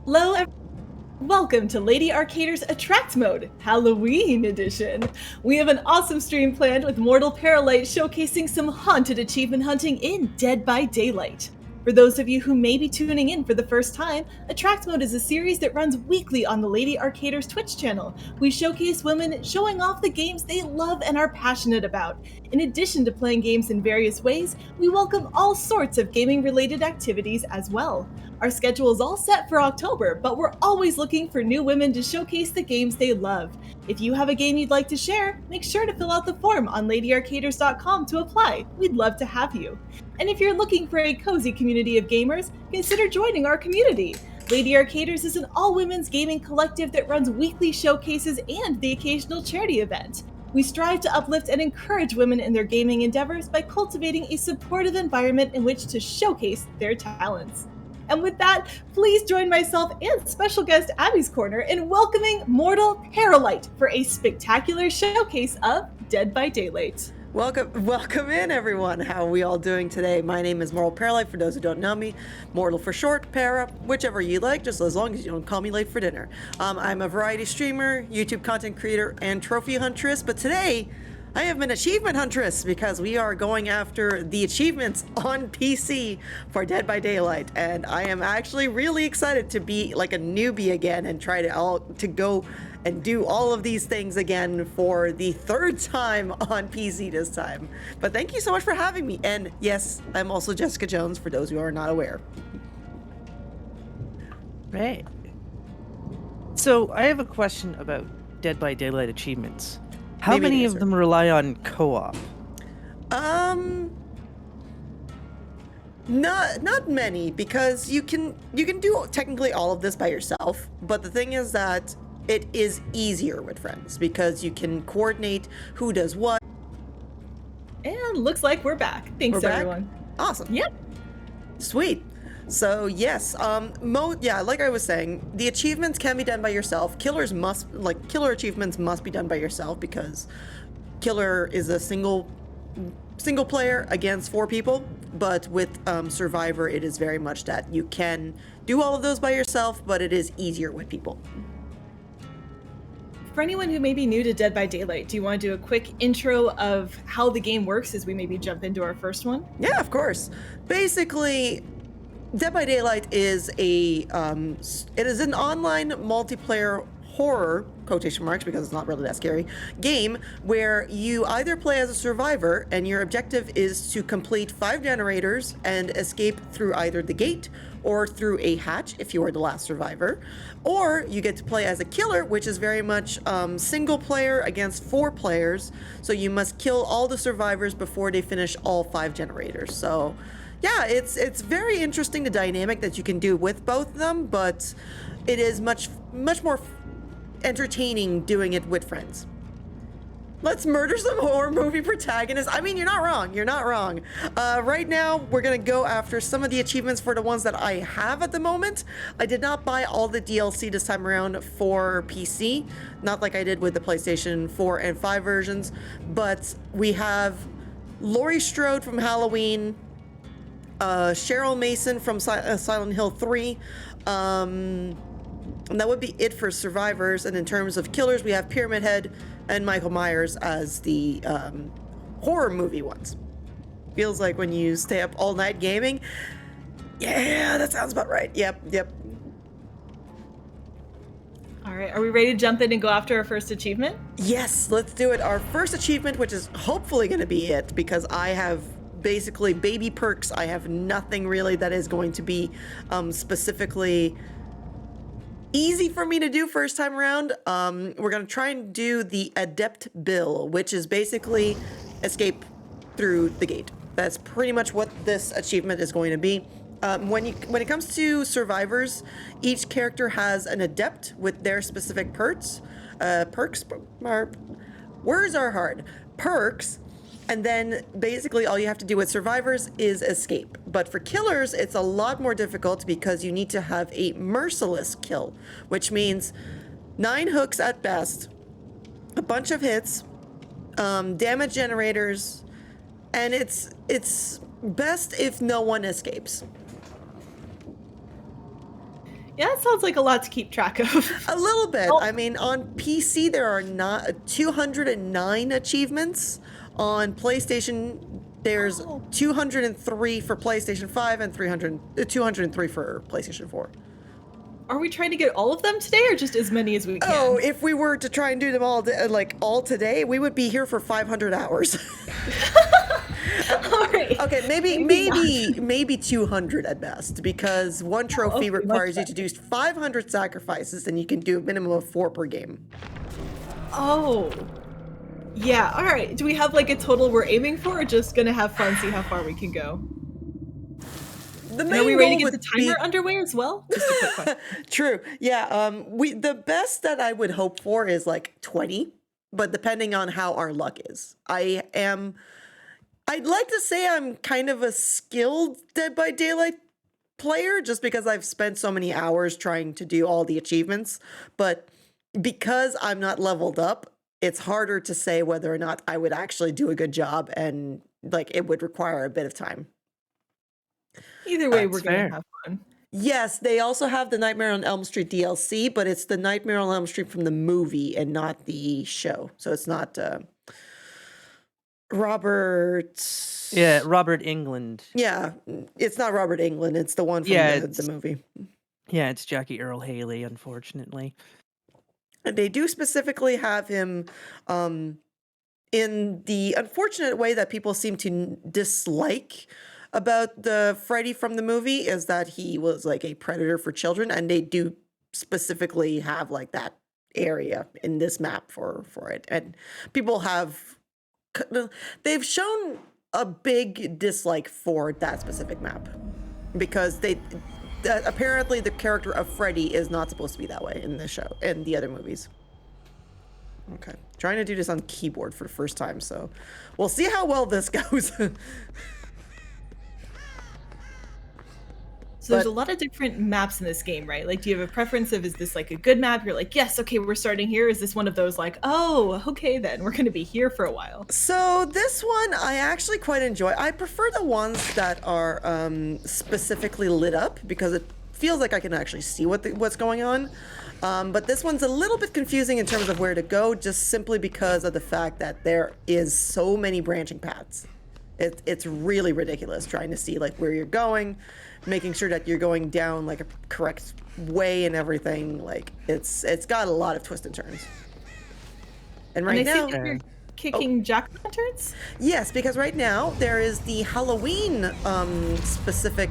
Hello, welcome to Lady Arcader's Attract Mode, Halloween edition. We have an awesome stream planned with mortalparalight showcasing some haunted achievement hunting in Dead by Daylight. For those of you who may be tuning in for the first time, Attract Mode is a series that runs weekly on the Lady Arcader's Twitch channel. We showcase women showing off the games they love and are passionate about. In addition to playing games in various ways, we welcome all sorts of gaming-related activities as well. Our schedule is all set for October, but we're always looking for new women to showcase the games they love. If you have a game you'd like to share, make sure to fill out the form on ladyarcaders.com to apply. We'd love to have you. And if you're looking for a cozy community of gamers, consider joining our community. Lady Arcaders is an all-women's gaming collective that runs weekly showcases and the occasional charity event. We strive to uplift and encourage women in their gaming endeavors by cultivating a supportive environment in which to showcase their talents. And with that, please join myself and special guest Abby's Corner in welcoming mortalparalight for a spectacular showcase of Dead by Daylight. Welcome in, everyone. How are we all doing today? My name is mortalparalight, for those who don't know me. Mortal for short, para, whichever you like, just as long as you don't call me late for dinner. I'm a variety streamer, YouTube content creator, and trophy huntress, but today I have an achievement huntress because we are going after the achievements on PC for Dead by Daylight, and I am actually really excited to be like a newbie again and try to go and do all of these things again for the third time on PC this time. But thank you so much for having me. And yes, I'm also Jessica Jones, for those who are not aware. Right. So I have a question about Dead by Daylight achievements. How many of them rely on co-op? Not many, because you can do technically all of this by yourself, but the thing is that it is easier with friends because you can coordinate who does what. And looks like we're back. Thanks, everyone. Awesome. Yep. Sweet. So yes, like I was saying, the achievements can be done by yourself. Killer achievements must be done by yourself because killer is a single player against 4 people. But with survivor, it is very much that you can do all of those by yourself, but it is easier with people. For anyone who may be new to Dead by Daylight, do you want to do a quick intro of how the game works as we maybe jump into our first one? Yeah, of course. Basically, Dead by Daylight is it is an online multiplayer horror, quotation marks because it's not really that scary, game where you either play as a survivor and your objective is to complete 5 generators and escape through either the gate or through a hatch if you are the last survivor, or you get to play as a killer, which is very much single player against 4 players, so you must kill all the survivors before they finish all 5 generators. So yeah, it's very interesting, the dynamic that you can do with both of them, but it is much more entertaining doing it with friends. Let's murder some horror movie protagonists. I mean, you're not wrong. Right now, we're gonna go after some of the achievements for the ones that I have at the moment. I did not buy all the DLC this time around for PC, not like I did with the PlayStation 4 and 5 versions, but we have Laurie Strode from Halloween, Cheryl Mason from Silent Hill 3, and that would be it for survivors. And in terms of killers, we have Pyramid Head and Michael Myers as the horror movie ones. Feels like when you stay up all night gaming. Yeah, that sounds about right. Yep. All right, are we ready to jump in and go after our first achievement? Yes, let's do it. Our first achievement, which is hopefully going to be it, because I have basically baby perks. I have nothing really that is going to be specifically easy for me to do first time around. We're going to try and do the Adept Bill, which is basically escape through the gate. That's pretty much what this achievement is going to be. When it comes to survivors, each character has an adept with their specific perks. Words are hard. Perks. And then basically all you have to do with survivors is escape. But for killers, it's a lot more difficult because you need to have a merciless kill, which means 9 hooks at best, a bunch of hits, damage generators, and it's best if no one escapes. Yeah, that sounds like a lot to keep track of. A little bit. Oh. I mean, on PC there are not 209 achievements. On PlayStation, there's 203 for PlayStation 5 and 203 for PlayStation 4. Are we trying to get all of them today, or just as many as we can? Oh, if we were to try and do them all today, we would be here for 500 hours. All right. Okay, maybe 200 at best, because one trophy requires you to do 500 sacrifices, and you can do a minimum of 4 per game. Oh. Yeah, all right. Do we have like a total we're aiming for, or just gonna have fun, see how far we can go? The main are we ready to goal get the timer underway as well? Just a quick question. True. Yeah. The best that I would hope for is like 20, but depending on how our luck is. I'd like to say I'm kind of a skilled Dead by Daylight player, just because I've spent so many hours trying to do all the achievements. But because I'm not leveled up, it's harder to say whether or not I would actually do a good job, and like it would require a bit of time. Either way, we're gonna have fun. Yes, they also have the Nightmare on Elm Street DLC, but it's the Nightmare on Elm Street from the movie and not the show. So it's not Robert... Yeah, Robert Englund. Yeah, it's not Robert Englund. It's the one from the movie. Yeah, it's Jackie Earle Haley, unfortunately. And they do specifically have him in the unfortunate way that people seem to dislike about the Freddy from the movie, is that he was like a predator for children, and they do specifically have like that area in this map for it. And people they've shown a big dislike for that specific map, because apparently the character of Freddy is not supposed to be that way in the show and the other movies. Okay, trying to do this on keyboard for the first time, so we'll see how well this goes. So there's a lot of different maps in this game, right? Like, do you have a preference of, is this like a good map? You're like, yes, okay, we're starting here. Is this one of those like, oh, okay, then we're going to be here for a while? So this one I actually quite enjoy. I prefer the ones that are specifically lit up, because it feels like I can actually see what's going on. But this one's a little bit confusing in terms of where to go, just simply because of the fact that there is so many branching paths. It's really ridiculous trying to see like where you're going, making sure that you're going down like a correct way and everything. Like it's got a lot of twists and turns. And right now, you're kicking jack-o'-lanterns? Yes, because right now there is the Halloween specific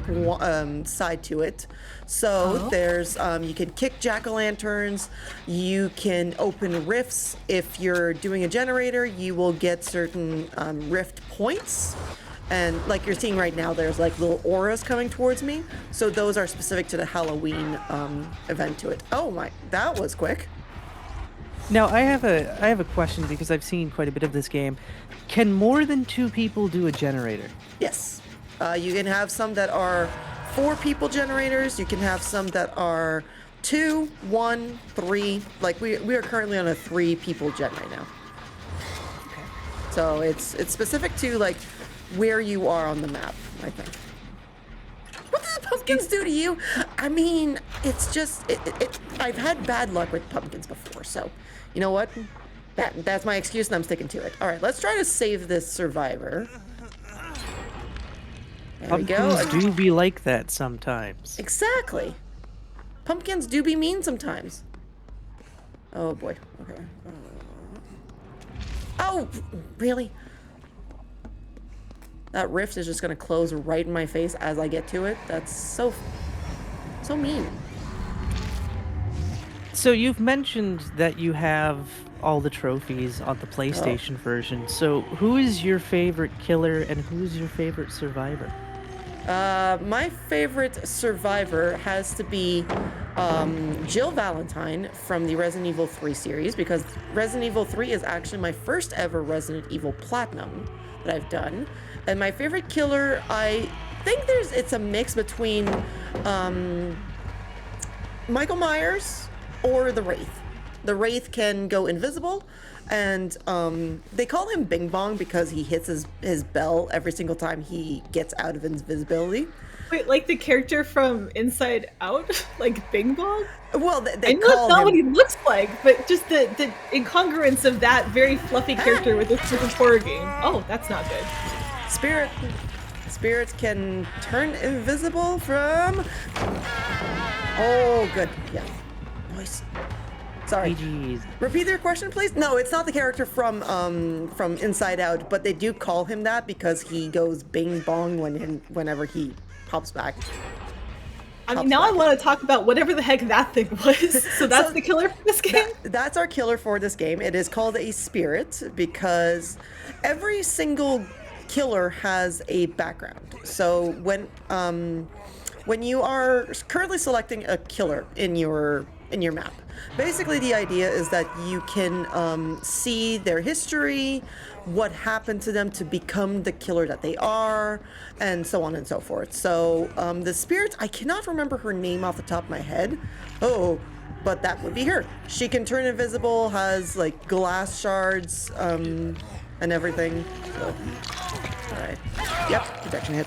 side to it. So there's you can kick jack-o'-lanterns, you can open rifts. If you're doing a generator, you will get certain rift points. And like you're seeing right now, there's like little auras coming towards me. So those are specific to the Halloween event to it. Oh my, that was quick. Now I have a question, because I've seen quite a bit of this game. Can more than 2 people do a generator? Yes. You can have some that are 4 people generators. You can have some that are 2, 1, 3. Like we are currently on a 3 people gen right now. Okay. So it's specific to like where you are on the map, I think. What do the pumpkins do to you? I mean, it's just I've had bad luck with pumpkins before, so you know what? That's my excuse, and I'm sticking to it. All right, let's try to save this survivor. There we go. Pumpkins do be like that sometimes. Exactly. Pumpkins do be mean sometimes. Oh boy. Okay. Oh, really? That rift is just gonna close right in my face as I get to it. That's so mean. So you've mentioned that you have all the trophies on the PlayStation version. So who is your favorite killer and who's your favorite survivor? My favorite survivor has to be Jill Valentine from the Resident Evil 3 series, because Resident Evil 3 is actually my first ever Resident Evil Platinum that I've done. And my favorite killer, I think it's a mix between Michael Myers or the Wraith. The Wraith can go invisible, and they call him Bing Bong because he hits his bell every single time he gets out of invisibility. Wait, like the character from Inside Out? Like Bing Bong? Well, I they know that's call not what he him. looks like, but just the incongruence of that very fluffy character with this type of horror game. Oh, that's not good. Spirit. Spirits can turn invisible from. Oh, good. Yeah. Nice. Sorry. GG's. Repeat your question, please. No, it's not the character from Inside Out, but they do call him that because he goes bing bong whenever he pops back. I mean, now I want to talk about whatever the heck that thing was. So that's the killer for this game? That's our killer for this game. It is called a spirit because every single killer has a background. So when you are currently selecting a killer in your map, basically the idea is that you can see their history, what happened to them to become the killer that they are, and so on and so forth. So the spirit, I cannot remember her name off the top of my head. Oh, but that would be her. She can turn invisible, has like glass shards, and everything. So, all right. Yep, protection hit.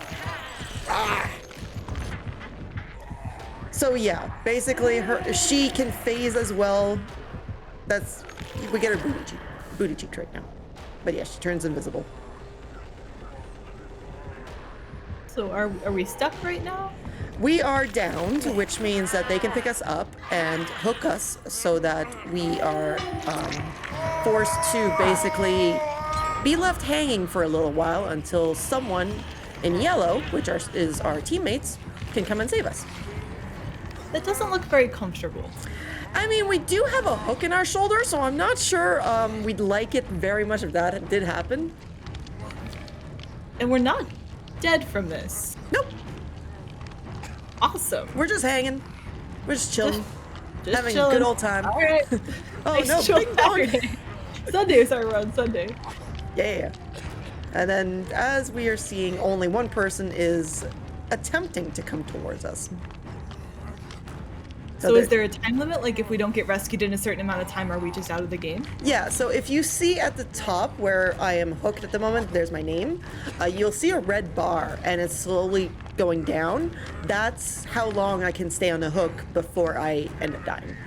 So yeah, basically she can phase as well. We get her booty cheek trait now. But yeah, she turns invisible. So are we stuck right now? We are downed, which means that they can pick us up and hook us so that we are forced to basically be left hanging for a little while until someone in yellow, which is our teammates, can come and save us. That doesn't look very comfortable. I mean, we do have a hook in our shoulder, so I'm not sure we'd like it very much if that did happen. And we're not dead from this. Nope. Awesome. We're just hanging. We're just chilling. Just having chilling. a good old time. All right. Oh, Nice no, chill bing bong. Saturday. Sundays are on Sunday. Yeah. And then, as we are seeing, only one person is attempting to come towards us. So is there a time limit? Like if we don't get rescued in a certain amount of time, are we just out of the game? Yeah, so if you see at the top where I am hooked at the moment, there's my name, you'll see a red bar and it's slowly going down. That's how long I can stay on the hook before I end up dying.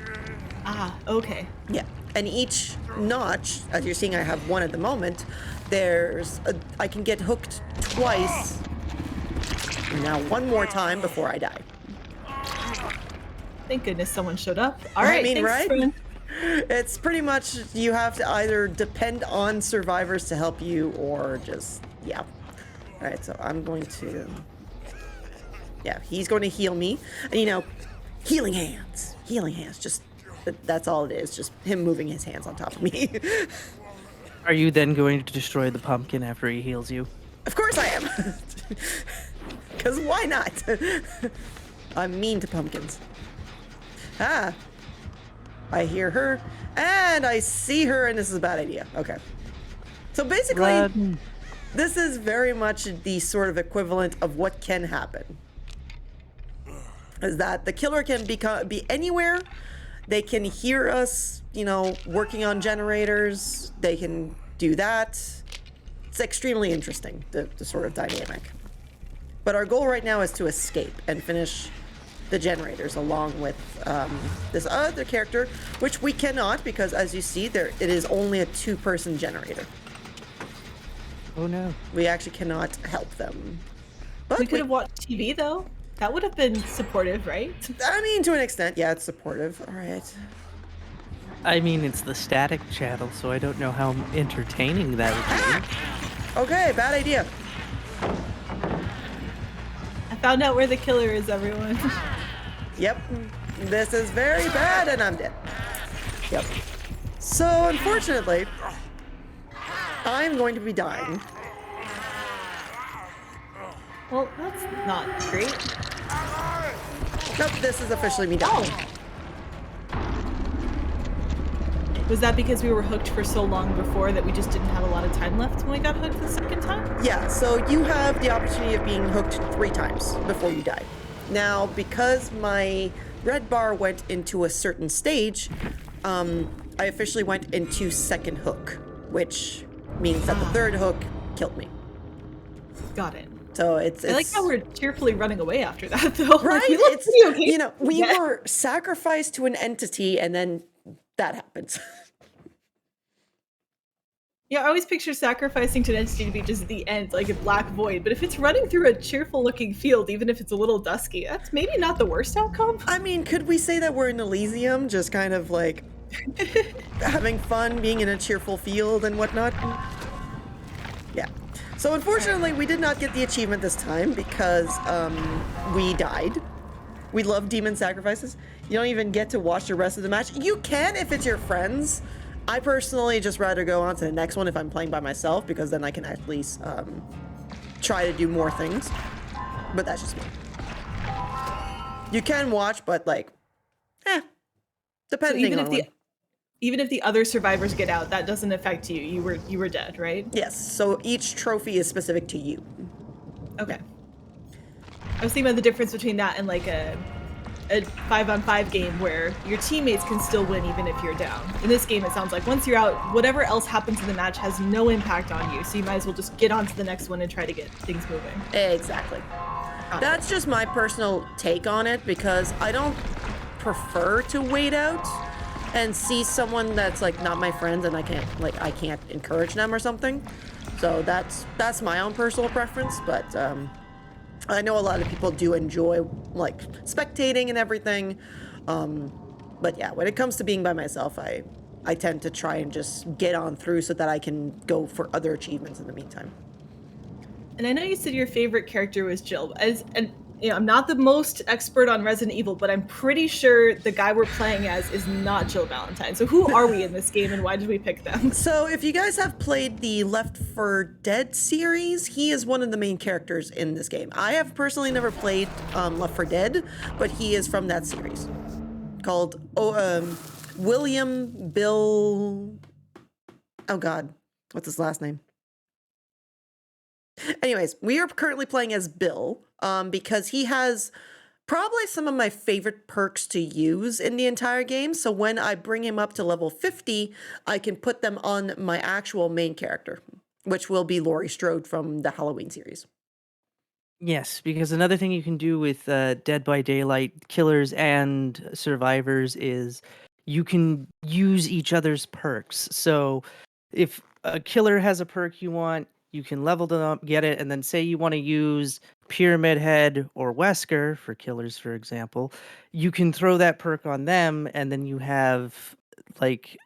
Ah, okay. Yeah, and each notch, as you're seeing I have one at the moment, I can get hooked twice. Now one more time before I die. Thank goodness someone showed up. All right, I mean, thanks, right? friend. It's pretty much you have to either depend on survivors to help you or just, yeah. All right, so I'm going to, yeah, he's going to heal me. And healing hands, just, that's all it is, just him moving his hands on top of me. Are you then going to destroy the pumpkin after he heals you? Of course I am. Because why not? I'm mean to pumpkins. Ah, I hear her, and I see her, and this is a bad idea. Okay. So basically, Run. this is very much the sort of equivalent of what can happen. Is that the killer can be anywhere. They can hear us, working on generators. They can do that. It's extremely interesting, the sort of dynamic. But our goal right now is to escape and finish the generators along with this other character, which we cannot because, as you see, it is only a 2-person generator. Oh no. We actually cannot help them. But We could have watched TV though. That would have been supportive, right? I mean, to an extent, yeah, it's supportive. All right. I mean, it's the static channel, so I don't know how entertaining that would be. Okay, bad idea. I found out where the killer is, everyone. Yep. This is very bad, and I'm dead. Yep. So, unfortunately, I'm going to be dying. Well, that's not great. Nope, this is officially me dying. Was that because we were hooked for so long before that we just didn't have a lot of time left when we got hooked the second time? Yeah, so you have the opportunity of being hooked 3 times before you die. Now, because my red bar went into a certain stage, I officially went into second hook, which means that the third hook killed me. Got it. So it's I like how we're cheerfully running away after that, though. right. Like, we look It's pretty okay. you know we Yeah. were sacrificed to an entity, and then that happens. Yeah, I always picture sacrificing to an entity to be just the end, like a black void. But if it's running through a cheerful looking field, even if it's a little dusky, that's maybe not the worst outcome. I mean, could we say that we're in Elysium, just kind of like having fun, being in a cheerful field and whatnot? Yeah. So unfortunately, we did not get the achievement this time because we died. We love demon sacrifices. You don't even get to watch the rest of the match. You can if it's your friends. I personally just rather go on to the next one if I'm playing by myself, because then I can at least try to do more things. But that's just me. You can watch, but like, So depending even on if when. even if the other survivors get out, that doesn't affect you. You were dead, right? Yes, so each trophy is specific to you. Okay. I was thinking about the difference between that and like a 5-on-5 game where your teammates can still win even if you're down. In this game, it sounds like once you're out, whatever else happens in the match has no impact on you, so you might as well just get on to the next one and try to get things moving. Exactly. That's just my personal take on it, because I don't prefer to wait out and see someone that's like not my friend and I can't encourage them or something. So that's my own personal preference, but I know a lot of people do enjoy like spectating and everything. But yeah, when it comes to being by myself, I tend to try and just get on through so that I can go for other achievements in the meantime. And I know you said your favorite character was Jill, and you know, I'm not the most expert on Resident Evil, but I'm pretty sure the guy we're playing as is not Jill Valentine. So who are we in this game, and why did we pick them? So if you guys have played the Left 4 Dead series, he is one of the main characters in this game. I have personally never played Left 4 Dead, but he is from that series. Called William Bill... Oh god, what's his last name? Anyways, we are currently playing as Bill, because he has probably some of my favorite perks to use in the entire game. So when I bring him up to level 50, I can put them on my actual main character, which will be Laurie Strode from the Halloween series. Yes, because another thing you can do with Dead by Daylight killers and survivors is you can use each other's perks. So if a killer has a perk you want, you can level them up, get it, and then say you want to use Pyramid Head or Wesker for killers, for example, you can throw that perk on them, and then you have like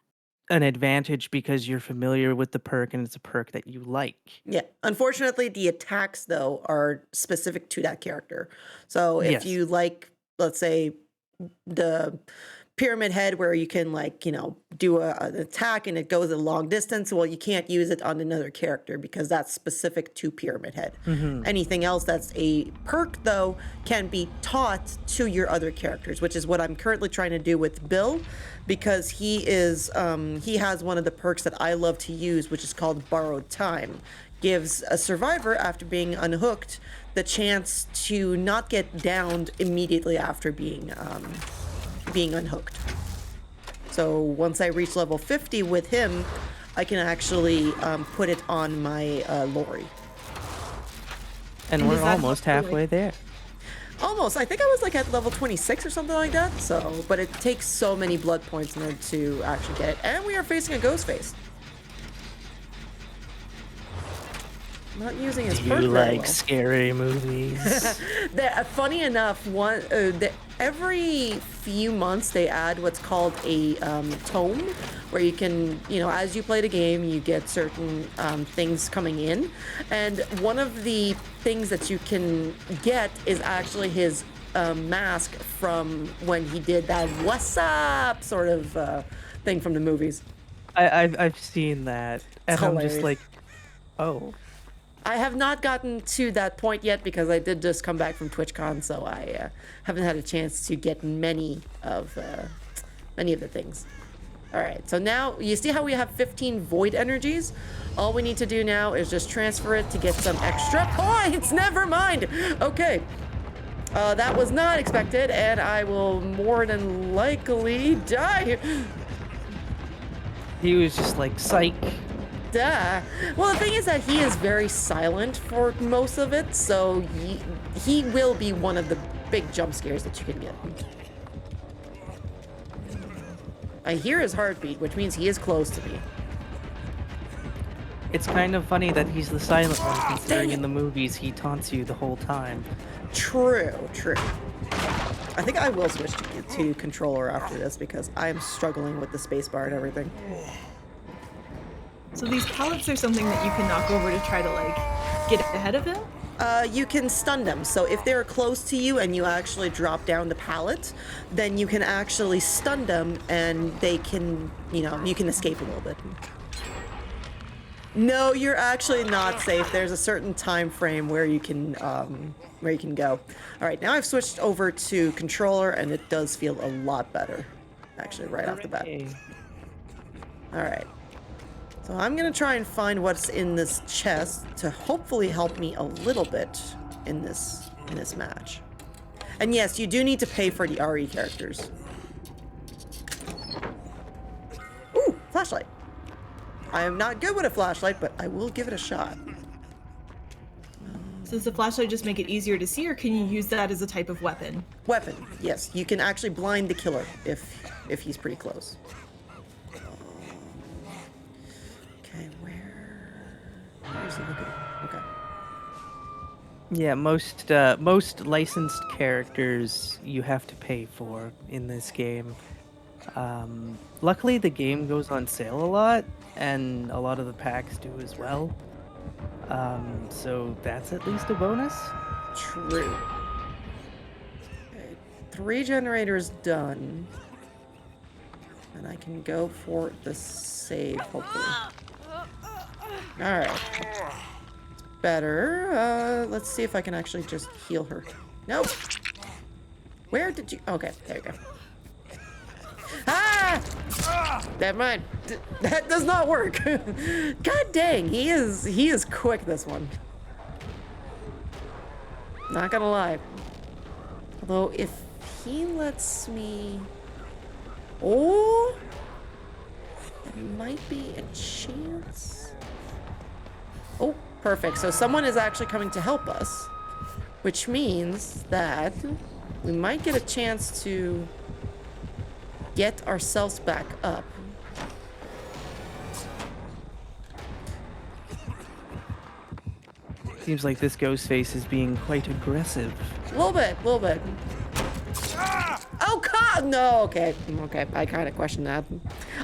an advantage because you're familiar with the perk and it's a perk that you like. Yeah. Unfortunately, the attacks, though, are specific to that character. So if Yes. you like, let's say, the Pyramid Head where you can, like, you know, do an attack and it goes a long distance, well, you can't use it on another character because that's specific to Pyramid Head. Anything else that's a perk, though, can be taught to your other characters, which is what I'm currently trying to do with Bill, because he has one of the perks that I love to use, which is called Borrowed Time. Gives a survivor, after being unhooked, the chance to not get downed immediately after being unhooked. So once I reach level 50 with him, I can actually put it on my Lori. And we're almost halfway there. Almost. I think I was like at level 26 or something like that. So, but it takes so many blood points in order to actually get it. And we are facing a ghost face. Not using his Do perk you very like well. scary movies? Funny enough, every few months they add what's called a tome, where you can, you know, as you play the game, you get certain things coming in, and one of the things that you can get is actually his mask from when he did that "What's up" sort of thing from the movies. I've seen that, and I'm just hilarious. like, oh. I have not gotten to that point yet because I did just come back from TwitchCon, so I haven't had a chance to get many of the things. All right, so now you see how we have 15 void energies? All we need to do now is just transfer it to get some extra points. Never mind. Okay, that was not expected, and I will more than likely die. He was just like, psych. Duh. Well, the thing is that he is very silent for most of it, so he will be one of the big jump scares that you can get. I hear his heartbeat, which means he is close to me. It's kind of funny that he's the silent one, considering in the movies he taunts you the whole time. True, true. I think I will switch to controller after this because I'm struggling with the spacebar and everything. So these pallets are something that you can knock over to try to, like, get ahead of him? You can stun them. So if they're close to you and you actually drop down the pallet, then you can actually stun them and they can, you know, you can escape a little bit. No, you're actually not safe. There's a certain time frame where you can go. All right, now I've switched over to controller and it does feel a lot better, actually, right off the bat. All right. So I'm gonna try and find what's in this chest to hopefully help me a little bit in this match. And yes, you do need to pay for the RE characters. Ooh, flashlight. I am not good with a flashlight, but I will give it a shot. So does the flashlight just make it easier to see, or can you use that as a type of weapon? Weapon, yes. You can actually blind the killer if he's pretty close. Okay, where's he looking? Okay. Yeah, most licensed characters you have to pay for in this game. Luckily, the game goes on sale a lot, and a lot of the packs do as well. So that's at least a bonus. True. Okay, 3 generators done. And I can go for the save, hopefully. Alright. Better. Let's see if I can actually just heal her. Nope. Where did you... Okay, there you go. Ah! Never mind. That does not work. God dang, he is quick, this one. Not gonna lie. Although, if he lets me... Oh! There might be a chance. Oh, perfect. So someone is actually coming to help us. Which means that we might get a chance to get ourselves back up. Seems like this ghost face is being quite aggressive. A little bit, a little bit. Oh God, no, okay, I kind of questioned that.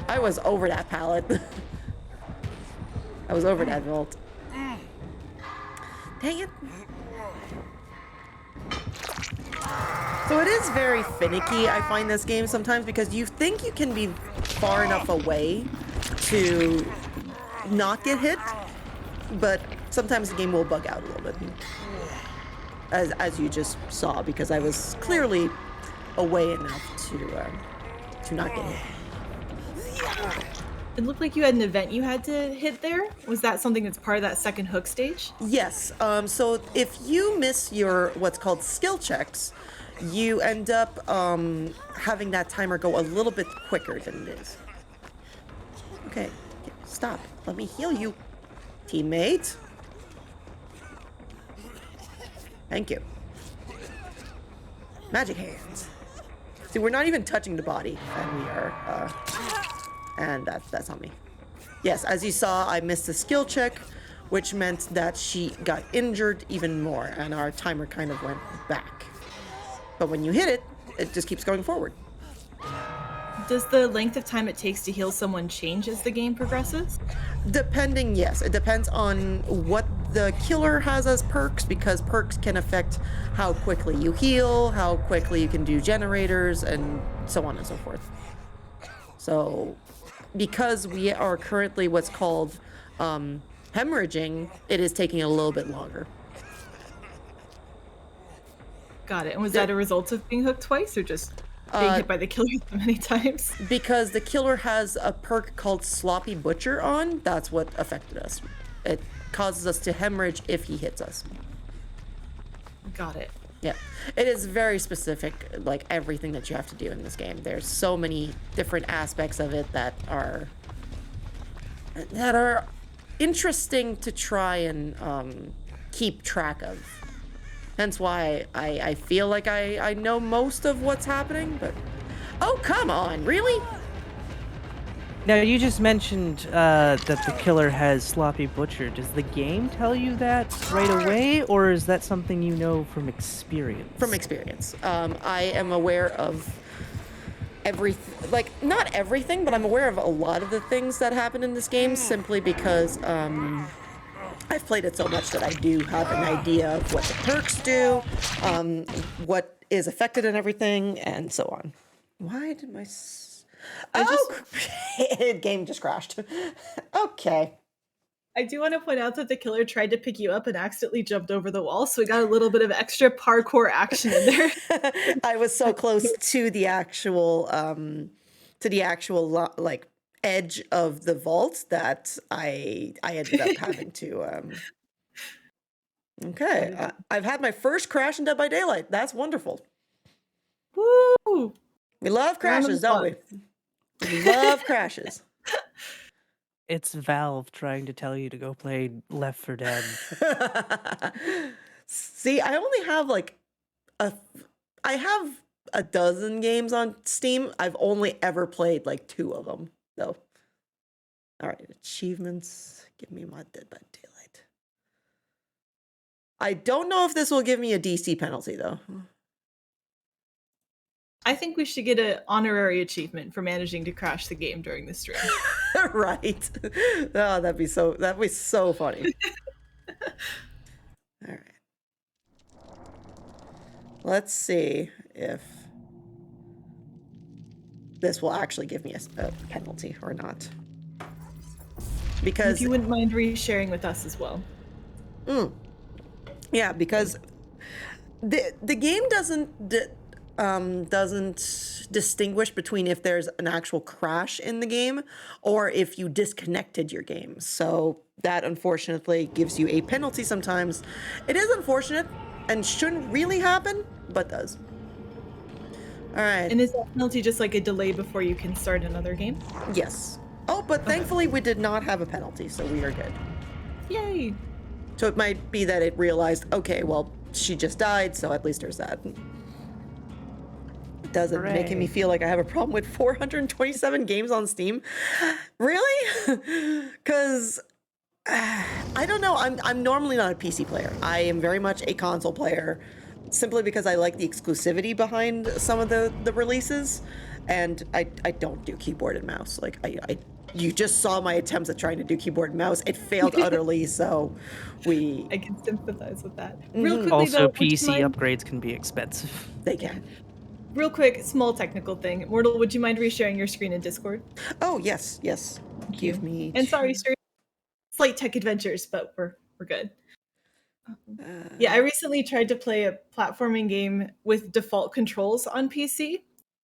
I was over that pallet. I was over that vault. Dang it. So it is very finicky, I find this game sometimes, because you think you can be far enough away to not get hit, but sometimes the game will bug out a little bit. As you just saw, because I was clearly away enough to not get hit. It looked like you had an event you had to hit there. Was that something that's part of that second hook stage? Yes. So if you miss your what's called skill checks, you end up having that timer go a little bit quicker than it is. Okay, stop. Let me heal you, teammate. Thank you. Magic hands. See, we're not even touching the body, and we are, and that's on me. Yes, as you saw, I missed a skill check, which meant that she got injured even more, and our timer kind of went back. But when you hit it, it just keeps going forward. Does the length of time it takes to heal someone change as the game progresses? Depending, yes. It depends on what the killer has as perks, because perks can affect how quickly you heal, how quickly you can do generators, and so on and so forth. So, because we are currently what's called hemorrhaging, it is taking a little bit longer. Got it. And was that a result of being hooked twice, or just being hit by the killer so many times? Because the killer has a perk called Sloppy Butcher on, that's what affected us. It causes us to hemorrhage if he hits us. Got it. Yeah, it is very specific, like everything that you have to do in this game. There's so many different aspects of it that are interesting to try and keep track of. Hence why I feel like I know most of what's happening, but... Oh, come on, really? Now, you just mentioned that the killer has Sloppy Butcher. Does the game tell you that right away, or is that something you know from experience? From experience. I am aware of everything, like, not everything, but I'm aware of a lot of the things that happen in this game simply because I've played it so much that I do have an idea of what the perks do, what is affected and everything, and so on. Why did my... game just crashed. Okay. I do want to point out that the killer tried to pick you up and accidentally jumped over the wall, so we got a little bit of extra parkour action in there. I was so close to the actual like edge of the vault that I ended up having to Okay, I've had my first crash in Dead by Daylight. That's wonderful. Woo! We love crashes, don't we? We love crashes. It's Valve trying to tell you to go play Left 4 Dead. See, I only have like I have a dozen games on Steam. I've only ever played like 2 of them, though. All right, achievements. Give me my Dead by Daylight. I don't know if this will give me a DC penalty, though. I think we should get an honorary achievement for managing to crash the game during the stream. Right. Oh, that'd be so funny. All right. Let's see if this will actually give me a penalty or not. Because if you wouldn't mind resharing with us as well. Yeah, because the game doesn't distinguish between if there's an actual crash in the game or if you disconnected your game. So that unfortunately gives you a penalty sometimes. It is unfortunate and shouldn't really happen, but does. All right. And is that penalty just like a delay before you can start another game? Yes. Oh, but thankfully we did not have a penalty, so we are good. Yay! So it might be that it realized, okay, well, she just died, so at least there's that. Doesn't making me feel like I have a problem with 427 games on Steam. Really? Because I don't know. I'm normally not a PC player. I am very much a console player, simply because I like the exclusivity behind some of the releases, and I don't do keyboard and mouse. Like you just saw my attempts at trying to do keyboard and mouse. It failed utterly. So I can sympathize with that. Real quickly, also, though, PC upgrades can be expensive. They can. Real quick, small technical thing. Mortal, would you mind resharing your screen in Discord? Oh, yes. Give me... And sorry, slight tech adventures, but we're good. Yeah, I recently tried to play a platforming game with default controls on PC,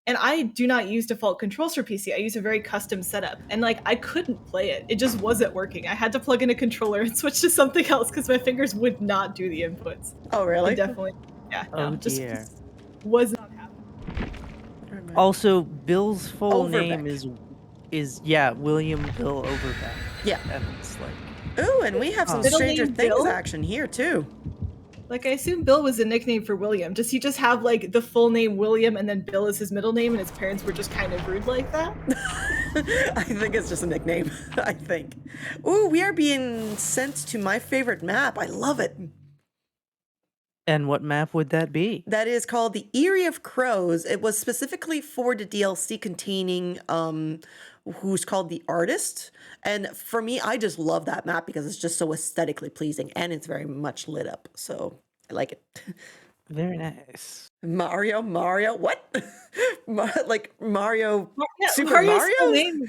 and I do not use default controls for PC. I use a very custom setup, and like I couldn't play it. It just wasn't working. I had to plug in a controller and switch to something else because my fingers would not do the inputs. Oh, really? Definitely. Yeah. Oh, just dear. Was not happening. Also, Bill's full Overbeck. name is William Bill Overbeck. Yeah. And it's like... Ooh, and we have some Middle Stranger name Things Bill? action here, too. Like, I assume Bill was a nickname for William. Does he just have, like, the full name William and then Bill is his middle name and his parents were just kind of rude like that? I think it's just a nickname. I think. Ooh, we are being sent to my favorite map. I love it. And what map would that be? That is called the Eyrie of Crows. It was specifically for the DLC containing who's called the Artist. And for me, I just love that map because it's just so aesthetically pleasing and it's very much lit up. So I like it. Very nice. Mario, what? Like Mario, Super Mario's Mario?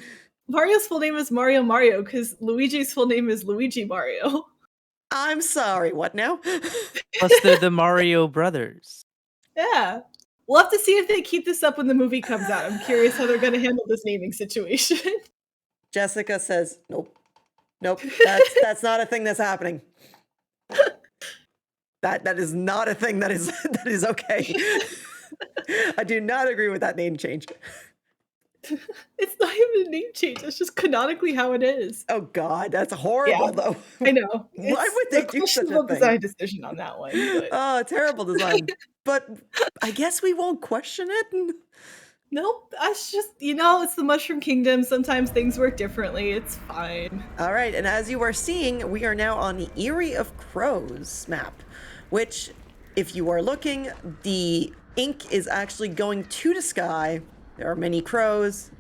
Mario's full name is Mario because Luigi's full name is Luigi Mario. I'm sorry, what now? Plus they're the Mario brothers. Yeah. We'll have to see if they keep this up when the movie comes out. I'm curious how they're going to handle this naming situation. Jessica says, nope, that's not a thing that's happening. That is not a thing that is okay. I do not agree with that name change. It's not even a name change. It's just canonically how it is. Oh God, that's Yeah, horrible though. I know. Why It's would a they do such a questionable thing? design decision on that one, but Oh, terrible design. But I guess we won't question it. nope. That's just it's the Mushroom Kingdom. Sometimes things work differently. It's fine. All right, and as you are seeing, we are now on the Eyrie of Crows map, which, if you are looking, the ink is actually going to the sky. There are many crows.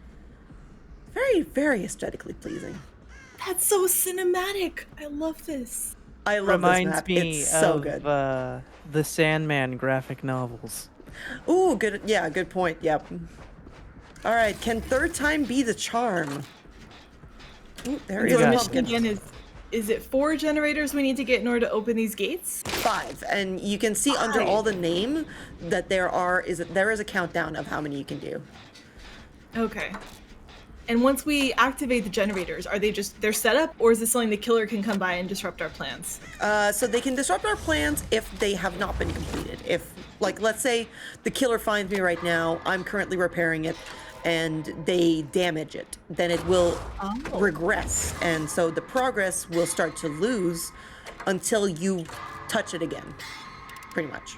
Very, very aesthetically pleasing. That's so cinematic. I love this. I love this Reminds map. me It's so of good. the Sandman graphic novels. Ooh, good. Yeah, good point. Yep. All right, can third time be the charm? Ooh, there So is the a mission pumpkin. again is it 4 generators we need to get in order to open these gates? 5, and you can see under all the name that there is a countdown of how many you can do. Okay. And once we activate the generators, are they're set up, or is this something the killer can come by and disrupt our plans? So they can disrupt our plans if they have not been completed. If, like, let's say the killer finds me right now, I'm currently repairing it, and they damage it, then it will regress, and so the progress will start to lose until you touch it again, pretty much.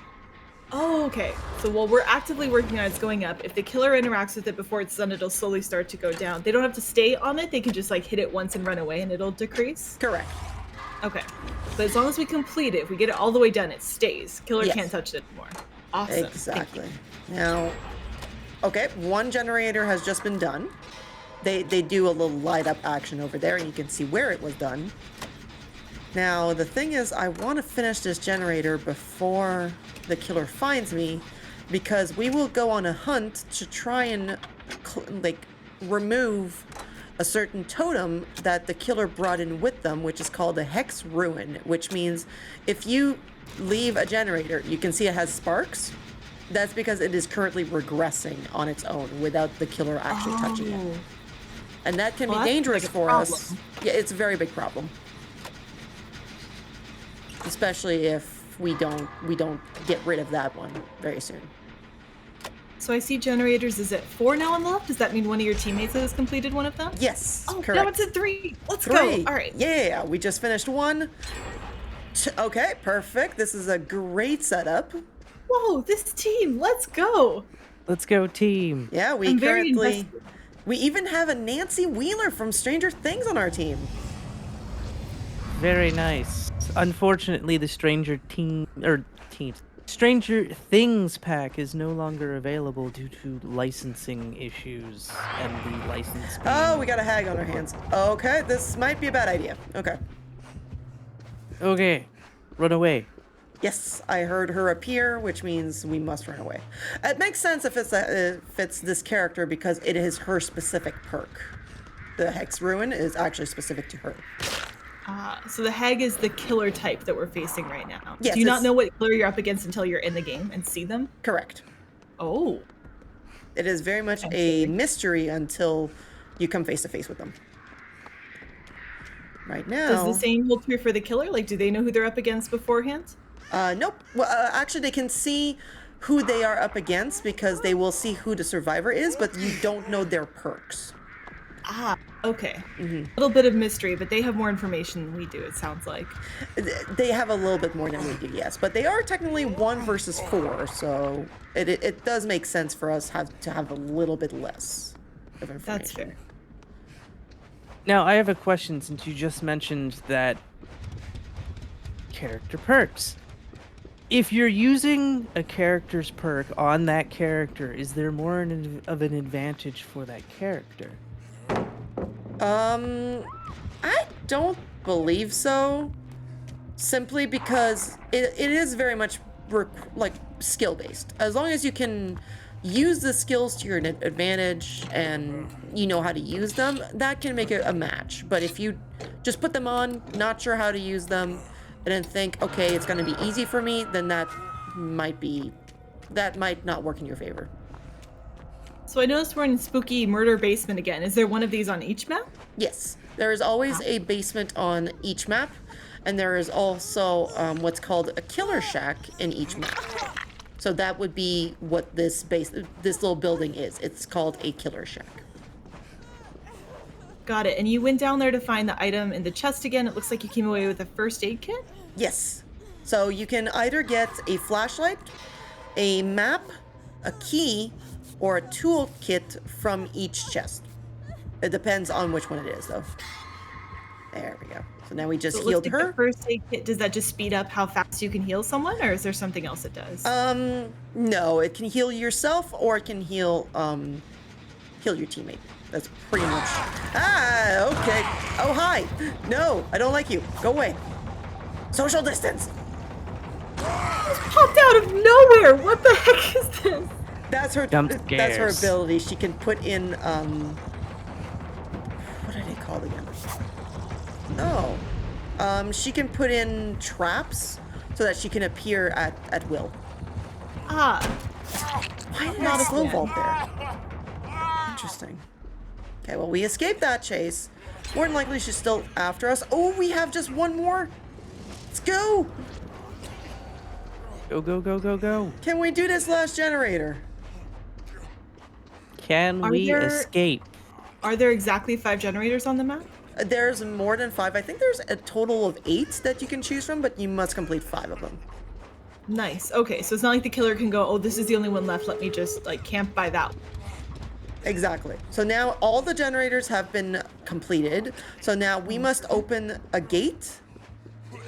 Oh, okay. So while we're actively working on it's going up, if the killer interacts with it before it's done, it'll slowly start to go down. They don't have to stay on it. They can just like hit it once and run away and it'll decrease. Correct. Okay. But as long as we complete it, if we get it all the way done, it stays. Killer Yes. can't touch it anymore. Awesome. Exactly. Now, okay, one generator has just been done. They do a little light up action over there, and you can see where it was done. Now, the thing is, I want to finish this generator before the killer finds me, because we will go on a hunt to try and remove a certain totem that the killer brought in with them, which is called a hex ruin, which means if you leave a generator, you can see it has sparks. That's because it is currently regressing on its own without the killer actually touching it. And that can be that's dangerous like a for us. problem. Yeah, it's a very big problem. Especially if we don't get rid of that one very soon. So I see generators is at 4 now on the left. Does that mean one of your teammates has completed one of them? Yes, Oh, correct. now it's at 3. Let's 3. go. All right. Yeah, we just finished one. Okay, perfect. This is a great setup. Whoa, this team. Let's go. Let's go, team. Yeah, we I'm very currently... invested. We even have a Nancy Wheeler from Stranger Things on our team. Very nice. Unfortunately, the Stranger Things pack is no longer available due to licensing issues and the license. Oh, we got a hag on our hands. Okay, this might be a bad idea. Okay. Okay, run away. Yes, I heard her appear, which means we must run away. It makes sense if it's this character because it is her specific perk. The Hex Ruin is actually specific to her. So the hag is the killer type that we're facing right now. Yes, Do you not it's- know what killer you're up against until you're in the game and see them? Correct. Oh. It is very much a mystery until you come face to face with them. Right now... Does the same hold true for the killer? Like, do they know who they're up against beforehand? Nope. Well, actually, they can see who they are up against because they will see who the survivor is, but you don't know their perks. Ah, okay. A little bit of mystery, but they have more information than we do, it sounds like. They have a little bit more than we do, yes. But they are technically 1 versus 4, so it does make sense for us to have a little bit less of information. That's fair. Now, I have a question since you just mentioned that character perks. If you're using a character's perk on that character, is there more of an advantage for that character? I don't believe so. Simply because it is very much skill based. As long as you can use the skills to your advantage and you know how to use them, that can make it a match. But if you just put them on, not sure how to use them, and then think, okay, it's going to be easy for me, then that might not work in your favor. So I noticed we're in spooky murder basement again. Is there one of these on each map? Yes, there is always a basement on each map, and there is also what's called a killer shack in each map. So that would be what this little building is. It's called a killer shack. Got it. And you went down there to find the item in the chest again. It looks like you came away with a first aid kit. Yes. So you can either get a flashlight, a map, a key, or a toolkit from each chest. It depends on which one it is, though. There we go. So now we just So it healed looks like her. the first aid kit, does that just speed up how fast you can heal someone, or is there something else it does? No, it can heal yourself or it can heal your teammate. That's pretty much. Ah, okay. Oh, hi. No, I don't like you. Go away. Social distance. Popped out of nowhere! What the heck is this? That's her. Jump That's her scares. ability. She can put in what are they called again? Oh, she can put in traps so that she can appear at will. Ah, Why did Not I a slow fan. vault there? Interesting. Okay, well, we escaped that chase. More than likely, she's still after us. Oh, we have just one more. Let's go. Go, go, go, go, go. Can we do this last generator? Can Are we there- escape? are there exactly 5 generators on the map? There's more than 5. I think there's a total of 8 that you can choose from, but you must complete 5 of them. Nice. Okay, so it's not like the killer can go, oh, this is the only one left. Let me just like camp by that. Exactly. So now all the generators have been completed. So now we must open a gate.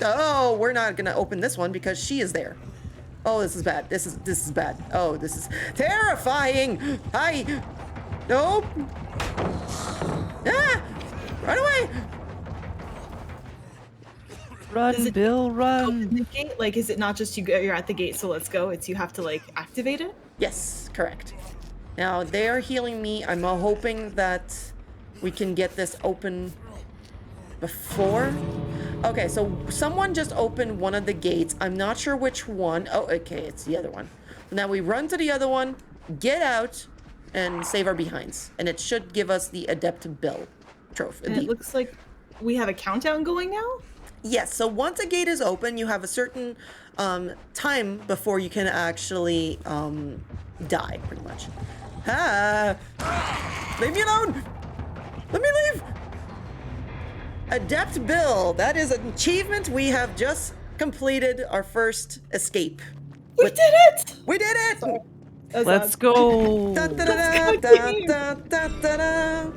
Oh, we're not gonna open this one because she is there. Oh, this is bad. This is bad. Oh, this is terrifying. Hi. Nope. Ah! Run away. Run, Does it Bill, Open run. the gate? Like, is it not just you're at the gate, so let's go? It's you have to like activate it. Yes, correct. Now they are healing me. I'm hoping that we can get this open before. Okay, so someone just opened one of the gates. I'm not sure which one. Oh, okay, it's the other one. So now we run to the other one, get out, and save our behinds. And it should give us the Adept Bill trophy. And it looks like we have a countdown going now. Yes, so once a gate is open, you have a certain time before you can actually die, pretty much. Ah! Leave me alone! Let me leave! Adept Bill, that is an achievement. We have just completed our first escape. We did it! We did it! That's Let's awesome. go. Da, da, da, Let's da, go, team. da, da, da, da.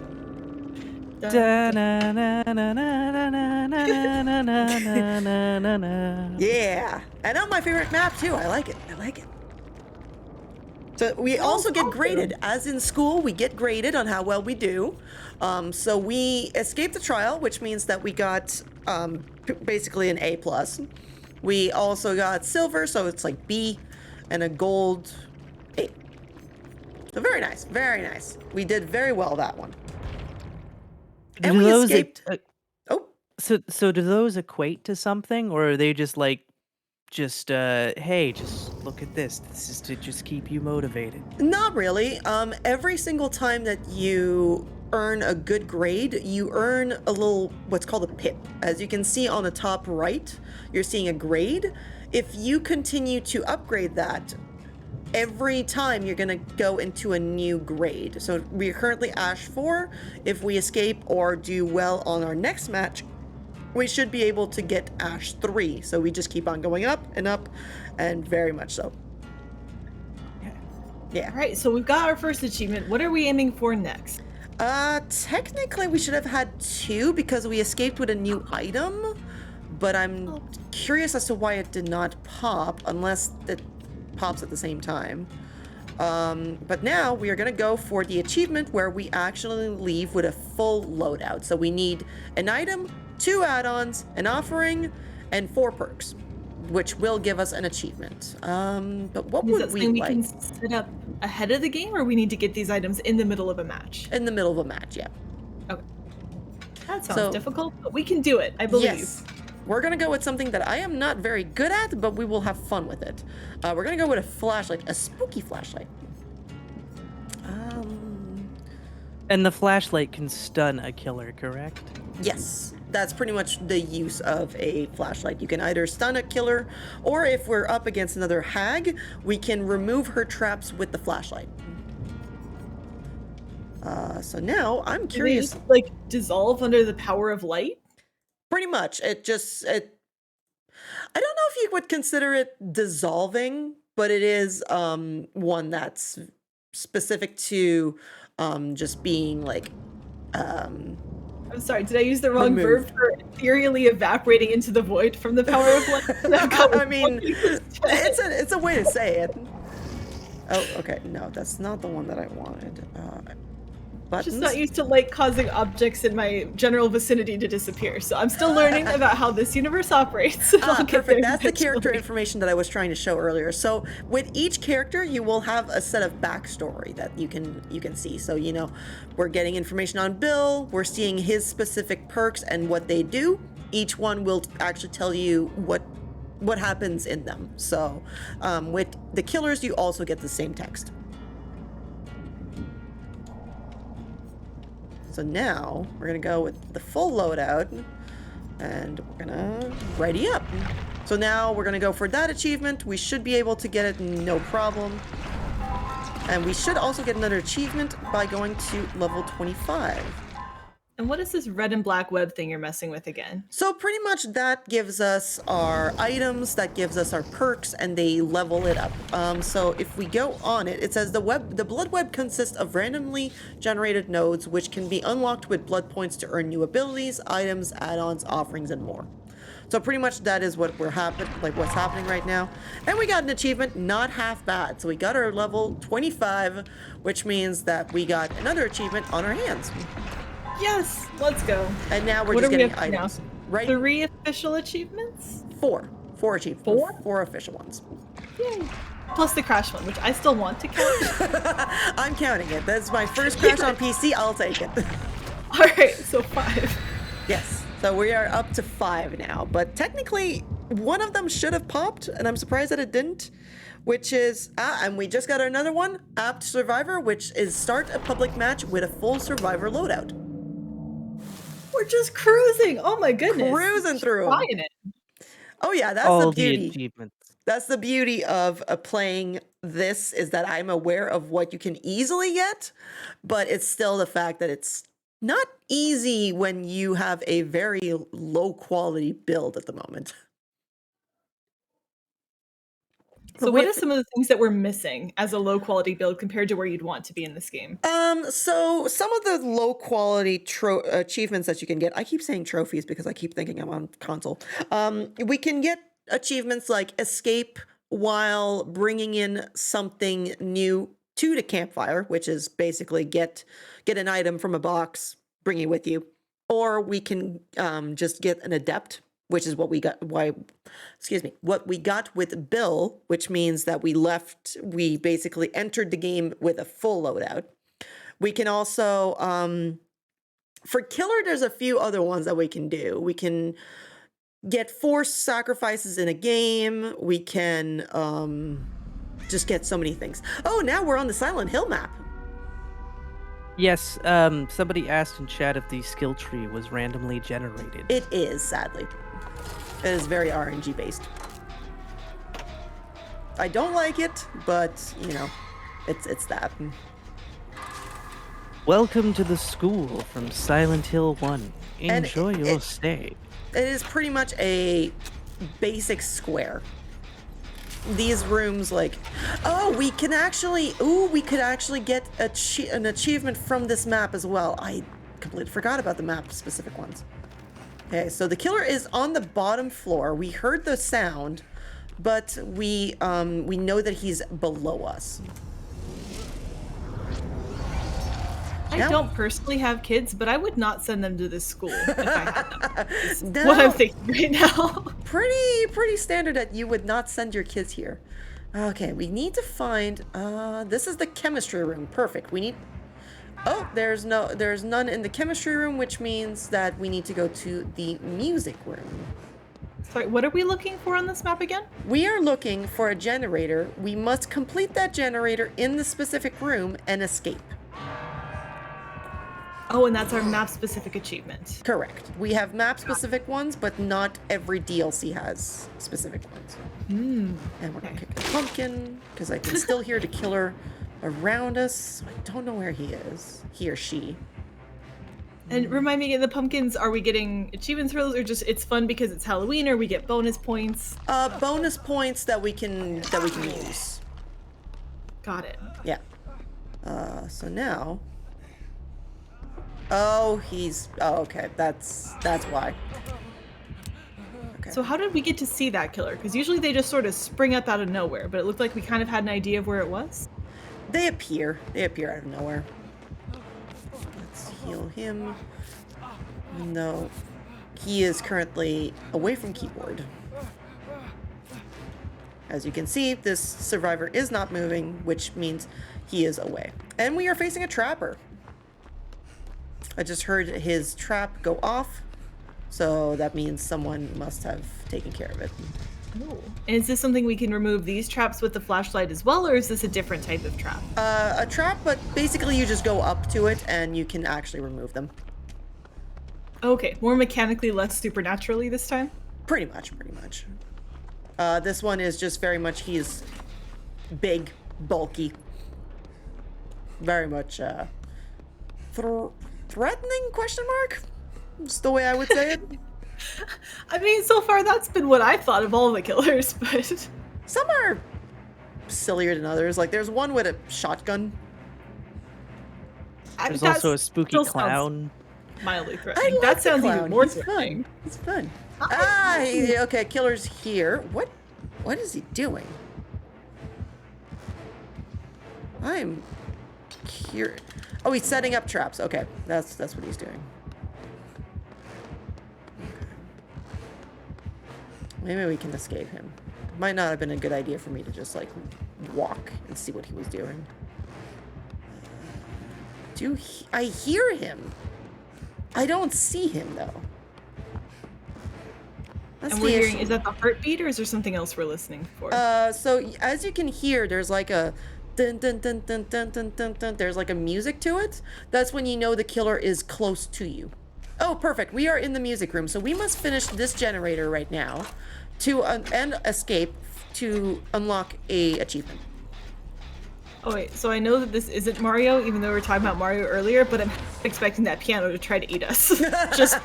Da-na-na-na-na-na-na-na-na-na-na. Yeah, and on my favorite map too. I like it. I like it. So we also get graded, as in school. We get graded on how well we do. So we escaped the trial, which means that we got basically an A+. We also got silver, so it's like B, and a gold A. So very nice, very nice. We did very well that one. And Do we those escaped. e- Oh, so do those equate to something, or are they just like, hey, just look at this. This is to just keep you motivated. not really. Every single time that you earn a good grade, you earn a little, what's called a pip. As you can see on the top right, you're seeing a grade. If you continue to upgrade that, every time you're gonna go into a new grade. So we are currently Ash 4. If we escape or do well on our next match, we should be able to get Ash 3. So we just keep on going up, and very much so. Yeah. All right, so we've got our first achievement. What are we aiming for next? Technically we should have had 2 because we escaped with a new item, but I'm curious as to why it did not pop unless it pops at the same time. But now we are gonna go for the achievement where we actually leave with a full loadout. So we need an item, 2 add-ons, an offering, and 4 perks, which will give us an achievement. But what Is would that we something we like? can set up ahead of the game, or we need to get these items in the middle of a match? In the middle of a match, yeah. Okay. That sounds So- difficult, but we can do it. I believe. Yes. We're gonna go with something that I am not very good at, but we will have fun with it. We're gonna go with a flashlight, a spooky flashlight. And the flashlight can stun a killer, correct? Yes, that's pretty much the use of a flashlight. You can either stun a killer, or if we're up against another hag, we can remove her traps with the flashlight. So now I'm Do they curious. just, like, dissolve under the power of light? Pretty much, I don't know if you would consider it dissolving, but it is one that's specific to just being like um I'm sorry, did I use the wrong verb removed. for ethereally evaporating into the void from the power of light? I've got I mean, one instead. it's a way to say it. Oh, okay. No, that's not the one that I wanted. Just Buttons. not used to light causing objects in my general vicinity to disappear, so I'm still learning about how this universe operates. And I'll get there Perfect. That's the character eventually. information that I was trying to show earlier. So with each character, you will have a set of backstory that you can see. So we're getting information on Bill. We're seeing his specific perks and what they do. Each one will actually tell you what happens in them. So with the killers, you also get the same text. So now we're gonna go with the full loadout and we're gonna ready up. So now we're gonna go for that achievement. We should be able to get it no problem. And we should also get another achievement by going to level 25. And what is this red and black web thing you're messing with again? So pretty much that gives us our items, that gives us our perks, and they level it up. So if we go on it, it says the blood web consists of randomly generated nodes, which can be unlocked with blood points to earn new abilities, items, add-ons, offerings, and more. So pretty much that is what what's happening right now. And we got an achievement, not half bad. So we got our level 25, which means that we got another achievement on our hands. Yes, let's go. And now we're What just are we getting up to now? items. Right? 3 official achievements? Four achievements. 4? 4 official ones. Yay. Plus the crash one, which I still want to count. I'm counting it. That's my first crash on PC. I'll take it. Alright, so 5. Yes. So we are up to 5 now. But technically, one of them should have popped, and I'm surprised that it didn't. Which is, and we just got another one, Apt Survivor, which is start a public match with a full survivor loadout. We're just cruising. Oh my goodness. Cruising through 'em. Flying it. Oh yeah, that's All the the beauty. achievements. That's the beauty of playing this, is that I'm aware of what you can easily get, but it's still the fact that it's not easy when you have a very low quality build at the moment. So what are some of the things that we're missing as a low quality build compared to where you'd want to be in this game? So some of the low quality achievements that you can get, I keep saying trophies because I keep thinking I'm on console. We can get achievements like escape while bringing in something new to the campfire, which is basically get an item from a box, bring it with you. Or we can just get an adept, which is what we got. What we got with Bill, which means that we basically entered the game with a full loadout. We can also, for killer, there's a few other ones that we can do. We can get forced sacrifices in a game. We can just get so many things. Oh, now we're on the Silent Hill map. Yes, somebody asked in chat if the skill tree was randomly generated. It is, sadly. It is very RNG based. I don't like it, but it's that. Welcome to the school from Silent Hill 1. Enjoy your stay. It is pretty much a basic square. These rooms, we could actually get an achievement from this map as well. I completely forgot about the map specific ones. Okay, so the killer is on the bottom floor. We heard the sound, but we know that he's below us. I don't personally have kids, but I would not send them to this school if I had them. What I'm thinking right now. Pretty standard that you would not send your kids here. Okay, we need to find. This is the chemistry room. Perfect. We need. Oh, there's none in the chemistry room, which means that we need to go to the music room. Sorry, what are we looking for on this map again? We are looking for a generator. We must complete that generator in the specific room and escape. Oh, and that's our map-specific achievement. Correct. We have map-specific ones, but not every DLC has specific ones. And we're gonna kick the pumpkin, because I can still hear the killer around us. I don't know where he is. He or she. And remind me again, the pumpkins, are we getting achievements for those, or just it's fun because it's Halloween, or we get bonus points? Bonus points that we can use. Got it. Yeah. So now. Oh, okay. That's why. Okay. So how did we get to see that killer? Because usually they just sort of spring up out of nowhere, but it looked like we kind of had an idea of where it was. They appear out of nowhere. Let's heal him. No, he is currently away from keyboard. As you can see, this survivor is not moving, which means he is away. And we are facing a trapper. I just heard his trap go off, so that means someone must have taken care of it. Oh. And is this something we can remove these traps with the flashlight as well, or is this a different type of trap? A trap, but basically you just go up to it and you can actually remove them. Okay, more mechanically, less supernaturally this time? Pretty much. This one is just very much, he is big, bulky. Very much, threatening, question mark? Just the way I would say it. I mean, so far that's been what I've thought of all the killers, but... Some are sillier than others. Like, there's one with a shotgun. There's also a spooky clown. Mildly threatening. That sounds even more threatening. It's fun. Okay, killer's here. What is he doing? I'm here. Oh, he's setting up traps. Okay, that's what he's doing. Maybe we can escape him. Might not have been a good idea for me to just like walk and see what he was doing. I hear him? I don't see him though. And we're hearing, is that the heartbeat, or is there something else we're listening for? So as you can hear, there's like a dun dun dun dun dun dun dun dun. There's like a music to it. That's when you know the killer is close to you. Oh, perfect. We are in the music room, so we must finish this generator right now to and escape to unlock a achievement. Oh wait, so I know that this isn't Mario, even though we were talking about Mario earlier, but I'm expecting that piano to try to eat us. Just.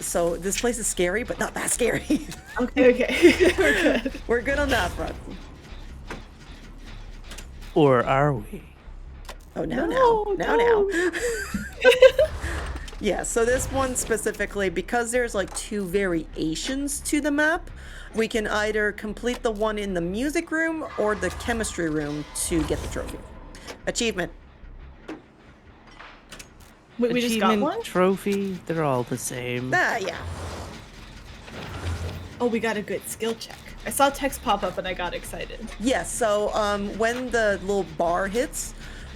So this place is scary, but not that scary. Okay. We're good. We're good on that front. Or are we? Oh, now. No. Yeah, so this one specifically, because there's like two variations to the map, we can either complete the one in the music room or the chemistry room to get the trophy. Achievement. Wait, we just got one? Trophy, they're all the same. Yeah. Oh, we got a good skill check. I saw text pop up and I got excited. Yes, so when the little bar hits,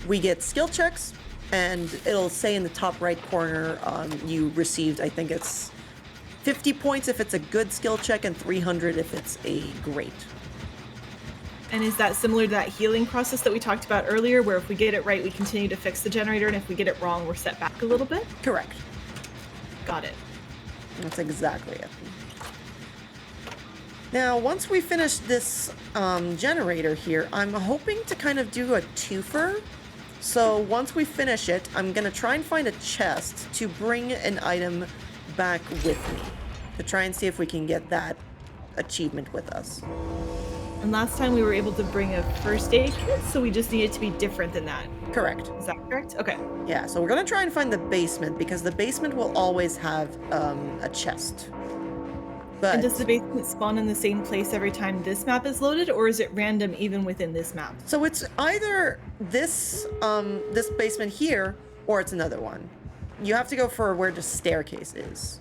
we get skill checks, and it'll say in the top right corner you received, I think it's 50 points if it's a good skill check and 300 if it's a great. And is that similar to that healing process that we talked about earlier, where if we get it right, we continue to fix the generator, and if we get it wrong, we're set back a little bit? Correct. Got it. That's exactly it. Now, once we finish this generator here, I'm hoping to kind of do a twofer. So once we finish it, I'm going to try and find a chest to bring an item back with me to try and see if we can get that achievement with us. And last time we were able to bring a first aid kit, so we just need it to be different than that. Correct. Is that correct? Okay. Yeah, so we're going to try and find the basement, because the basement will always have a chest. But And does the basement spawn in the same place every time this map is loaded, or is it random even within this map? so it's either this this basement here, or it's another one. You have to go for where the staircase is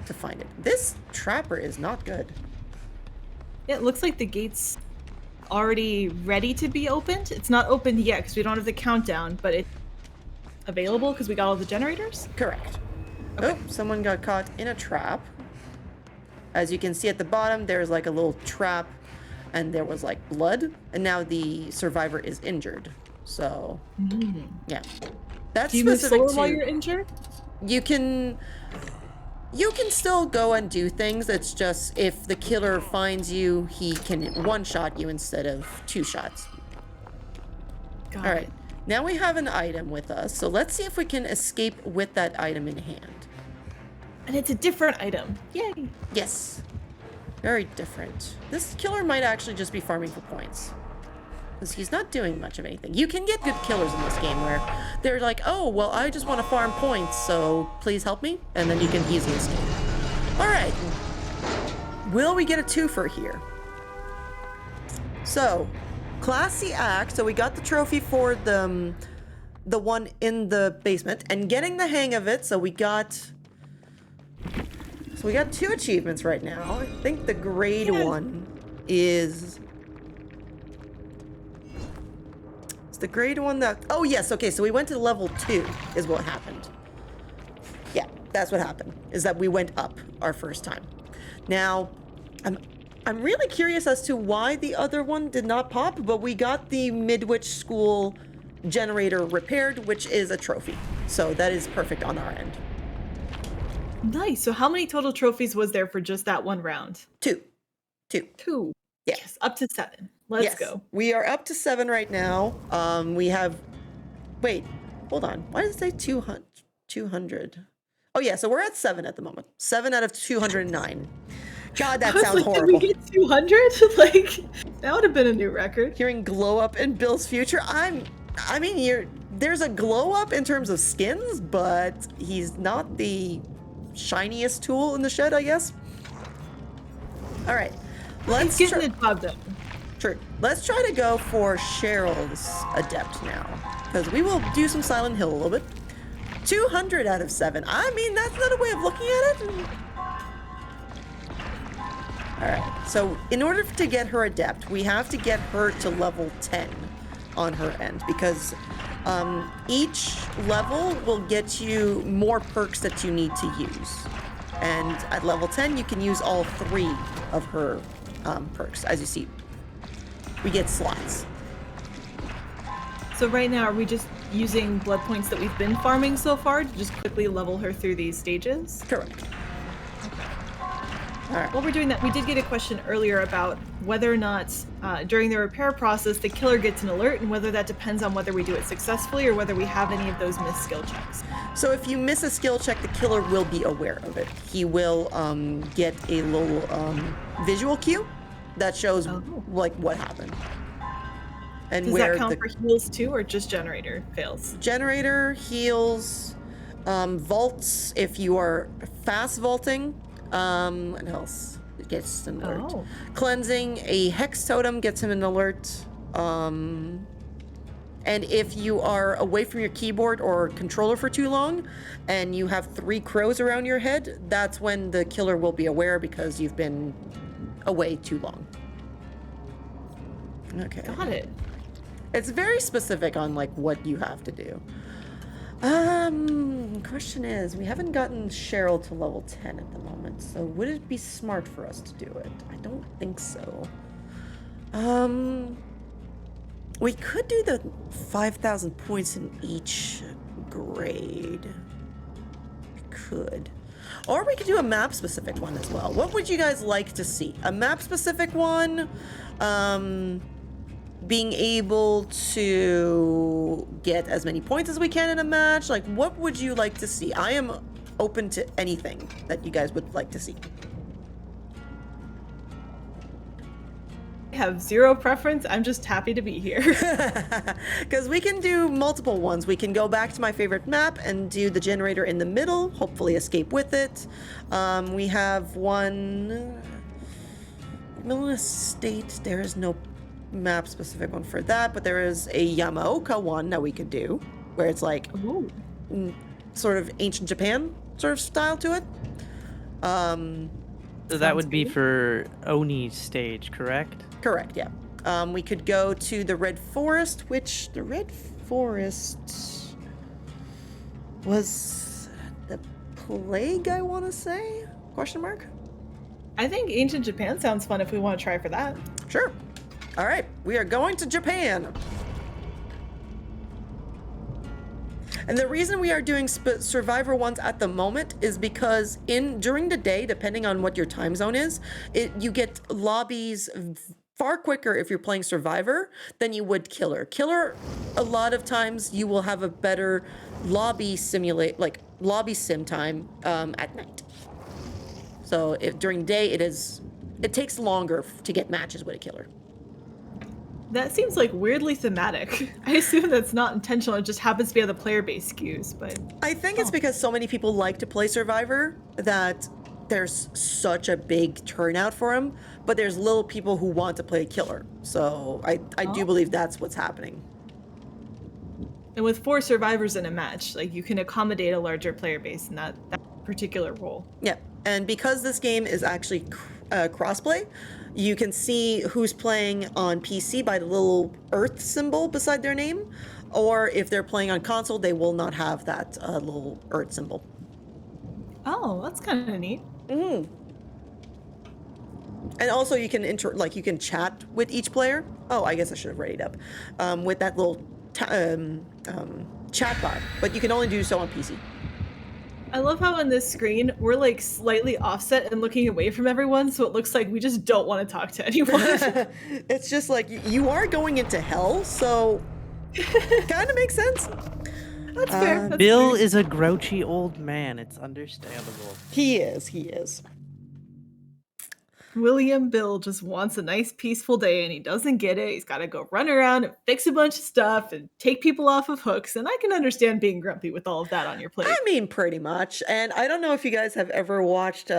to find it. This trapper is not good. Yeah, it looks like the gate's already ready to be opened. It's not opened yet because we don't have the countdown, but it's available because we got all the generators? Correct. Okay. Oh, someone got caught in a trap. As you can see at the bottom, there's like a little trap, and there was like blood, and now the survivor is injured. So, yeah. That's Do you move specific slower to... while you're injured? You can still go and do things. It's just if the killer finds you, he can one-shot you instead of two shots. Got All it. right. Now we have an item with us, so let's see if we can escape with that item in hand. And it's a different item. Yay. Yes. Very different. This killer might actually just be farming for points. Because he's not doing much of anything. You can get good killers in this game where they're like, oh, well, I just want to farm points, so please help me. And then you can easily escape. All right. Will we get a twofer here? So, classy act. So we got the trophy for the one in the basement. And getting the hang of it, so we got 2 achievements right now. I think the grade one is... It's the grade one that... Oh, yes. Okay, so we went to level 2 is what happened. Yeah, that's what happened. Is that we went up our first time. Now, I'm really curious as to why the other one did not pop, but we got the Midwich School generator repaired, which is a trophy. So that is perfect on our end. Nice. So how many total trophies was there for just that one round? 2. 2. Yeah. Yes, up to 7. Let's Yes. go. We are up to 7 right now. We have... Wait, hold on. Why does it say 200? Oh, yeah, so we're at 7 at the moment. 7 out of 209. God, that sounds horrible. Did we get 200? Like, that would have been a new record. Hearing glow up in Bill's future, there's a glow up in terms of skins, but he's not the shiniest tool in the shed, I guess. All right, Let's get the job done. True. Let's try to go for Cheryl's adept now, because we will do some Silent Hill a little bit. 200 out of 7. I mean, that's not a way of looking at it. All right, so in order to get her adept, we have to get her to level 10 on her end, because each level will get you more perks that you need to use. And at level 10, you can use all 3 of her perks, as you see. We get slots. So right now, are we just using blood points that we've been farming so far to just quickly level her through these stages? Correct. All right. While we're doing that, we did get a question earlier about whether or not during the repair process the killer gets an alert, and whether that depends on whether we do it successfully or whether we have any of those missed skill checks. So if you miss a skill check, the killer will be aware of it. He will get a little visual cue that shows like what happened. And Does where that count for heals too, or just generator fails? Generator, heals, vaults if you are fast vaulting. What else? It gets an alert. Oh. Cleansing, a hex totem gets him an alert. And if you are away from your keyboard or controller for too long, and you have 3 crows around your head, that's when the killer will be aware because you've been away too long. Okay. Got it. It's very specific on like what you have to do. Question is, we haven't gotten Cheryl to level 10 at the moment, so would it be smart for us to do it? I don't think so. We could do the 5,000 points in each grade. We could. Or we could do a map-specific one as well. What would you guys like to see? A map-specific one? Being able to get as many points as we can in a match? Like, what would you like to see? I am open to anything that you guys would like to see. I have 0 preference. I'm just happy to be here. Because we can do multiple ones. We can go back to my favorite map and do the generator in the middle, hopefully escape with it. We have one... Middle Estate, there is no map specific one for that, but there is a Yamaoka one that we could do, where it's like sort of ancient Japan sort of style to it. So that would be for Oni's stage, correct? Correct, yeah. We could go to the Red Forest, which the Red Forest was the plague, I want to say? Question mark? I think ancient Japan sounds fun if we want to try for that. Sure. All right, we are going to Japan. And the reason we are doing Survivor ones at the moment is because during the day, depending on what your time zone is, you get lobbies far quicker if you're playing Survivor than you would Killer. Killer, a lot of times you will have a better lobby sim time at night. So if during day it takes longer to get matches with a Killer. That seems like weirdly thematic. I assume that's not intentional. It just happens to be how the player base skews, but I think it's because so many people like to play Survivor that there's such a big turnout for them, but there's little people who want to play Killer. So I do believe that's what's happening. And with 4 survivors in a match, like you can accommodate a larger player base in that particular role. Yeah, and because this game is actually crossplay, you can see who's playing on PC by the little Earth symbol beside their name, or if they're playing on console, they will not have that little Earth symbol. Oh, that's kind of neat. Mm-hmm. And also you can you can chat with each player. Oh, I guess I should have readied up with that little chat bot, but you can only do so on PC. I love how on this screen we're like slightly offset and looking away from everyone, so it looks like we just don't want to talk to anyone. It's just like you are going into hell, so kind of makes sense. That's fair. That's Bill fair. is a grouchy old man. It's understandable. He is. William Bill just wants a nice peaceful day and he doesn't get it. He's got to go run around and fix a bunch of stuff and take people off of hooks. And I can understand being grumpy with all of that on your plate. I mean, pretty much. And I don't know if you guys have ever watched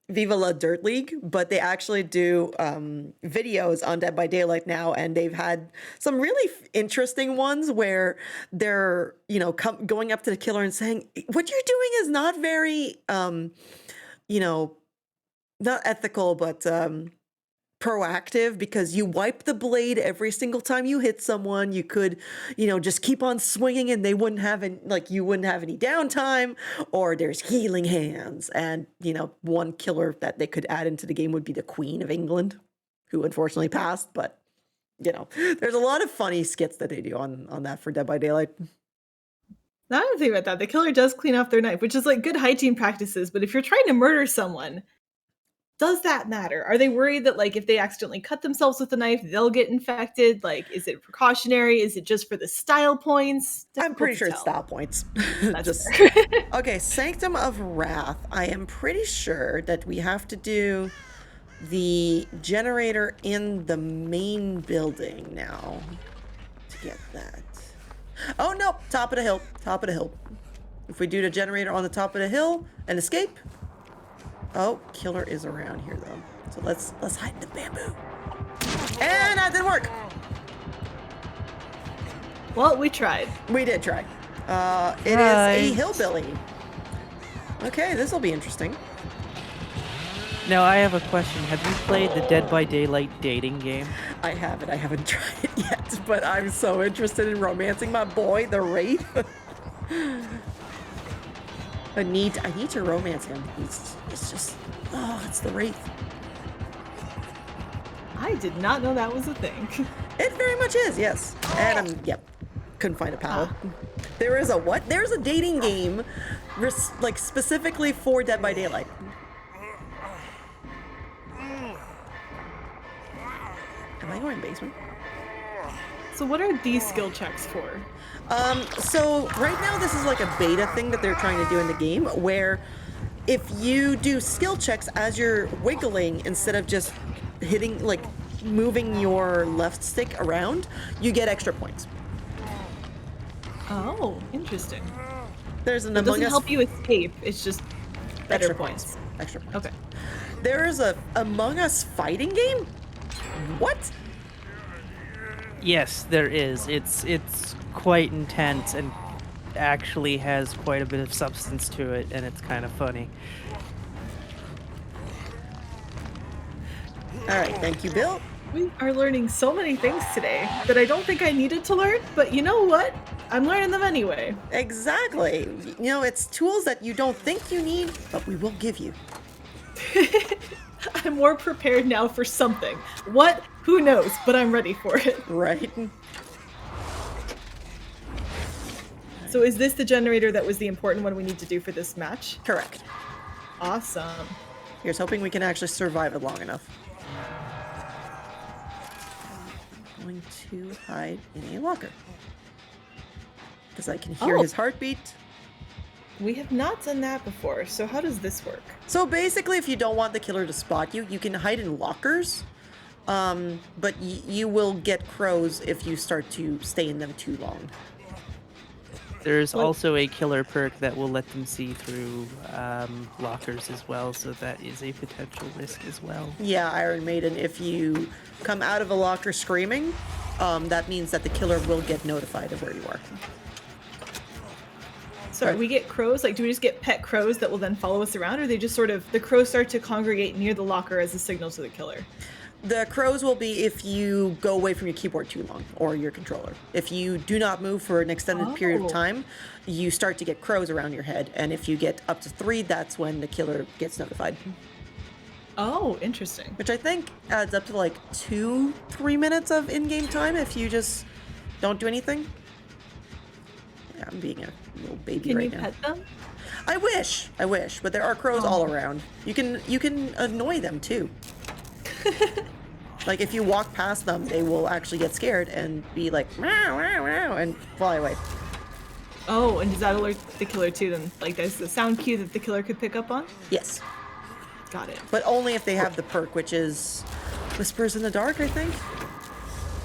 Viva La Dirt League, but they actually do videos on Dead by Daylight now, and they've had some really interesting ones where they're, going up to the killer and saying, what you're doing is not very, not ethical, but proactive, because you wipe the blade every single time you hit someone. You could, just keep on swinging and they wouldn't have you wouldn't have any downtime, or there's healing hands. And, one killer that they could add into the game would be the Queen of England, who unfortunately passed. But, there's a lot of funny skits that they do on that for Dead by Daylight. Now I don't think about that. The killer does clean off their knife, which is like good hygiene practices. But if you're trying to murder someone, does that matter? Are they worried that if they accidentally cut themselves with a knife, they'll get infected? Is it precautionary? Is it just for the style points? I'm pretty sure it's tell. style points. That's Okay, Sanctum of Wrath. I am pretty sure that we have to do the generator in the main building now to get that. Oh no, top of the hill. If we do the generator on the top of the hill and escape. Oh, killer is around here though. So let's hide in the bamboo. And that didn't work. Well, we tried. We did try. It is a hillbilly. Okay, this will be interesting. Now I have a question. Have you played the Dead by Daylight dating game? I haven't. I haven't tried it yet, but I'm so interested in romancing my boy, the Wraith. I need to romance him. It's just, it's the Wraith. I did not know that was a thing. It very much is, yes. And couldn't find a pal. There is a what? There's a dating game, specifically for Dead by Daylight. Am I going basement? So what are these skill checks for? So right now this is like a beta thing that they're trying to do in the game, where if you do skill checks as you're wiggling instead of just hitting, moving your left stick around, you get extra points. Oh, interesting. There's an It Among doesn't Us help you escape, it's just better extra points. Extra points. Okay. There is a Among Us fighting game? What? Yes, there is. It's quite intense and actually has quite a bit of substance to it, and it's kind of funny. All right, thank you, Bill. We are learning so many things today that I don't think I needed to learn, but you know what? I'm learning them anyway. Exactly. It's tools that you don't think you need, but we will give you. I'm more prepared now for something. What? Who knows? But I'm ready for it. Right. So is this the generator that was the important one we need to do for this match? Correct. Awesome. Here's hoping we can actually survive it long enough. going to hide in a locker. Because I can hear his heartbeat. We have not done that before, so how does this work? So basically, if you don't want the killer to spot you, you can hide in lockers. But you will get crows if you start to stay in them too long. There's also a killer perk that will let them see through lockers as well, so that is a potential risk as well. Yeah, Iron Maiden, if you come out of a locker screaming, that means that the killer will get notified of where you are. Sorry, we get crows? Like, do we just get pet crows that will then follow us around, or they just sort of, the crows start to congregate near the locker as a signal to the killer? The crows will be if you go away from your keyboard too long, or your controller. If you do not move for an extended period of time, you start to get crows around your head, and if you get up to 3, that's when the killer gets notified. Oh, interesting. Which I think adds up to like 2-3 minutes of in-game time if you just don't do anything. Yeah, I'm being a little baby right now. Can you pet them? I wish, but there are crows all around. You can annoy them too. Like if you walk past them, they will actually get scared and be like meow, meow, meow, and fly away. Oh, and does that alert the killer too then? Like there's the sound cue that the killer could pick up on? Yes. Got it. But only if they have the perk, which is Whispers in the Dark, I think.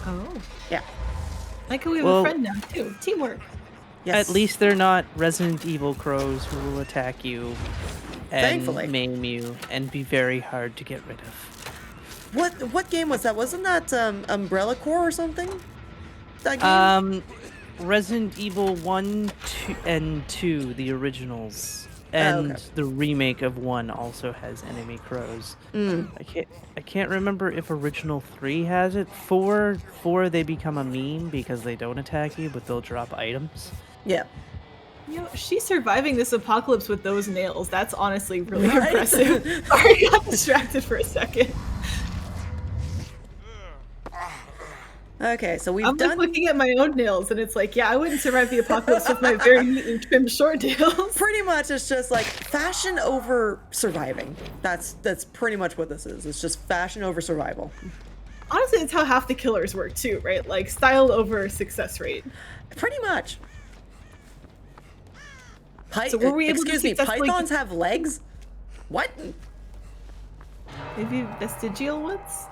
Oh. Yeah. Like we have a friend now too. Teamwork. Yes. At least they're not Resident Evil crows who will attack you and Thankfully. maim you and be very hard to get rid of. What game was that? Wasn't that Umbrella Corps or something? That game? Resident Evil 1 2, and 2, the originals. And the remake of 1 also has enemy crows. I can't remember if original 3 has it. 4 they become a meme because they don't attack you, but they'll drop items. Yeah. You know, she's surviving this apocalypse with those nails. That's honestly really impressive. Sorry, I got distracted for a second. Okay, so I'm like looking at my own nails, and it's like, yeah, I wouldn't survive the apocalypse with my very neatly trimmed short nails. Pretty much, it's just like fashion over surviving. That's pretty much what this is. It's just fashion over survival. Honestly, it's how half the killers work too, right? Like style over success rate. Pretty much. So were we able Excuse to me, successfully pythons have legs? What? Maybe vestigial ones?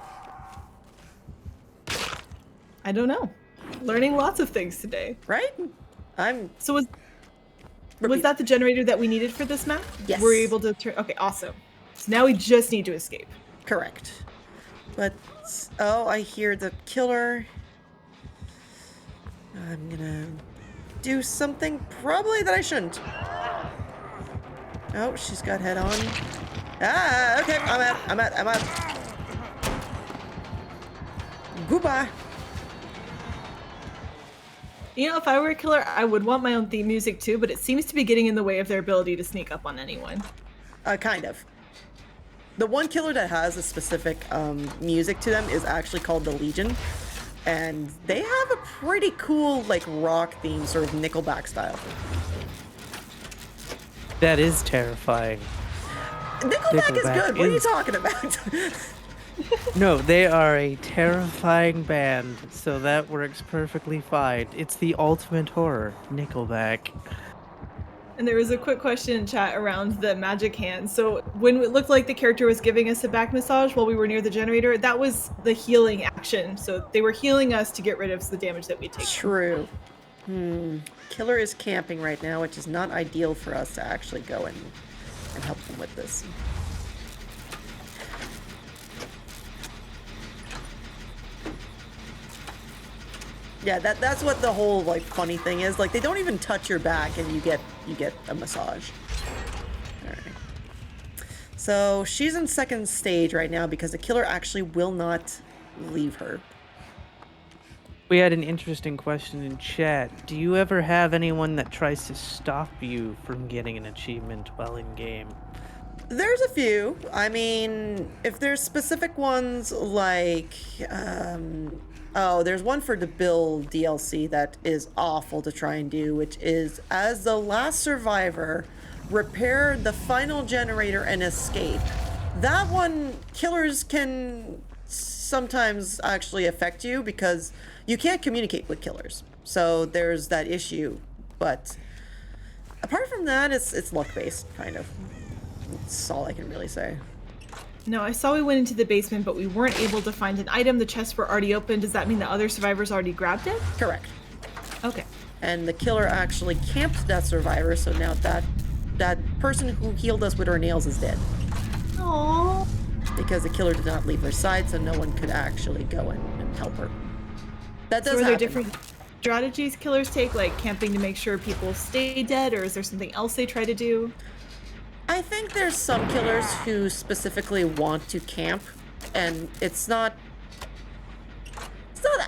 I don't know. Learning lots of things today. Right? So was that the generator that we needed for this map? Yes. Were we able to turn? Okay, awesome. So now we just need to escape. Correct. But, oh, I hear the killer. I'm gonna do something probably that I shouldn't. Oh, she's got head on. Ah, okay, I'm out. Goodbye. You know, if I were a killer, I would want my own theme music too, but it seems to be getting in the way of their ability to sneak up on anyone. Kind of. The one killer that has a specific music to them is actually called the Legion. And they have a pretty cool, like, rock theme, sort of Nickelback style. That is terrifying. Nickelback is good. What are you talking about? No, they are a terrifying band, so that works perfectly fine. It's the ultimate horror, Nickelback. And there was a quick question in chat around the magic hand. So when it looked like the character was giving us a back massage while we were near the generator, that was the healing action. So they were healing us to get rid of the damage that we take. True. Killer is camping right now, which is not ideal for us to actually go and help them with this. Yeah, that's what the whole like funny thing is. Like they don't even touch your back and you get a massage. Alright. So she's in second stage right now because the killer actually will not leave her. We had an interesting question in chat. Do you ever have anyone that tries to stop you from getting an achievement while in game? There's a few. I mean, if there's specific ones like oh, there's one for the Bill DLC that is awful to try and do, which is, as the last survivor, repair the final generator and escape. That one, killers can sometimes actually affect you because you can't communicate with killers. So there's that issue. But apart from that, it's luck-based, kind of. That's all I can really say. No, I saw we went into the basement, but we weren't able to find an item. The chests were already open. Does that mean the other survivors already grabbed it? Correct. Okay. And the killer actually camped that survivor, so now that person who healed us with her nails is dead. Aww. Because the killer did not leave her side, so no one could actually go and help her. That does So are there happen. different strategies killers take, like camping to make sure people stay dead, or is there something else they try to do? I think there's some killers who specifically want to camp, and it's not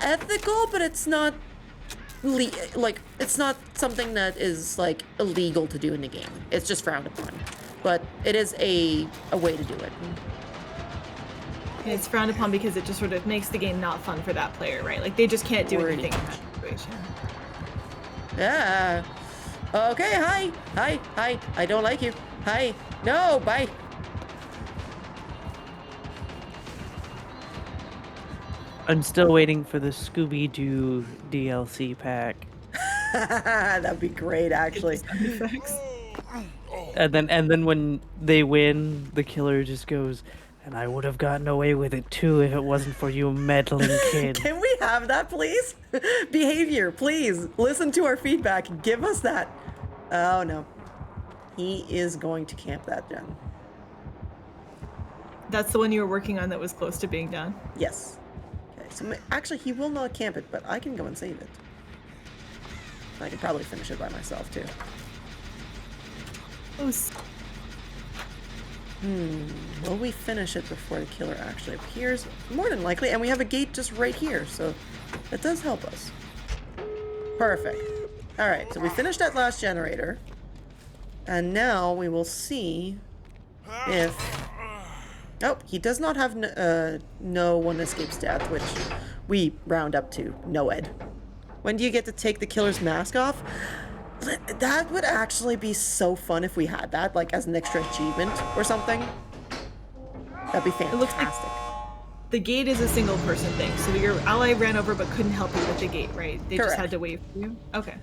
ethical, but it's not it's not something that is like illegal to do in the game. It's just frowned upon, but it is a way to do it. And it's frowned upon because it just sort of makes the game not fun for that player, right? Like they just can't do Pretty anything in much. that situation. Yeah. Okay, hi. I don't like you. Hi. No, bye. I'm still waiting for the Scooby-Doo DLC pack. That'd be great, actually. Sound effects. And then when they win, the killer just goes, and I would have gotten away with it too if it wasn't for you meddling kid. Can we have that, please? Behavior, please. Listen to our feedback. Give us that. Oh, no. He is going to camp that gen. That's the one you were working on that was close to being done. Yes. Okay, so actually, he will not camp it, but I can go and save it. I can probably finish it by myself, too. Oh, Will we finish it before the killer actually appears? More than likely, and we have a gate just right here, so that does help us. Perfect. Alright, so we finished that last generator. And now we will see if... Oh, he does not have no one escapes death, which we round up to no ed. When do you get to take the killer's mask off? That would actually be so fun if we had that, like as an extra achievement or something. That'd be fantastic. It looks like the gate is a single person thing, so your ally ran over but couldn't help you with the gate, right? They just had to wait for you? Okay.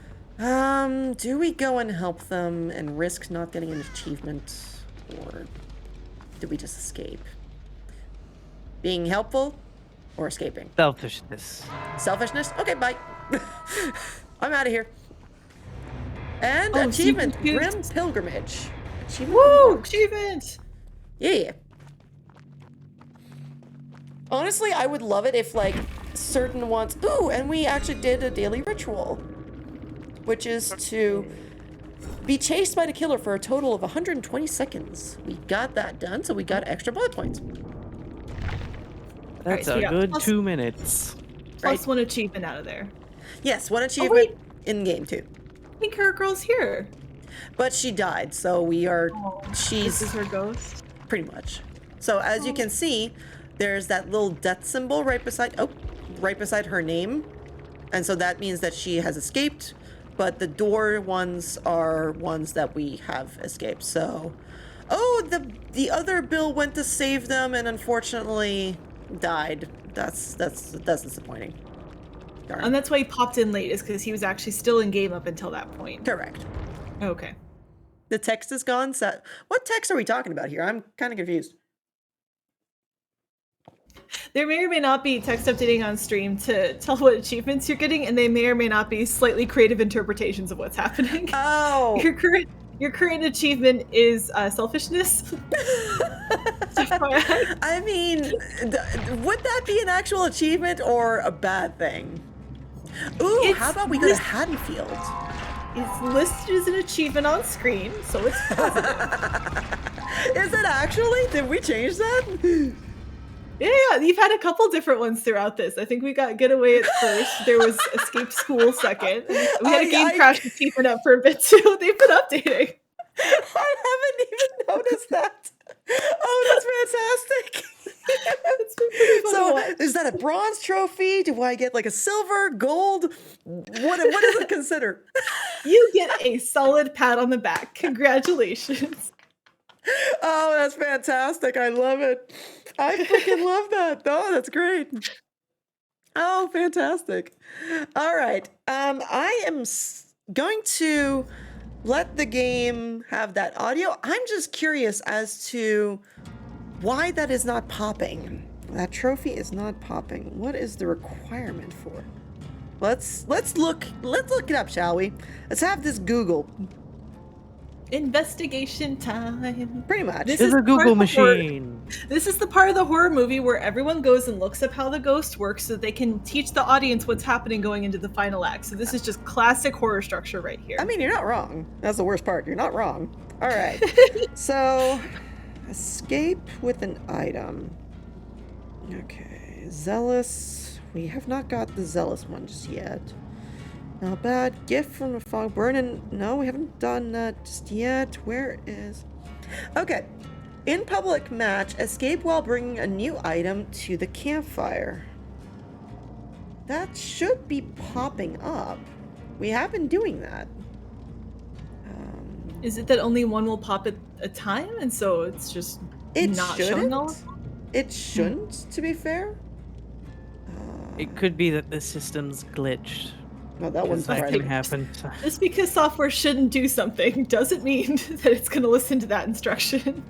Do we go and help them and risk not getting an achievement? Or do we just escape? Being helpful or escaping? Selfishness. Selfishness? Okay, bye. I'm out of here. And Oh, achievement, so you can Grim Pilgrimage. Achievement. Woo! Achievement! Yeah. Honestly, I would love it if, like, certain ones... Ooh, and we actually did a daily ritual. Which is to be chased by the killer for a total of 120 seconds. We got that done, so we got extra bullet points. That's so a yeah, good plus- 2 minutes. Plus one achievement out of there. Yes, one achievement in game too. I think her girl's here. But she died, so we are... This She's is her ghost. pretty much. So as you can see, there's that little death symbol right beside... Oh, right beside her name. And so that means that she has escaped. But the door ones are ones that we have escaped. So, oh, the other Bill went to save them and unfortunately died. That's disappointing. Darn. And that's why he popped in late, is because he was actually still in game up until that point. Correct. Okay. The text is gone. So what text are we talking about here? I'm kind of confused. There may or may not be text updating on stream to tell what achievements you're getting, and they may or may not be slightly creative interpretations of what's happening. Oh. Your current achievement is selfishness. I mean, would that be an actual achievement or a bad thing? Ooh, how about we go to Haddonfield? It's listed as an achievement on screen, so it's positive. Is it actually? Did we change that? Yeah, you've had a couple different ones throughout this. I think we got Getaway at first. There was Escape School second. We had a game crash achievement up for a bit too. They've been updating. I haven't even noticed that. Oh, that's fantastic. It's been pretty fun to So, watch. is that a bronze trophy? Do I get like a silver, gold? What is it considered? You get a solid pat on the back. Congratulations. Oh, that's fantastic. I love it. I freaking love that. Oh, that's great. Oh, fantastic. All right. I am going to let the game have that audio. I'm just curious as to why that is not popping. That trophy is not popping. What is the requirement for? Let's look it up, shall we? Let's have this Google. Investigation time. Pretty much. This There's is a the part Google of the horror- machine. This is the part of the horror movie where everyone goes and looks up how the ghost works so they can teach the audience what's happening going into the final act. So this is just classic horror structure right here. I mean, you're not wrong. That's the worst part. You're not wrong. All right. So, escape with an item. Okay. Zealous. We have not got the zealous one just yet. Not bad. Gift from a fog burning. No, we haven't done that just yet. Where is... Okay. In public match, escape while bringing a new item to the campfire. That should be popping up. We have been doing that. Is it that only one will pop at a time, and so it's just It not showing all? shouldn't. It shouldn't, to be fair. It could be that the system's glitched. No, that one's That right. can happen. Just because software shouldn't do something doesn't mean that it's going to listen to that instruction.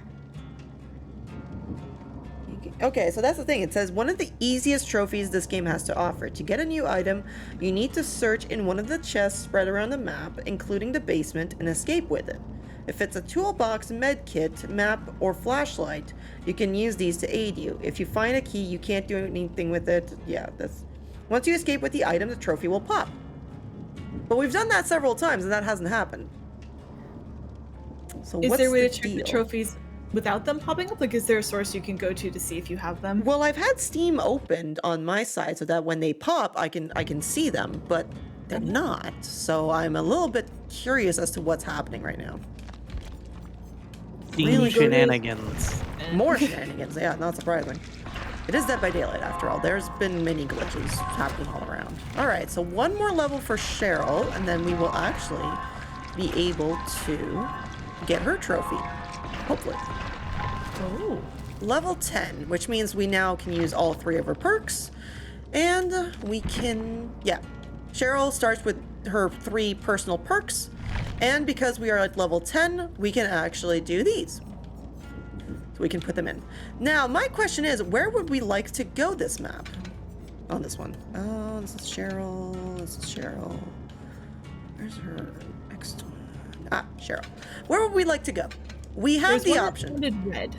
Okay, so that's the thing. It says one of the easiest trophies this game has to offer. To get a new item, you need to search in one of the chests spread around the map, including the basement, and escape with it. If it's a toolbox, med kit, map, or flashlight, you can use these to aid you. If you find a key, you can't do anything with it. Yeah, that's... Once you escape with the item, the trophy will pop. But we've done that several times, and that hasn't happened. So Is what's there a way the to check the deal? trophies without them popping up? Like, is there a source you can go to see if you have them? Well, I've had Steam opened on my side so that when they pop, I can see them, but they're not. So I'm a little bit curious as to what's happening right now. Steam Really good. shenanigans. More shenanigans, yeah, not surprising. It is Dead by Daylight, after all. There's been many glitches happening all around. All right, so one more level for Cheryl, and then we will actually be able to get her trophy. Hopefully. Oh. Level 10, which means we now can use all 3 of her perks. And we can, yeah. Cheryl starts with her 3 personal perks. And because we are at level 10, we can actually do these. So we can put them in. Now, my question is, where would we like to go this map? On this one. Oh, this is Cheryl. This is Cheryl. Where's her next one? Ah, Cheryl. Where would we like to go? We have There's the one that option. sounded red.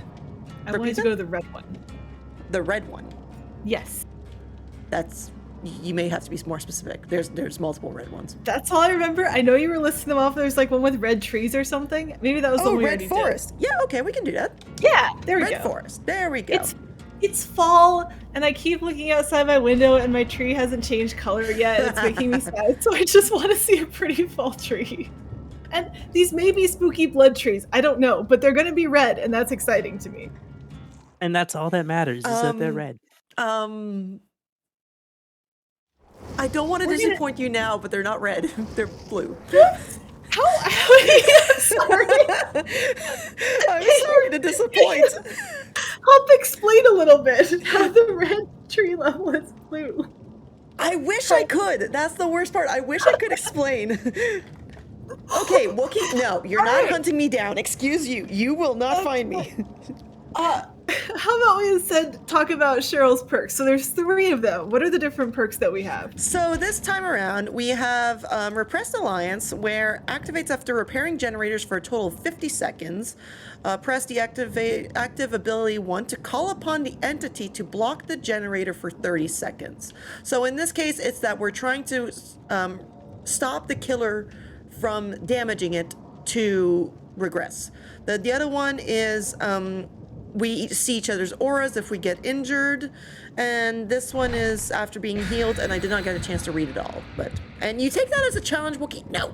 I Repeat wanted to that? go to the red one. The red one. Yes. That's... You may have to be more specific. There's multiple red ones. That's all I remember. I know you were listing them off. There's like one with red trees or something. Maybe that was the Oh, one we Red already Forest. Yeah, okay, we can do that. did. Yeah, there we Red go. Forest. There we go. It's fall, and I keep looking outside my window, and my tree hasn't changed color yet. And it's making me sad. So I just want to see a pretty fall tree. And these may be spooky blood trees. I don't know, but they're going to be red, and that's exciting to me. And that's all that matters, is that they're red. I don't want to We're gonna- disappoint you now, but they're not red. They're blue. How? I'm sorry. I'm sorry to disappoint. Help explain a little bit how the red tree level is blue. I wish I could. That's the worst part. I wish I could explain. Okay, Wookie, no, you're not hunting me down. Excuse you. You will not find me. How about we instead talk about Cheryl's perks? So there's 3 of them. What are the different perks that we have? So this time around, we have Repressed Alliance, where activates after repairing generators for a total of 50 seconds. Press the active ability 1 to call upon the entity to block the generator for 30 seconds. So in this case, it's that we're trying to stop the killer from damaging it to regress. The other one is we see each other's auras if we get injured, and this one is after being healed, and I did not get a chance to read it all. And you take that as a challenge, Wookie? No.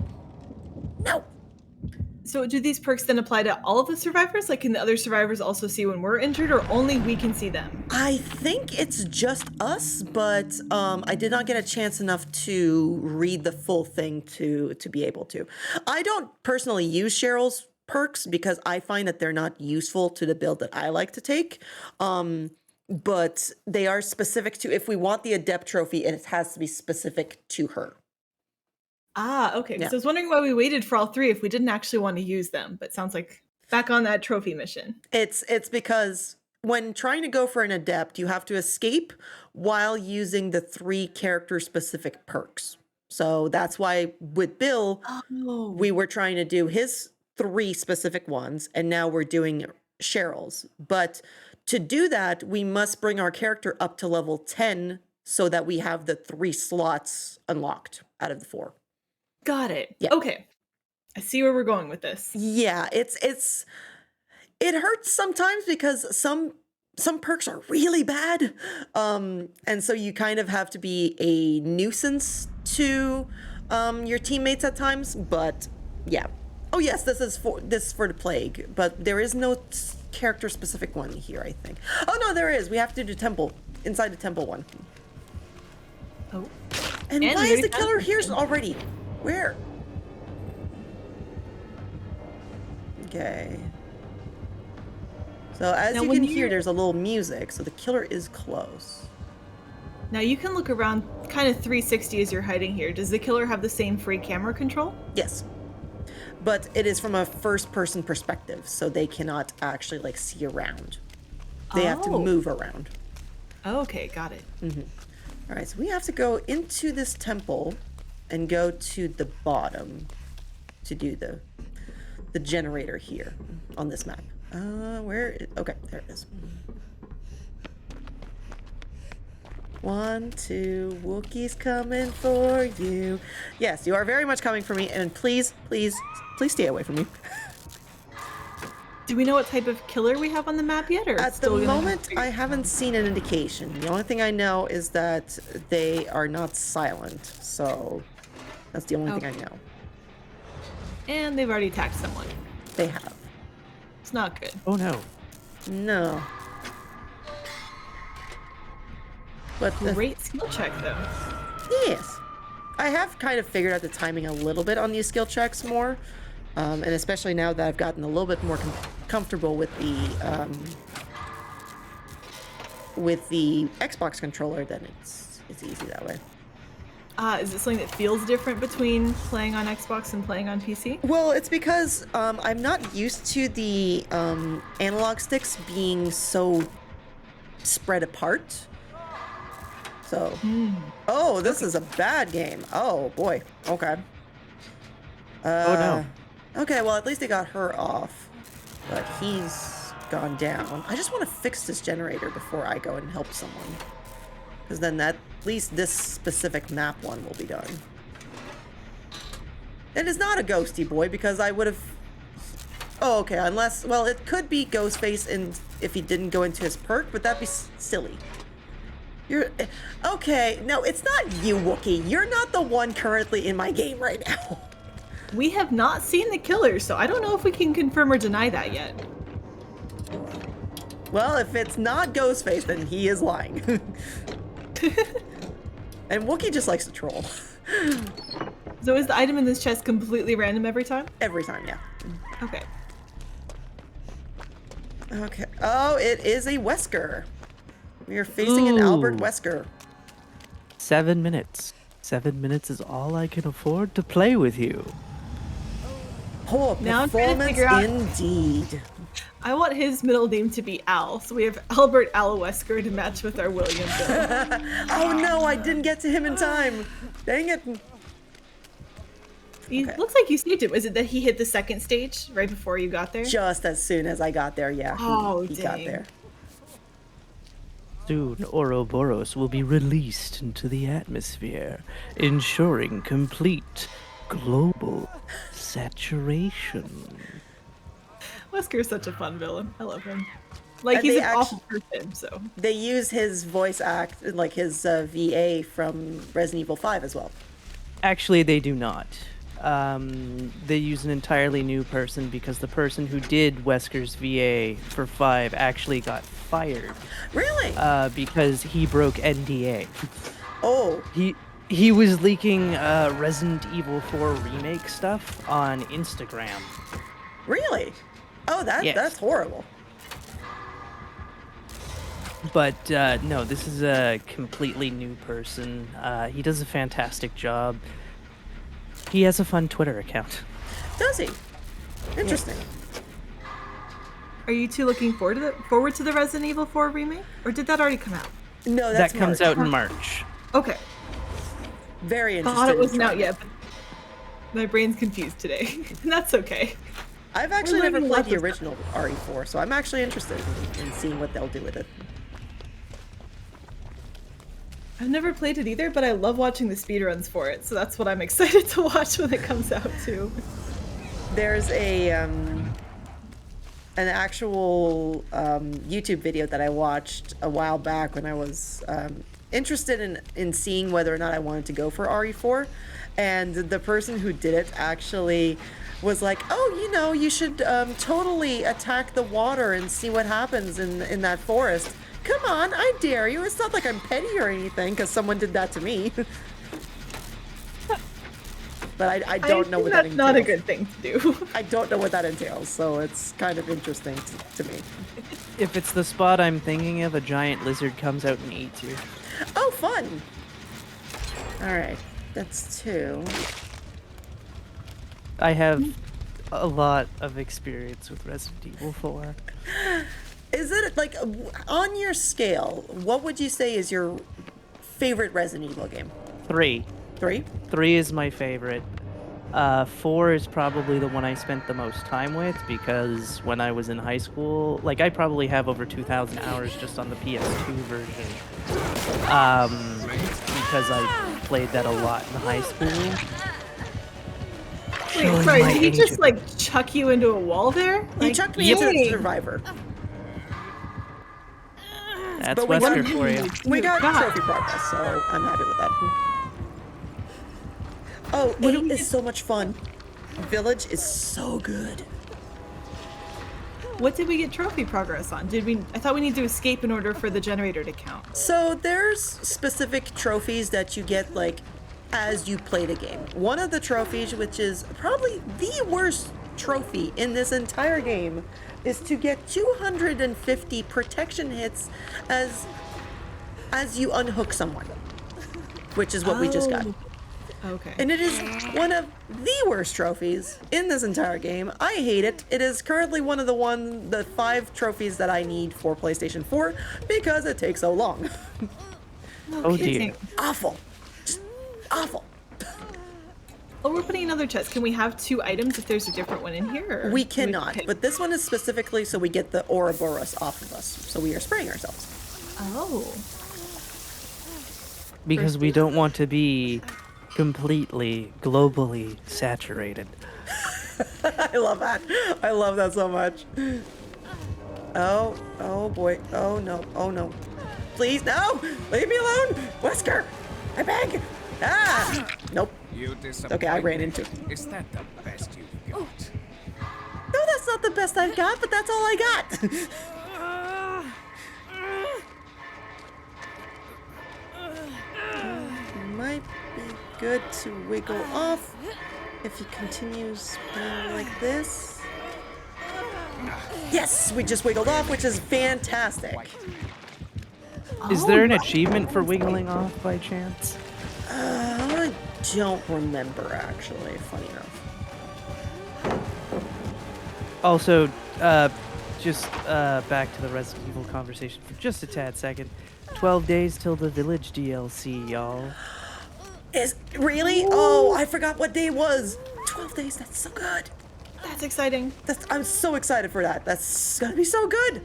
So do these perks then apply to all of the survivors? Like, can the other survivors also see when we're injured, or only we can see them? I think it's just us, but I did not get a chance enough to read the full thing to be able to. I don't personally use Cheryl's perks because I find that they're not useful to the build that I like to take. But they are specific to, if we want the Adept trophy, it has to be specific to her. Ah, okay. Yeah. So I was wondering why we waited for all three if we didn't actually want to use them, but sounds like back on that trophy mission. It's because when trying to go for an Adept, you have to escape while using the 3 character specific perks. So that's why with Bill, Oh. we were trying to do his 3 specific ones, and now we're doing Cheryl's. But to do that, we must bring our character up to level 10 so that we have the 3 slots unlocked out of the 4. Got it. Yeah. Okay. I see where we're going with this. Yeah, it hurts sometimes because some perks are really bad. And so you kind of have to be a nuisance to your teammates at times, but yeah. Oh yes, this is for the plague, but there is no character specific one here, I think. Oh no, there is. We have to do temple, inside the temple one. Oh. And And why we is already the killer found here something. already? Where? Okay. So as Now, you when can hear, you're- there's a little music, so the killer is close. Now you can look around kind of 360 as you're hiding here. Does the killer have the same free camera control? Yes. But it is from a first person perspective, so they cannot actually like see around. They have to Oh. move around. Okay, got it. All right, so we have to go into this temple and go to the bottom to do the generator here on this map. Okay, there it is. 1, 2, Wookiee's coming for you. Yes, you are very much coming for me, and please stay away from me. Do we know what type of killer we have on the map yet? Or At the still gonna have to moment, figure I it out? haven't seen an indication. The only thing I know is that they are not silent, so that's the only thing I Okay. know. And they've already attacked someone. They have. It's not good. Oh no. No. But Great skill check though. yes, I have kind of figured out the timing a little bit on these skill checks more, and especially now that I've gotten a little bit more comfortable with the Xbox controller, then it's easy that way. Is it something that feels different between playing on Xbox and playing on PC? Well, it's because I'm not used to the analog sticks being so spread apart. So, oh, this is a bad game. Oh boy. Okay. Oh no. Okay, well at least they got her off, but he's gone down. I just want to fix this generator before I go and help someone, because then at least this specific map one will be done. It is not a ghosty boy because I would have. Oh, okay. Unless, well, it could be Ghostface, and if he didn't go into his perk, but that'd be silly. You're okay. No, it's not you, Wookiee. You're not the one currently in my game right now. We have not seen the killer, so I don't know if we can confirm or deny that yet. Well, if it's not Ghostface, then he is lying. And Wookiee just likes to troll. So is the item in this chest completely random every time? Every time, yeah. Okay. Okay. Oh, it is a Wesker. We are facing an Albert Ooh. Wesker. 7 minutes. 7 minutes is all I can afford to play with you. Oh, Now I'm trying to performance figure out- indeed. I want his middle name to be Al, so we have Albert Al Wesker to match with our William Bill. Oh no, I didn't get to him in time. Dang it. He Okay. looks like you saved him. Is it that he hit the second stage right before you got there? Just as soon as I got there, yeah. Oh, he got dang. there. Soon, Ouroboros will be released into the atmosphere, ensuring complete global saturation. Wesker's such a fun villain. I love him. Like, And he's they an awful person, so. They use his voice act, like his VA from Resident Evil 5 as well. Actually, they do not. They use an entirely new person because the person who did Wesker's VA for 5 actually got fired Really? because he broke NDA. Oh, He was leaking Resident Evil 4 remake stuff on Instagram. Really? Oh, Yes. that's horrible. But no, this is a completely new person. He does a fantastic job. He has a fun Twitter account. Does he? Interesting. Are you two looking forward to the Resident Evil 4 remake? Or did that already come out? No, That that's comes March. out in March. Okay. Very interesting. Thought it wasn't out yet, but my brain's confused today. And that's okay. I've actually never learning played lots the of original RE4, so I'm actually interested in seeing what they'll do with it. I've never played it either, but I love watching the speedruns for it, so that's what I'm excited to watch when it comes out too. There's an actual YouTube video that I watched a while back when I was interested in seeing whether or not I wanted to go for RE4, and the person who did it actually was like, oh, you know, you should totally attack the water and see what happens in that forest. Come on, I dare you. It's not like I'm petty or anything because someone did that to me. But I don't know what that that's entails. not a good thing to do. I don't know what that entails, so it's kind of interesting to me. If it's the spot I'm thinking of, a giant lizard comes out and eats you. Oh, fun! Alright, that's 2. I have a lot of experience with Resident Evil 4. Is it, like, on your scale, what would you say is your favorite Resident Evil game? 3. 3? 3 is my favorite. 4 is probably the one I spent the most time with because when I was in high school, like I probably have over 2,000 hours just on the PS2 version. Because I played that a lot in high school. Wait, Showing sorry, my did he age just a like chuck you into a wall there? You Like, chucked me into yay. Survivor. That's But we Wesker got- for you. We got God. trophy progress, so I'm happy with that. Oh, What do 8 we is get? so much fun. Village is so good. What did we get trophy progress on? I thought we need to escape in order for the generator to count. So there's specific trophies that you get like as you play the game. One of the trophies, which is probably the worst trophy in this entire game, is to get 250 protection hits as you unhook someone, which is what we just got. Okay. And it is one of the worst trophies in this entire game. I hate it. It is currently one of the 5 trophies that I need for PlayStation 4 because it takes so long. Oh dear. kidding. Awful. Just awful. Oh, we're putting another chest. Can we have 2 items if there's a different one in here? Or We can cannot, pick? but this one is specifically so we get the Ouroboros off of us. So we are spraying ourselves. Oh. Because we don't want to be completely globally saturated. I love that. I love that so much. Oh boy. Oh no. Please, no! Leave me alone! Wesker! I beg! Ah! Nope. You Okay, I ran into it. Is that the best you've got? No, that's not the best I've got, but that's all I got. Might be good to wiggle off if he continues being like this. Yes, we just wiggled off, which is fantastic. Is there an achievement for wiggling off by chance? I don't remember, actually, funny enough. Also, just back to the Resident Evil conversation for just a tad second. 12 days till the Village DLC, y'all. Is really? Oh, I forgot what day it was. 12 days, that's so good. That's exciting. I'm so excited for that. That's gonna be so good.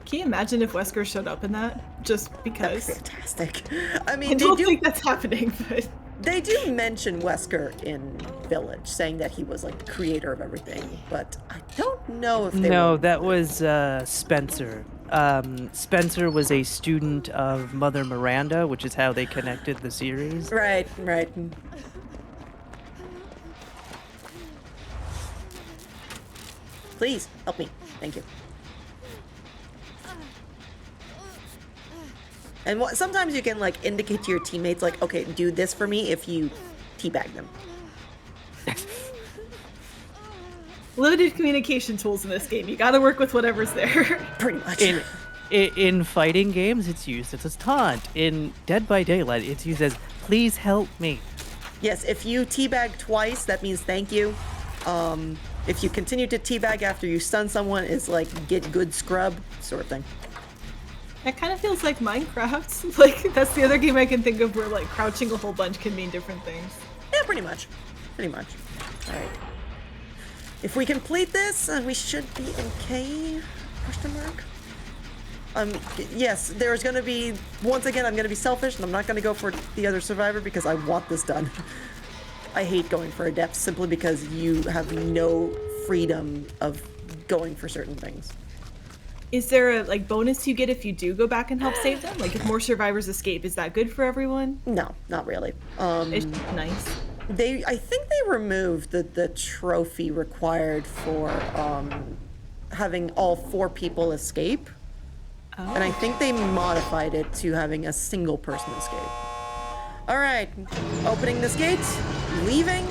Can you imagine if Wesker showed up in that? Just That's because. fantastic. I I mean, don't think that's happening, but they do mention Wesker in Village, saying that he was like the creator of everything, but I don't know if they No, were... that was Spencer. Spencer was a student of Mother Miranda, which is how they connected the series. Right. Please, help me. Thank you. And sometimes you can like indicate to your teammates like, okay, do this for me if you teabag them. limited communication tools in this game. You gotta work with whatever's there. Pretty much. In fighting games, it's used as a taunt. In Dead by Daylight, it's used as "Please help me." Yes, if you teabag twice, that means thank you. If you continue to teabag after you stun someone, it's like get good scrub sort of thing. That kind of feels like Minecraft. Like, that's the other game I can think of where, like, crouching a whole bunch can mean different things. Yeah, pretty much. Pretty much. Alright. If we complete this, we should be okay. Question mark? Yes, there's gonna be, once again, I'm gonna be selfish and I'm not gonna go for the other survivor because I want this done. I hate going for adept simply because you have no freedom of going for certain things. Is there a, like, bonus you get if you do go back and help save them? Like, if more survivors escape, is that good for everyone? No, not really. It's nice. I think they removed the trophy required for having all 4 people escape. Oh. And I think they modified it to having a single person escape. All right, opening this gate, leaving.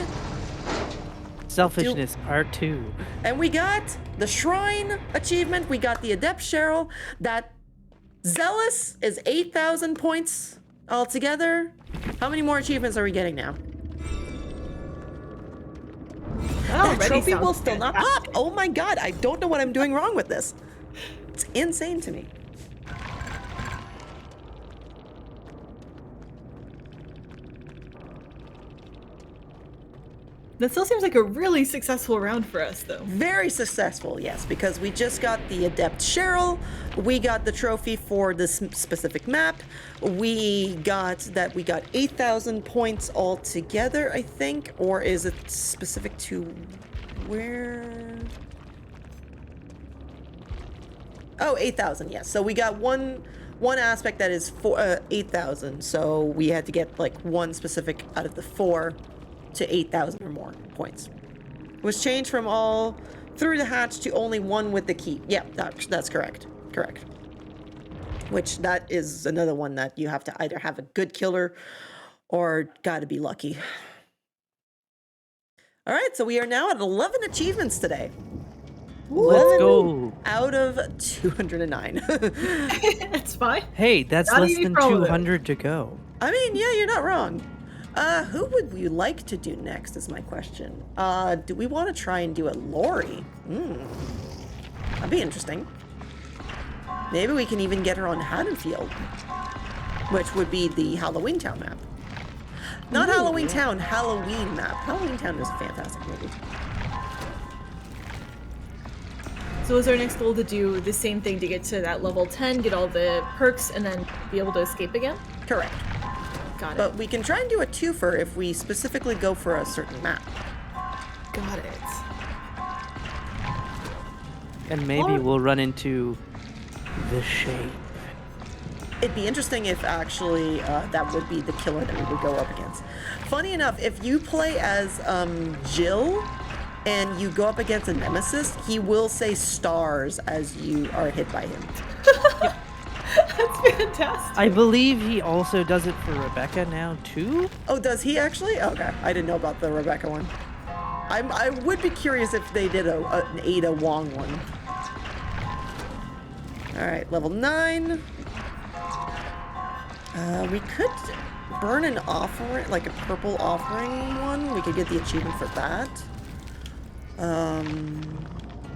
Selfishness Part 2. And we got the Shrine achievement. We got the Adept Cheryl. That Zealous is 8,000 points altogether. How many more achievements are we getting now? That trophy will still not pop. Oh my god, I don't know what I'm doing wrong with this. It's insane to me. That still seems like a really successful round for us, though. Very successful, yes, because we just got the Adept Cheryl, we got the trophy for this specific map, we got 8,000 points altogether, I think, or is it specific to where? Oh, 8,000, yes. So we got one aspect that is 8,000, so we had to get like one specific out of the 4 to 8,000 or more points. It was changed from all through the hatch to only one with the key. Yeah, that's correct. Correct. Which that is another one that you have to either have a good killer or gotta be lucky. All right, so we are now at 11 achievements today. Let's go. Out of 209. That's fine. Hey, that's Not less any than problem. 200 to go. I mean, yeah, you're not wrong. Who would we like to do next is my question. Do we want to try and do a Lori? That'd be interesting. Maybe we can even get her on Haddonfield, which would be the Halloween Town map. Not Halloween Town, Halloween map. Halloween Town is a fantastic movie. So is our next goal to do the same thing to get to that level 10, get all the perks, and then be able to escape again? Correct. Got it. But we can try and do a twofer if we specifically go for a certain map. Got it. And maybe we'll run into the Shape. It'd be interesting if actually that would be the killer that we would go up against. Funny enough, if you play as Jill and you go up against a nemesis, he will say stars as you are hit by him. That's fantastic. I believe he also does it for Rebecca now, too? Oh, does he actually? Okay, I didn't know about the Rebecca one. I would be curious if they did an Ada Wong one. All right, level 9. We could burn an offering, like a purple offering one. We could get the achievement for that.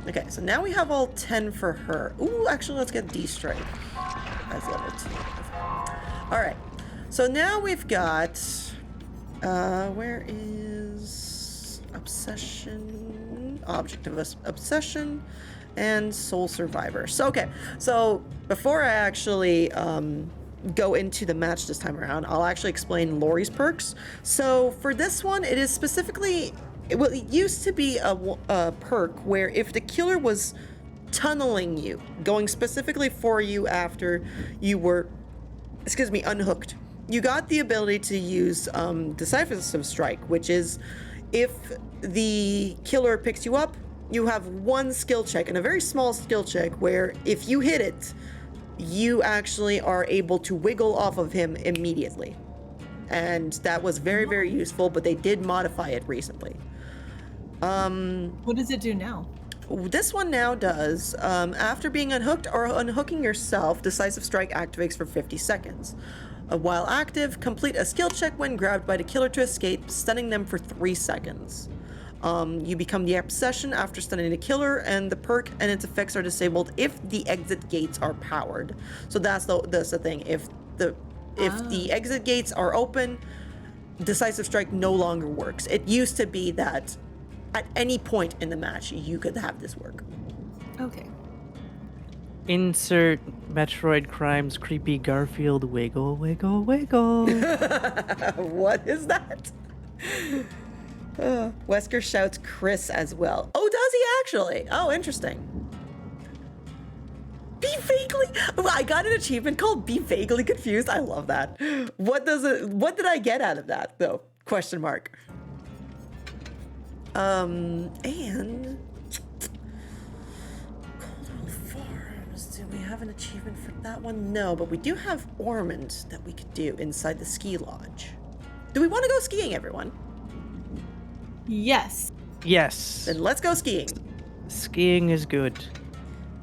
Okay, so now we have all 10 for her. Ooh, actually, let's get D-Strike as level 2. All right, so now we've got, where is Obsession? Object of Obsession and Soul Survivor. So, okay, so before I actually go into the match this time around, I'll actually explain Lori's perks. So for this one, it is specifically, well, it used to be a perk where if the killer was tunneling you, going specifically for you after you were, unhooked, you got the ability to use Decisive Strike, which is if the killer picks you up, you have one skill check, and a very small skill check, where if you hit it, you actually are able to wiggle off of him immediately. And that was very, very useful, but they did modify it recently. What does it do now? This one now does, after being unhooked or unhooking yourself, Decisive Strike activates for 50 seconds. While active, complete a skill check when grabbed by the killer to escape, stunning them for 3 seconds. You become the obsession after stunning the killer, and the perk and its effects are disabled if the exit gates are powered. So that's the thing. If the exit gates are open, Decisive Strike no longer works. It used to be that at any point in the match you could have this work. Okay. Insert Metroid Crime's creepy Garfield wiggle, wiggle, wiggle. What is that? Wesker shouts Chris as well. Oh, does he actually? Oh, interesting. Be vaguely. I got an achievement called Be Vaguely Confused. I love that. What did I get out of that though? Question mark. And Coldwell Farms. Do we have an achievement for that one? No, but we do have Ormond that we could do inside the ski lodge. Do we want to go skiing, everyone? Yes. Yes. Then let's go skiing. Skiing is good.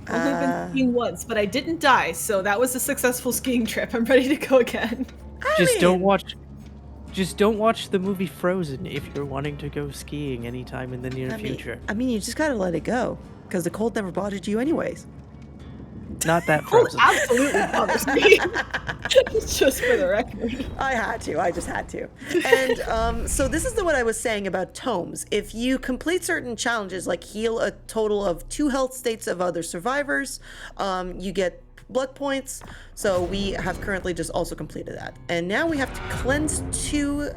I've only been skiing once, but I didn't die, so that was a successful skiing trip. I'm ready to go again. Don't watch the movie Frozen if you're wanting to go skiing anytime in the near future. I mean, you just gotta let it go, because the cold never bothered you anyways. Not that Cold Frozen. absolutely bothers me. Just for the record. I just had to. And so this is what I was saying about tomes. If you complete certain challenges, like heal a total of 2 health states of other survivors, you get blood points. So we have currently just also completed that. And now we have to cleanse 2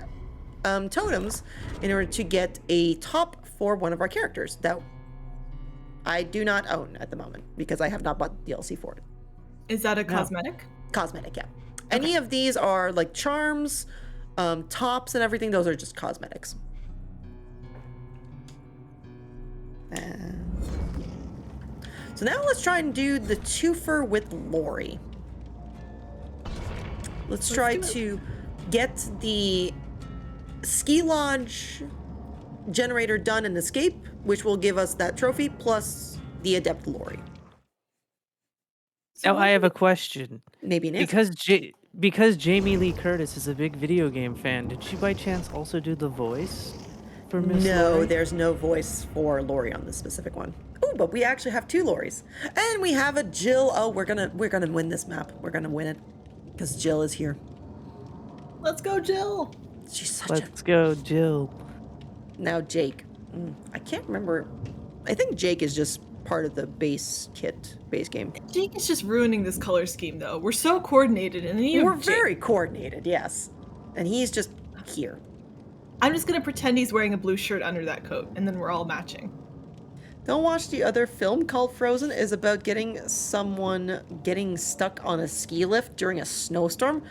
totems in order to get a top for one of our characters that I do not own at the moment because I have not bought DLC for it. Is that a cosmetic? Cosmetic, yeah. Any of these are like charms, tops and everything. Those are just cosmetics. So now let's try and do the twofer with Lori. Let's try to get the ski lodge generator done and escape, which will give us that trophy plus the adept Lori. Now I have a question. Maybe an answer. Because Jamie Lee Curtis is a big video game fan, did she by chance also do the voice for Miss No, Lori? there's no voice for Lori on this specific one. Oh, but we actually have 2 Loris. And we have a Jill. Oh, we're gonna win this map. We're gonna win it. Because Jill is here. Let's go, Jill. She's such Let's go, Jill. Now Jake. I can't remember. I think Jake is just part of the base game. Jake is just ruining this color scheme, though. We're so coordinated, and then you We're have Jake. very coordinated, yes. And he's just here. I'm just gonna pretend he's wearing a blue shirt under that coat, and then we're all matching. Don't watch the other film called Frozen. Is about someone getting stuck on a ski lift during a snowstorm.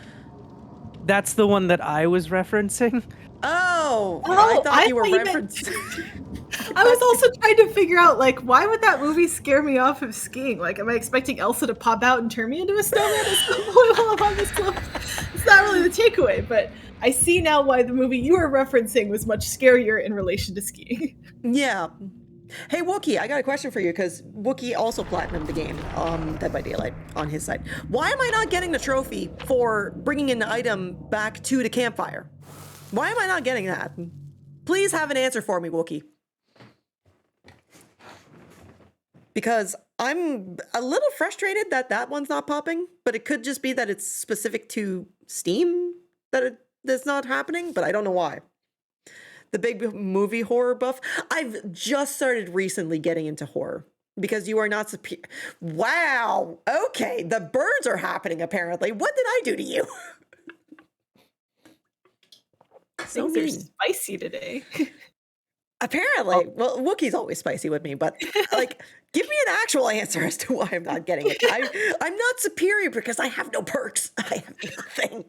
That's the one that I was referencing. Oh, Oh, I thought I you were thought you meant- referencing. I was also trying to figure out, like, why would that movie scare me off of skiing? Like, am I expecting Elsa to pop out and turn me into a snowman at some point while I'm on this slope? It's not really the takeaway, but I see now why the movie you were referencing was much scarier in relation to skiing. Yeah. Hey, Wookie, I got a question for you because Wookie also platinumed the game, Dead by Daylight, on his side. Why am I not getting the trophy for bringing an item back to the campfire? Why am I not getting that? Please have an answer for me, Wookie. Because I'm a little frustrated that that one's not popping, but it could just be that it's specific to Steam that's not happening, but I don't know why. The big movie horror buff. I've just started recently getting into horror because you are not superior. Wow. Okay. The birds are happening apparently. What did I do to you? So Things are mean. spicy today. Apparently. Well, Wookiee's always spicy with me, but like, give me an actual answer as to why I'm not getting it. I'm not superior because I have no perks. I have nothing.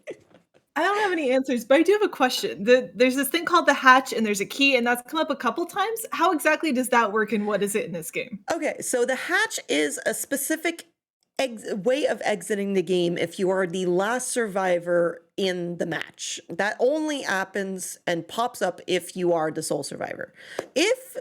I don't have any answers, but I do have a question. There's this thing called the hatch, and there's a key, and that's come up a couple times. How exactly does that work, and what is it in this game? Okay, so the hatch is a specific way of exiting the game if you are the last survivor in the match. That only happens and pops up if you are the sole survivor. If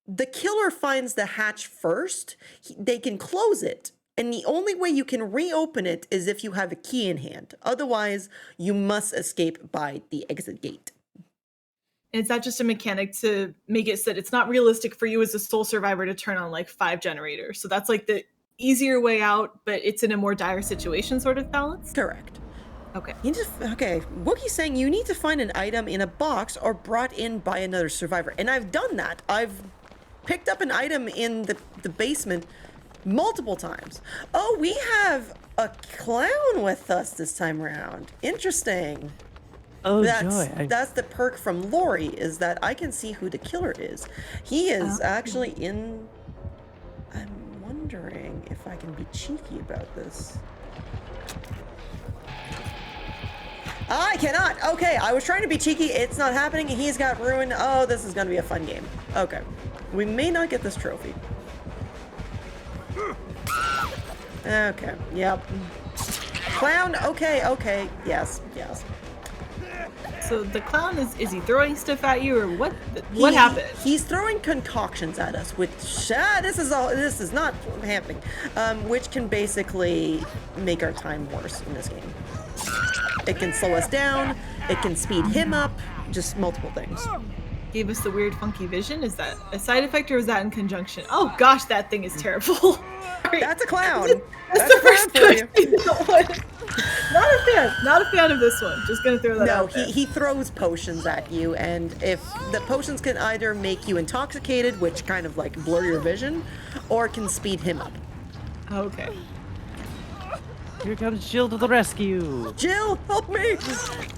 the killer finds the hatch first, they can close it. And the only way you can reopen it is if you have a key in hand. Otherwise, you must escape by the exit gate. And is that just a mechanic to make it so that it's not realistic for you as a sole survivor to turn on like 5 generators? So that's like the easier way out, but it's in a more dire situation sort of balance? Correct. Okay. Okay, Wookie's saying you need to find an item in a box or brought in by another survivor. And I've done that. I've picked up an item in the basement multiple times. Oh, we have a clown with us this time around. Interesting. Oh, joy. That's the perk from Lori, is that I can see who the killer is. He is actually in... I'm wondering if I can be cheeky about this. I cannot! Okay, I was trying to be cheeky. It's not happening. He's got ruined. Oh, this is going to be a fun game. Okay. We may not get this trophy. Okay, yep. Clown, okay. Yes. So the clown is he throwing stuff at you, or what happened? He's throwing concoctions at us, which this is not happening. Which can basically make our time worse in this game. It can slow us down, it can speed him up, just multiple things. Gave us the weird funky vision. Is that a side effect or is that in conjunction? Oh gosh, that thing is terrible. That's a clown. That's the first clown for you. I've seen that one. Not a fan of this one. Just gonna throw that out there. He throws potions at you, and if the potions can either make you intoxicated, which kind of like blur your vision, or can speed him up. Okay. Here comes Jill to the rescue. Jill, help me!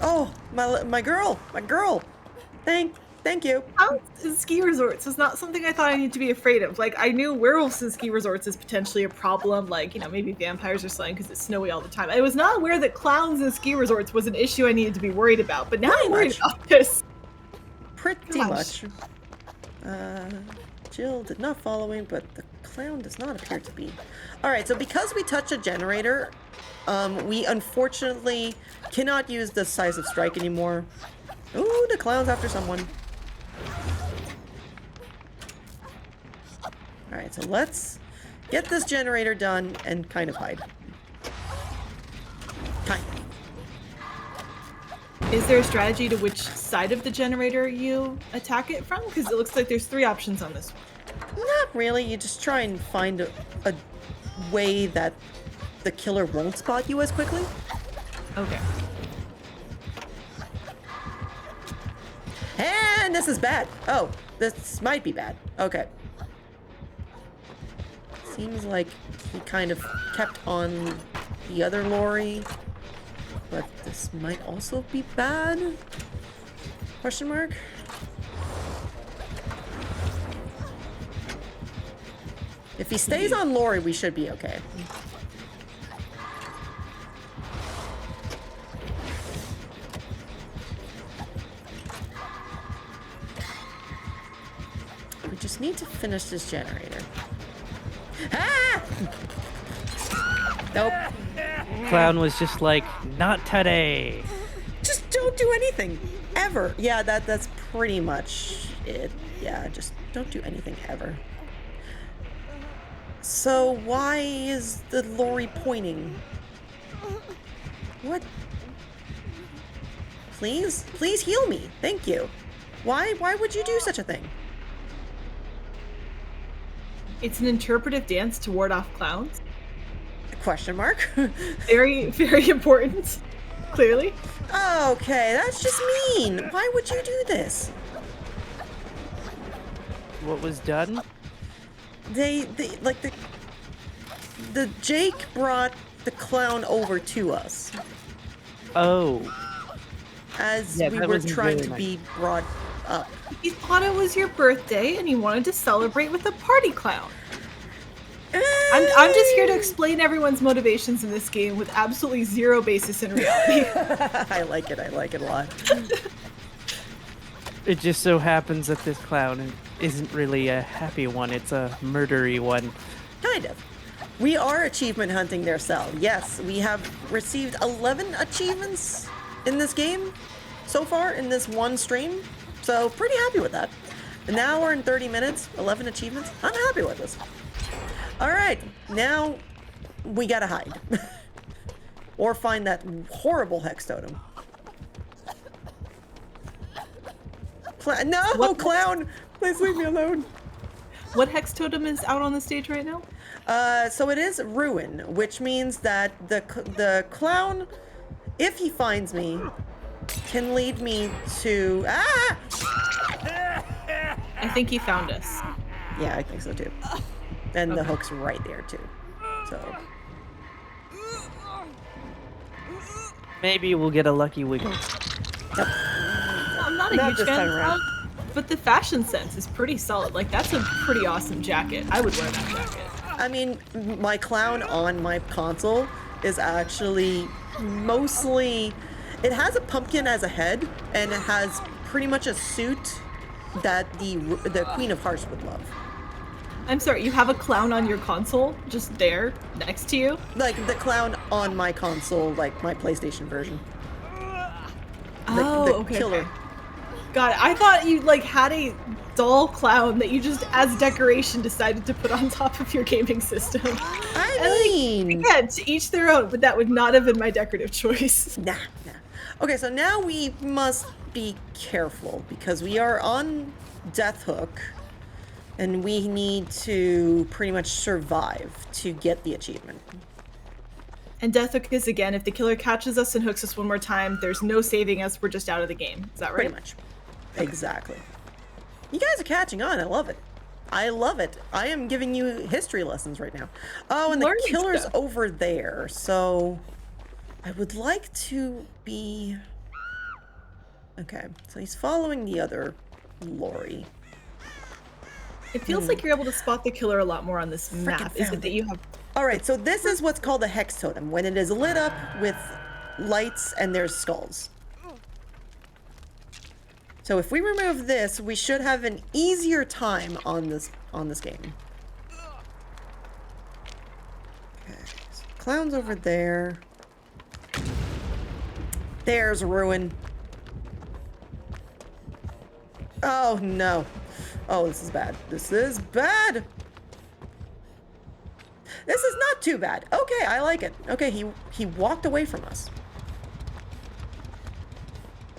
Oh, my girl. Thank you. Ski resorts is not something I thought I needed to be afraid of. Like, I knew werewolves in ski resorts is potentially a problem. Like, maybe vampires are slaying because it's snowy all the time. I was not aware that clowns in ski resorts was an issue I needed to be worried about. But now I'm worried about this. Pretty much. Jill did not follow me, but the clown does not appear to be. All right, so because we touched a generator, we unfortunately cannot use the size of strike anymore. Ooh, the clown's after someone. Alright, so let's get this generator done and kind of hide. Is there a strategy to which side of the generator you attack it from? Because it looks like there's 3 options on this one. Not really. You just try and find a way that the killer won't spot you as quickly. Okay. And this is bad. Oh, this might be bad. Okay. Seems like he kind of kept on the other Lori, but this might also be bad? Question mark? If he stays on Lori, we should be okay. We just need to finish this generator. Ah! Nope. Clown was just like, not today. Just don't do anything. Ever. Yeah, that's pretty much it. Yeah, just don't do anything ever. So why is the Lori pointing? What? Please heal me. Thank you. Why would you do such a thing? It's an interpretive dance to ward off clowns. Question mark? Very, very important. Clearly. Okay, that's just mean. Why would you do this? What was done? They like the Jake brought the clown over to us Oh. as Yeah, we that were wasn't trying very to nice. be brought up. He thought it was your birthday and he wanted to celebrate with a party clown. I'm just here to explain everyone's motivations in this game with absolutely zero basis in reality. I like it a lot. It just so happens that this clown isn't really a happy one. It's a murdery one. Kind of. We are achievement hunting their cell. Yes, we have received 11 achievements in this game so far in this one stream. So pretty happy with that. An hour and 30 minutes, 11 achievements. I'm happy with this. All right, now we gotta hide. Or find that horrible hex totem. No, What- clown! Please leave me alone. What hex totem is out on the stage right now? So it is ruin, which means that the clown, if he finds me, can lead me to I think he found us. Yeah, I think so too. And the hook's right there too. So Maybe we'll get a lucky wiggle. I'm not a Not huge this fan time of around. clown, but the fashion sense is pretty solid. Like, that's a pretty awesome jacket. I would wear that jacket. I mean, my clown on my console is actually mostly, it has a pumpkin as a head, and it has pretty much a suit that the Queen of Hearts would love. I'm sorry, you have a clown on your console just there next to you? Like the clown on my console, like my PlayStation version. Oh, the okay. killer. Okay. Got it. I thought you like had a doll clown that you just, as decoration, decided to put on top of your gaming system. I mean, Again, to each their own, but that would not have been my decorative choice. nah. Okay, so now we must be careful because we are on Death Hook, and we need to pretty much survive to get the achievement. And Death Hook is, again, if the killer catches us and hooks us one more time, there's no saving us, we're just out of the game. Is that right? Pretty much. Exactly. You guys are catching on. I love it. I love it. I am giving you history lessons right now. Oh, and the Learning killer's stuff. over there. So I would like to be... Okay, so he's following the other lorry. It feels like you're able to spot the killer a lot more on this map. Is found it that it. you have... All right, so this is what's called a hex totem, when it is lit up with lights and there's skulls. So if we remove this, we should have an easier time on this game. Okay, so clown's over there. There's ruin. Oh no. Oh, this is bad. This is bad. This is not too bad. Okay, I like it. Okay, he walked away from us.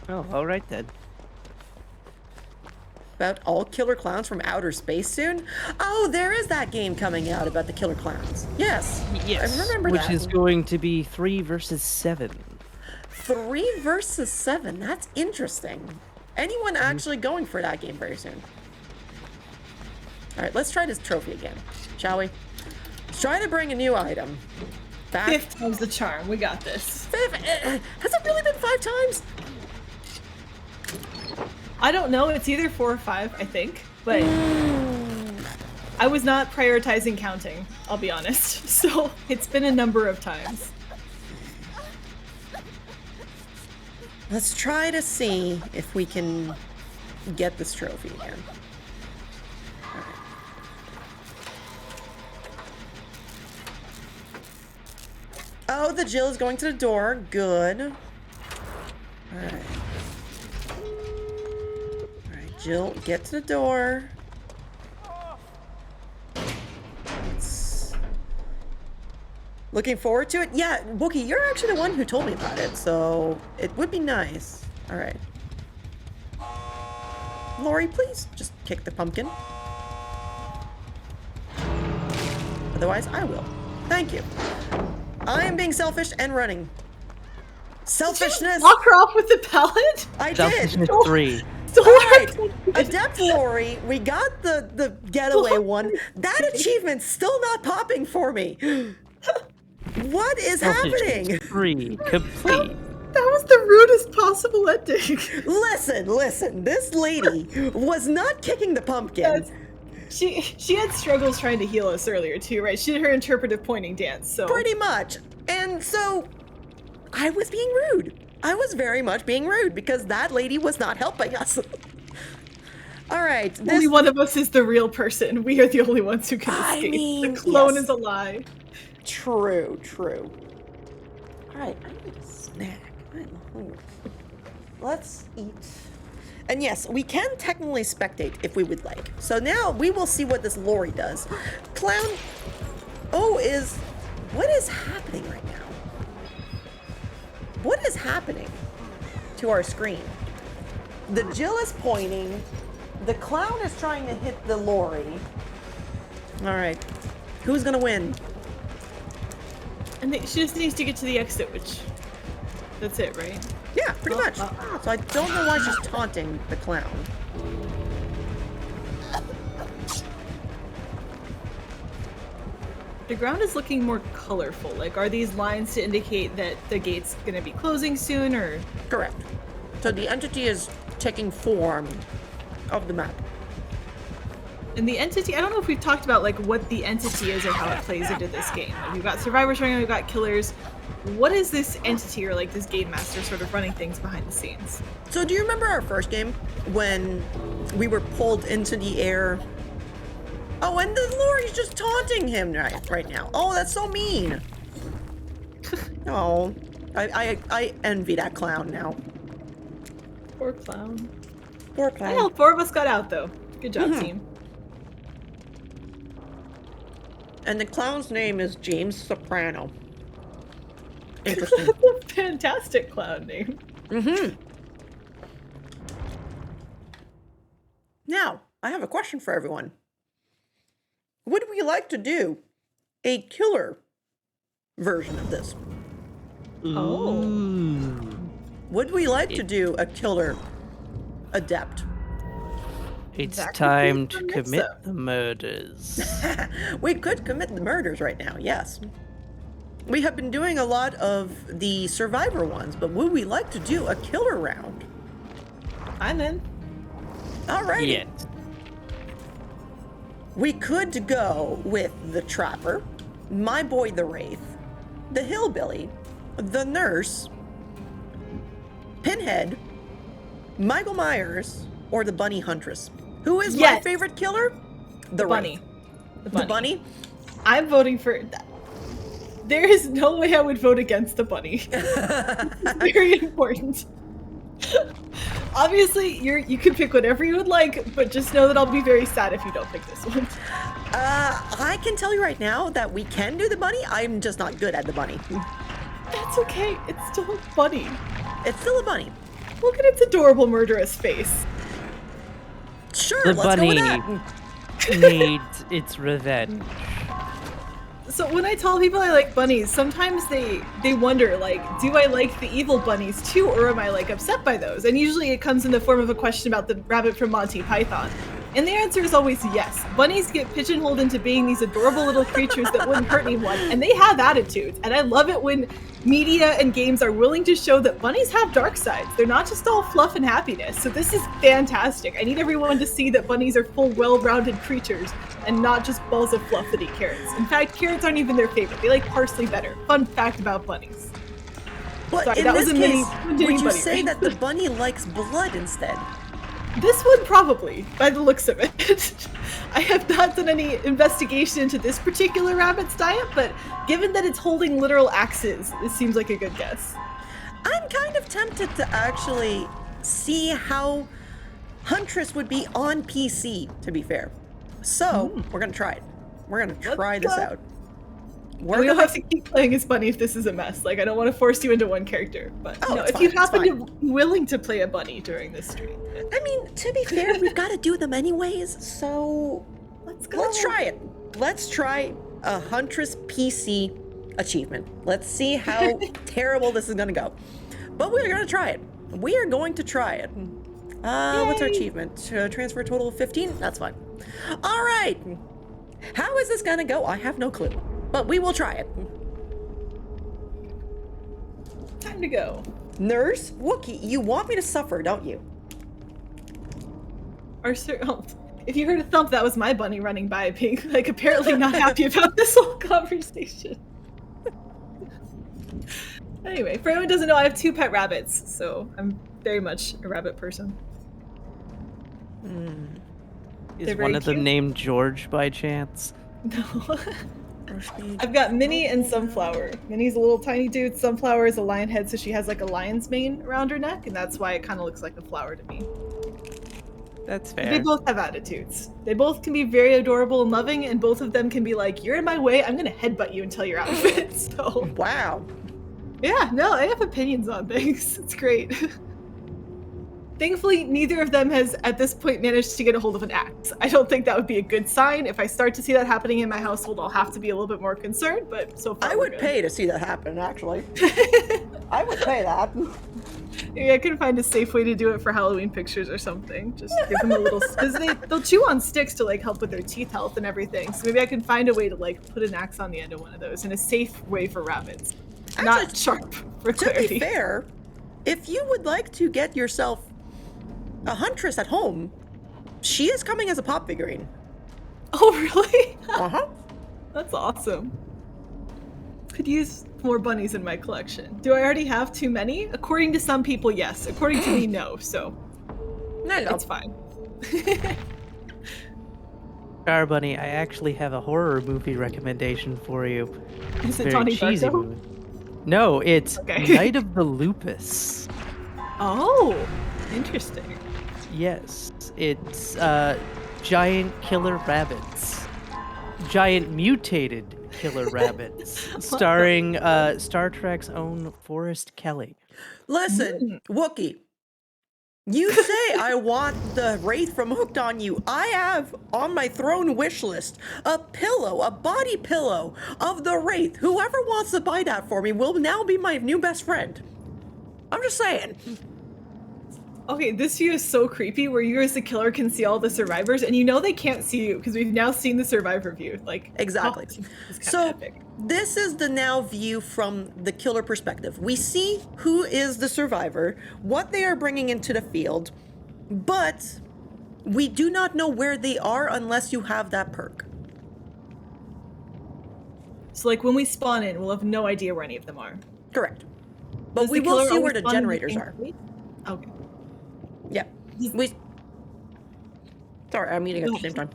Oh, all right then. About all killer clowns from outer space soon? Oh, there is that game coming out about the killer clowns. Yes. Yes. I remember which that. is going to be 3 versus 7. 3 versus 7. That's interesting. Anyone actually going for that game very soon? All right, let's try this trophy again, shall we? Let's try to bring a new item back. 5th time's the charm. We got this. Has it really been 5 times? I don't know. It's either 4 or 5, I think. But I was not prioritizing counting, I'll be honest. So it's been a number of times. Let's try to see if we can get this trophy again. All right. Oh, the Jill is going to the door. Good. All right. All right, Jill, get to the door. Looking forward to it? Yeah, Wookie, you're actually the one who told me about it, so it would be nice. All right. Lori, please just kick the pumpkin. Otherwise, I will. Thank you. I am being selfish and running. Selfishness! Lock her off with the pallet? I did! Selfishness 3. All right, Adept Lori, we got the getaway one. That achievement's still not popping for me. What is happening? Selfishness 3 complete. That was the rudest possible ending. Listen, this lady was not kicking the pumpkin. She had struggles trying to heal us earlier too, right? She did her interpretive pointing dance, so... Pretty much. And so, I was being rude. I was very much being rude because that lady was not helping us. All right. Only one of us is the real person. We are the only ones who can I escape. mean, the clone yes. is a lie. True. All right, I need a snack. I'm hungry. Let's eat. And yes, we can technically spectate if we would like. So now we will see what this lorry does. Clown. Oh, what is happening right now? What is happening to our screen? The Jill is pointing. The clown is trying to hit the lorry. All right. Who's gonna win? And she just needs to get to the exit, which... That's it, right? Yeah, pretty much. So I don't know why she's taunting the clown. The ground is looking more colorful. Like, are these lines to indicate that the gate's gonna be closing soon, or...? Correct. So the entity is taking form of the map. And the entity, I don't know if we've talked about, like, what the entity is or how it plays into this game. Like, we've got survivors running, we've got killers. What is this entity, or, like, this game master sort of running things behind the scenes? So do you remember our first game when we were pulled into the air? Oh, and the lorry's just taunting him right now. Oh, that's so mean. Oh, I envy that clown now. Poor clown. Poor clown. Well, 4 of us got out, though. Good job, team. And the clown's name is James Soprano. Interesting. That's a fantastic clown name. Now, I have a question for everyone. Would we like to do a killer version of this? Oh. Would we like to do a killer adept? It's That could time be to fun commit mix-up. the murders. We could commit the murders right now, yes. We have been doing a lot of the survivor ones, but would we like to do a killer round? I'm in. Alrighty. Yes. We could go with the Trapper, My Boy the Wraith, the Hillbilly, the Nurse, Pinhead, Michael Myers, or the Bunny Huntress. Who is my Yes. favorite killer? The bunny. Wraith. The bunny? I'm voting for that. There is no way I would vote against the bunny. It's very important. Obviously, you can pick whatever you would like, but just know that I'll be very sad if you don't pick this one. I can tell you right now that we can do the bunny. I'm just not good at the bunny. That's okay. It's still a bunny. It's still a bunny. Look at its adorable murderous face. Sure, The let's go with bunny that. needs its revenge. So when I tell people I like bunnies, sometimes they wonder, like, do I like the evil bunnies too, or am I, like, upset by those? And usually it comes in the form of a question about the rabbit from Monty Python. And the answer is always yes. Bunnies get pigeonholed into being these adorable little creatures that wouldn't hurt anyone, and they have attitudes. And I love it when media and games are willing to show that bunnies have dark sides. They're not just all fluff and happiness. So this is fantastic. I need everyone to see that bunnies are full, well-rounded creatures and not just balls of fluff that eat carrots. In fact, carrots aren't even their favorite. They like parsley better. Fun fact about bunnies. But Sorry, in that this was a mini- case, mini would you bunny say race. that the bunny likes blood instead? This one probably, by the looks of it. I have not done any investigation into this particular rabbit's diet, but given that it's holding literal axes, this seems like a good guess. I'm kind of tempted to actually see how Huntress would be on PC, to be fair. So, we're gonna try it. We're gonna try this go. out. We don't have to keep playing as bunny if this is a mess. Like, I don't want to force you into one character. But Oh, no, it's if you fine, it's happen to be willing to play a bunny during this stream, I mean, to be fair, we've got to do them anyways, so let's go. let's try it. Let's try a Huntress PC achievement. Let's see how terrible this is gonna go. But we're gonna try it. We are going to try it. What's our Yay. achievement? Transfer a total of 15? That's fine. All right. How is this gonna go? I have no clue. But we will try it. Time to go. Nurse Wookie, you want me to suffer, don't you? If you heard a thump, that was my bunny running by, being like apparently not happy about this whole conversation. Anyway, for anyone who doesn't know, I have 2 pet rabbits, so I'm very much a rabbit person. Is They're one very of them cute. named George by chance? No. I've got Minnie and Sunflower. Minnie's a little tiny dude. Sunflower is a lion head, so she has like a lion's mane around her neck, and that's why it kind of looks like a flower to me. That's They fair. both have attitudes. They both can be very adorable and loving, and both of them can be like, "You're in my way. I'm gonna headbutt you until you're out of it." So Wow. yeah, no, I have opinions on things. It's great. Thankfully, neither of them has at this point managed to get a hold of an axe. I don't think that would be a good sign. If I start to see that happening in my household, I'll have to be a little bit more concerned, but so far I we're would good. pay to see that happen, actually. I would pay that. Maybe I can find a safe way to do it for Halloween pictures or something. Just give them a little, because they'll chew on sticks to like help with their teeth health and everything. So maybe I can find a way to like put an axe on the end of one of those in a safe way for rabbits, not Actually, sharp for To clarity. be fair, if you would like to get yourself a huntress at home, she is coming as a pop figurine. Oh really? Uh-huh. That's awesome. Could use more bunnies in my collection. Do I already have too many? According to some people, yes. According to me, no. So There you go. it's fine. Star Bunny, I actually have a horror movie recommendation for you. Is it Very Donnie cheesy Darko? movie. No, it's Okay. Night of the Lupus. Oh, interesting. Yes, it's giant killer rabbits. Giant mutated killer rabbits. Starring Star Trek's own Forrest Kelly. Listen, Wookie, you say I want the Wraith from Hooked on You. I have on my throne wish list a pillow, a body pillow of the Wraith. Whoever wants to buy that for me will now be my new best friend. I'm just saying. Okay, this view is so creepy where you as the killer can see all the survivors and you know they can't see you because we've now seen the survivor view. Like Exactly. oh, it's kinda So epic. this is the now view from the killer perspective. We see who is the survivor, what they are bringing into the field, but we do not know where they are unless you have that perk. So like when we spawn in, we'll have no idea where any of them are. Correct. But Does we the will killer see where always the spawn in generators same are. place? Okay. Yeah. We. Sorry, I'm eating at the same time.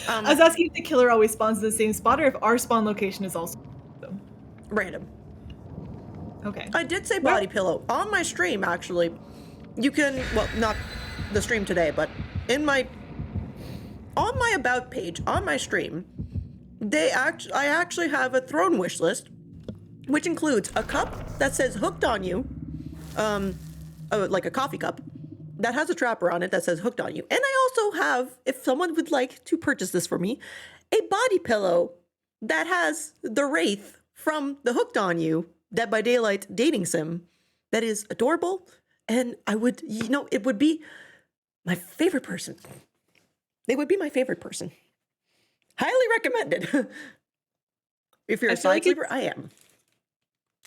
I was asking if the killer always spawns in the same spot or if our spawn location is also Random. okay. I did say body pillow on my stream. Actually, you can. Well, not the stream today, but on my about page on my stream, I actually have a throne wish list, which includes a cup that says "Hooked on You," like a coffee cup that has a trapper on it that says "Hooked on You," and I also have, if someone would like to purchase this for me, a body pillow that has the Wraith from the Hooked on You Dead by Daylight dating sim that is adorable, and I would, it would be my favorite person. They would be my favorite person. Highly recommended. If you're I a feel side like sleeper, I am.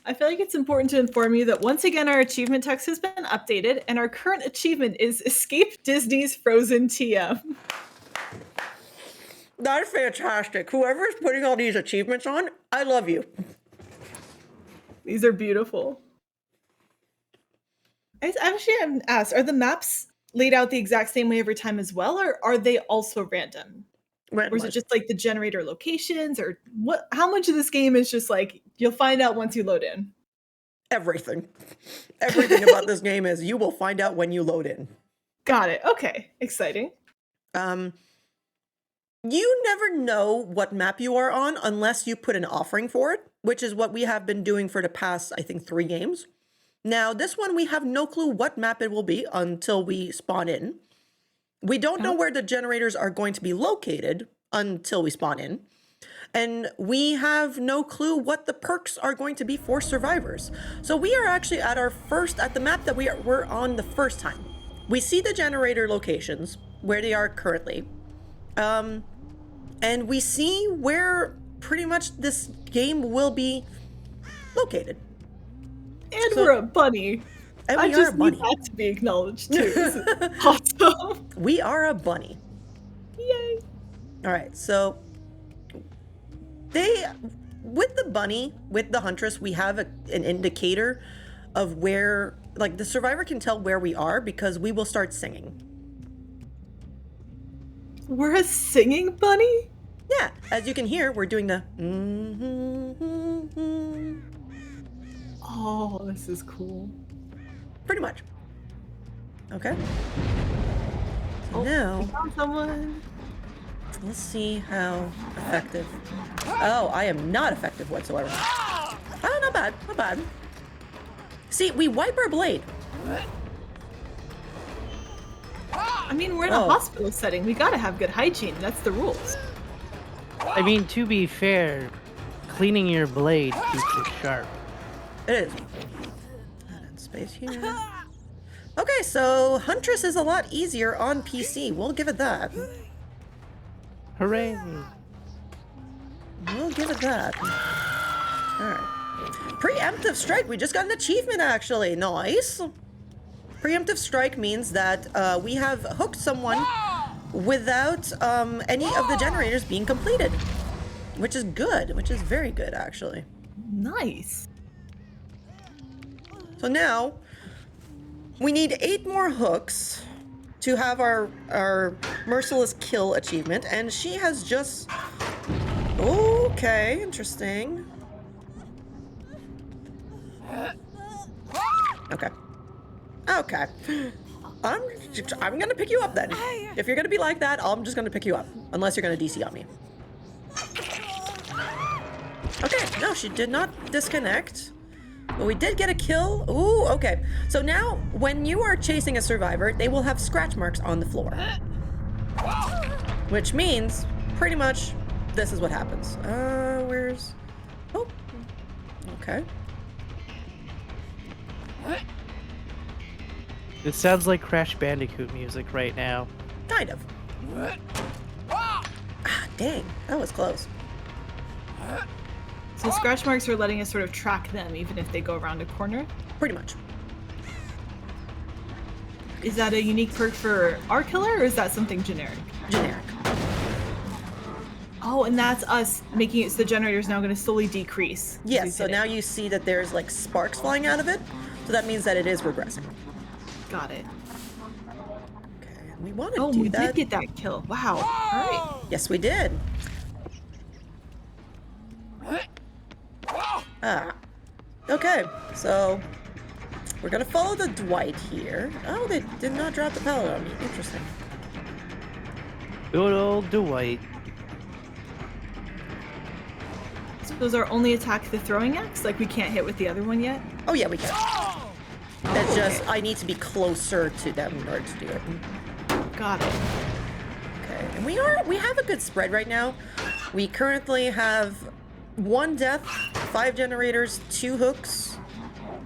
I feel like it's important to inform you that once again our achievement text has been updated and our current achievement is Escape Disney's Frozen TM. That is fantastic. Whoever's putting all these achievements on, I love you. These are beautiful. I actually haven't asked, are the maps laid out the exact same way every time as well, or are they also random? Or is it Randomized. just like the generator locations, or what? How much of this game is just like you'll find out once you load in? Everything. Everything about this game is you will find out when you load in. Got it. Okay, exciting. You never know what map you are on unless you put an offering for it, which is what we have been doing for the past, I think, 3 games. Now, this one, we have no clue what map it will be until we spawn in. We don't know where the generators are going to be located until we spawn in. And we have no clue what the perks are going to be for survivors. So we are actually at the map that we're on the first time. We see the generator locations, where they are currently. And we see where pretty much this game will be located. And So- we're a bunny. And I we are just a need bunny. that to be acknowledged too. This is awesome. We are a bunny. Yay. All right, so with the bunny, with the huntress, we have an indicator of where, like, the survivor can tell where we are because we will start singing. We're a singing bunny? Yeah, as you can hear, we're doing the. Oh, this is cool. Pretty much. Okay. So now, Found someone. let's see how effective. Oh, I am not effective whatsoever. Oh, not bad, not bad. See, we wipe our blade. I mean, we're in a hospital setting. We gotta have good hygiene. That's the rules. I mean, to be fair, cleaning your blade keeps it sharp. It is. Add in space here. Okay, so Huntress is a lot easier on PC. We'll give it that. Hooray! We'll give it that. Alright. Preemptive strike. We just got an achievement, actually. Nice. Preemptive strike means that we have hooked someone without any of the generators being completed. Which is good. Which is very good, actually. Nice. So now, we need 8 more hooks to have our merciless kill achievement, and she has just... Okay, interesting. Okay. Okay. I'm gonna pick you up then. If you're gonna be like that, I'm just gonna pick you up. Unless you're gonna DC on me. Okay, no, she did not disconnect. But we did get a kill. Ooh, okay. So now, when you are chasing a survivor, they will have scratch marks on the floor. Which means, pretty much, this is what happens. Where's... Oh. Okay. It sounds like Crash Bandicoot music right now. Kind of. Ah, dang. That was close. So scratch marks are letting us sort of track them even if they go around a corner. Pretty much. Is that a unique perk for our killer, or is that something generic? Generic. Oh, and that's us making it so the generator is now going to slowly decrease. as we Yes, so hit it. now you see that there's like sparks flying out of it. So that means that it is regressing. Got it. Okay, and we want to Oh, do we that. did get that kill. Wow. All right. Yes, we did. Ah. Okay, so we're gonna follow the Dwight here. Oh, they did not drop the pellet on me. Interesting. Good old Dwight. So is our only attack the throwing axe? Like we can't hit with the other one yet? Oh yeah, we can. It's just I need to be closer to them in order to do it. Got it. Okay, and we have a good spread right now. We currently have 1 death, 5 generators, 2 hooks.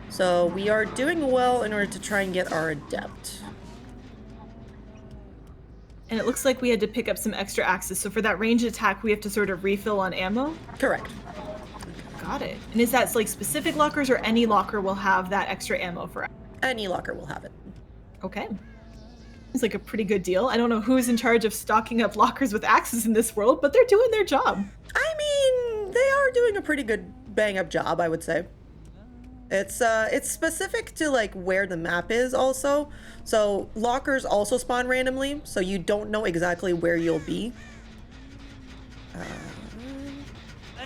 So we are doing well in order to try and get our adept. And it looks like we had to pick up some extra axes. So for that ranged attack, we have to sort of refill on ammo? Correct. Got it. And is that like specific lockers, or any locker will have that extra ammo for us? Any locker will have it. Okay. It's like a pretty good deal. I don't know who's in charge of stocking up lockers with axes in this world, but they're doing their job. I mean, they are doing a pretty good bang-up job, I would say. It's specific to like where the map is also. So lockers also spawn randomly, so you don't know exactly where you'll be.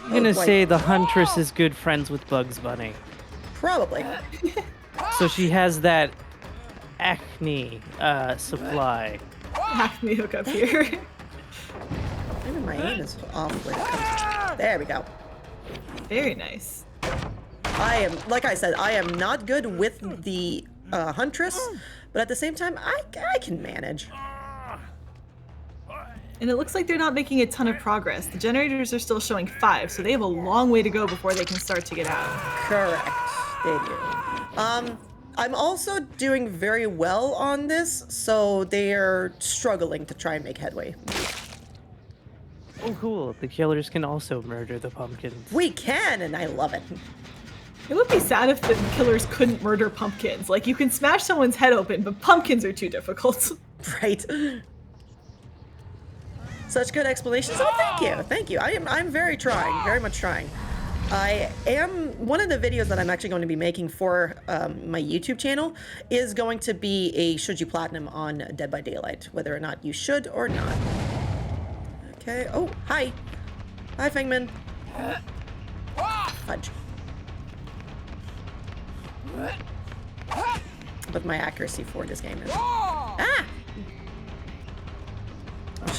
I'm gonna say the Huntress is good friends with Bugs Bunny. Probably. So she has that acne supply. Hack me hook up here. Maybe my aim is off when it comes. There we go. Very nice. I am, like I said, I am not good with the Huntress, but at the same time, I can manage. And it looks like they're not making a ton of progress. The generators are still showing 5, so they have a long way to go before they can start to get out. Correct. They do. I'm also doing very well on this, so they're struggling to try and make headway. Oh, cool. The killers can also murder the pumpkins. We can, and I love it. It would be sad if the killers couldn't murder pumpkins. Like, you can smash someone's head open, but pumpkins are too difficult. Right. Such good explanations. Oh, thank you. Thank you. I'm very much trying. I am, one of the videos that I'm actually going to be making for my YouTube channel is going to be a should you platinum on Dead by Daylight, whether or not you should or not. Okay. Oh, hi. Hi, Fengman. Fudge. But my accuracy for this game is... Ah!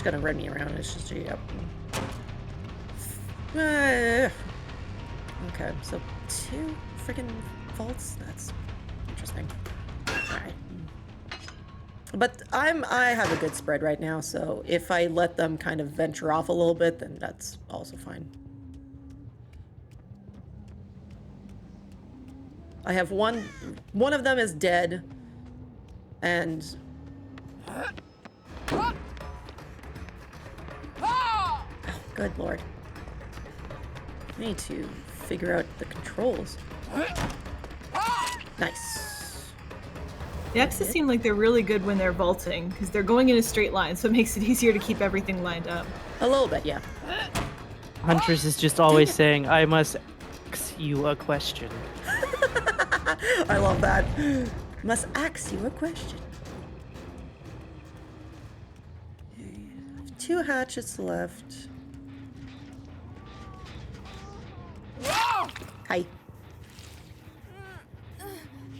just gonna run me around. It's just, yep. Okay, so 2 freaking vaults? That's interesting. Alright. But I have a good spread right now, so if I let them kind of venture off a little bit, then that's also fine. I have one of them is dead, and oh, good lord. I need to figure out the controls. Nice. The X's seem like they're really good when they're vaulting, because they're going in a straight line, so it makes it easier to keep everything lined up. A little bit, yeah. Huntress is just always saying, I must ask you a question. I love that. Must ask you a question. Okay, I have 2 hatchets left. Hi.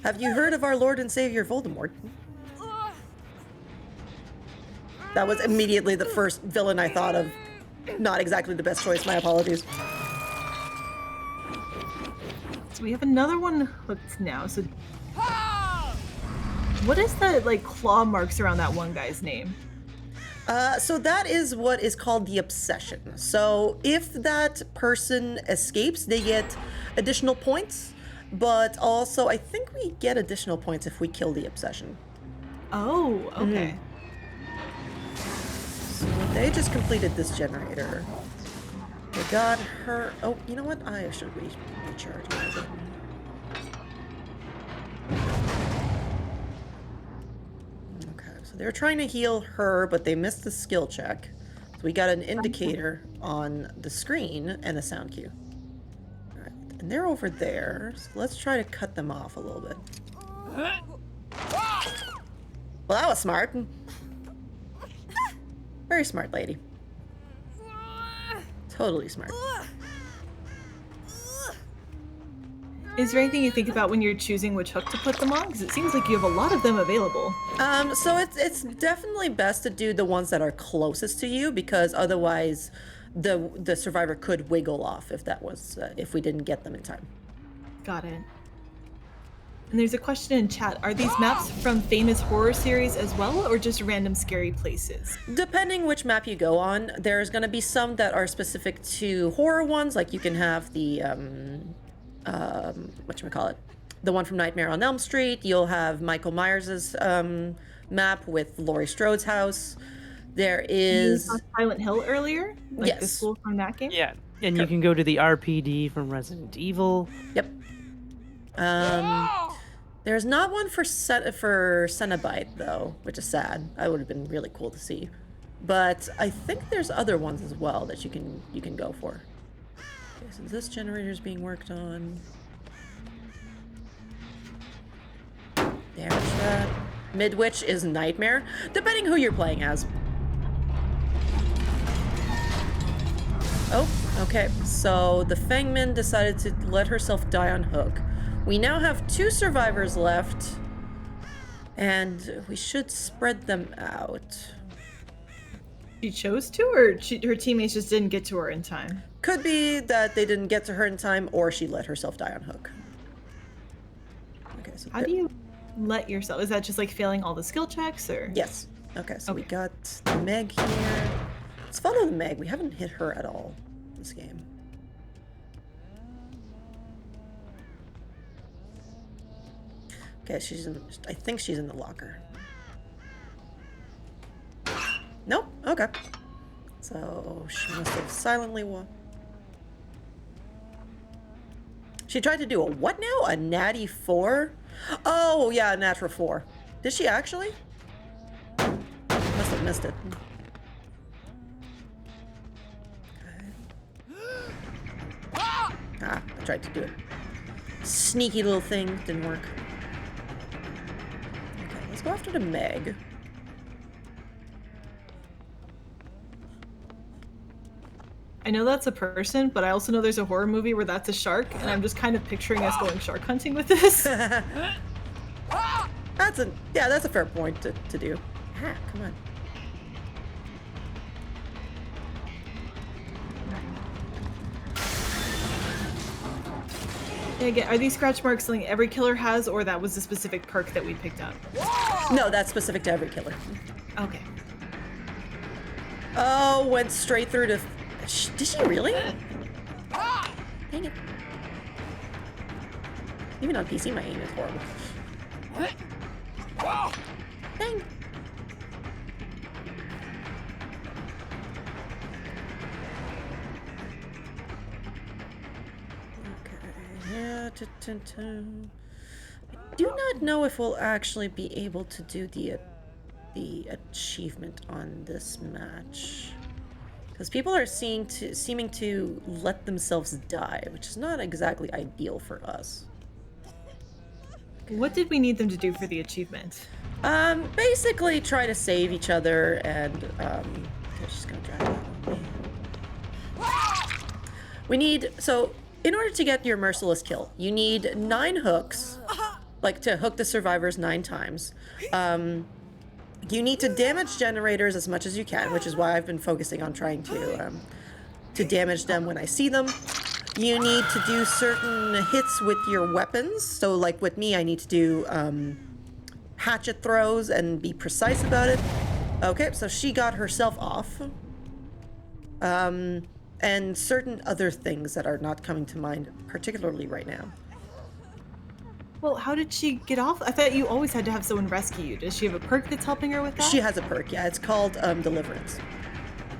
Have you heard of our Lord and Savior Voldemort? That was immediately the first villain I thought of. Not exactly the best choice, my apologies. So we have another one hooked now, so... What is the, like, claw marks around that one guy's name? So that is what is called the obsession. So if that person escapes, they get additional points, but also I think we get additional points if we kill the obsession. Oh, okay. So they just completed this generator. They got her. Oh, you know what? I should recharge a little bit. Okay, so they're trying to heal her, but they missed the skill check. So we got an indicator on the screen and a sound cue. All right, and they're over there. So let's try to cut them off a little bit. Well, that was smart. Very smart lady. Totally smart. Is there anything you think about when you're choosing which hook to put them on? Because it seems like you have a lot of them available. So it's definitely best to do the ones that are closest to you, because otherwise the survivor could wiggle off if that was if we didn't get them in time. Got it. And there's a question in chat. Are these maps from famous horror series as well, or just random scary places? Depending which map you go on, there's going to be some that are specific to horror ones, like you can have the whatchamacallit, the one from Nightmare on Elm Street. You'll have Michael Myers's map with Laurie Strode's house. There is... You saw Silent Hill earlier? Like Yes. the school from that game? Yeah, and you can go to the RPD from Resident Evil. Yep. There's not one for Cenobite though, which is sad. That would have been really cool to see. But I think there's other ones as well that you can go for. Okay, so this generator is being worked on. There's that. Midwich is Nightmare, depending who you're playing as. Oh, okay. So the Fangman decided to let herself die on hook. We now have 2 survivors left, and we should spread them out. She chose to, or her teammates just didn't get to her in time? Could be that they didn't get to her in time, or she let herself die on hook. Okay, so How do you let yourself? Is that just like failing all the skill checks, or? Yes. Okay, so we Okay. got the Meg here. Let's follow the Meg. We haven't hit her at all in this game. Okay, I think she's in the locker. Nope. Okay. So she must have silently She tried to do a what now? A natty 4? Oh, yeah, a natural 4. Did she actually? Must have missed it. Okay. Ah, I tried to do it. Sneaky little thing. Didn't work. Okay, let's go after the Meg. I know that's a person, but I also know there's a horror movie where that's a shark, and I'm just kind of picturing us going shark hunting with this. That's a fair point to do. Ah, come on. Again, are these scratch marks something every killer has, or that was a specific perk that we picked up? No, that's specific to every killer. Okay. Oh, went straight through to... Did she really? Dang it. Even on PC, my aim is horrible. Dang. Yeah, I do not know if we'll actually be able to do the achievement on this match, because people are seeming to let themselves die, which is not exactly ideal for us. What did we need them to do for the achievement? Basically try to save each other, and okay, she's gonna drag that on me. We need, so in order to get your merciless kill, you need 9 hooks, like to hook the survivors 9 times. You need to damage generators as much as you can, which is why I've been focusing on trying to damage them when I see them. You need to do certain hits with your weapons. So like with me, I need to do hatchet throws and be precise about it. Okay, so she got herself off. And certain other things that are not coming to mind particularly right now. Well, how did she get off? I thought you always had to have someone rescue you. Does she have a perk that's helping her with that? She has a perk, yeah. It's called Deliverance.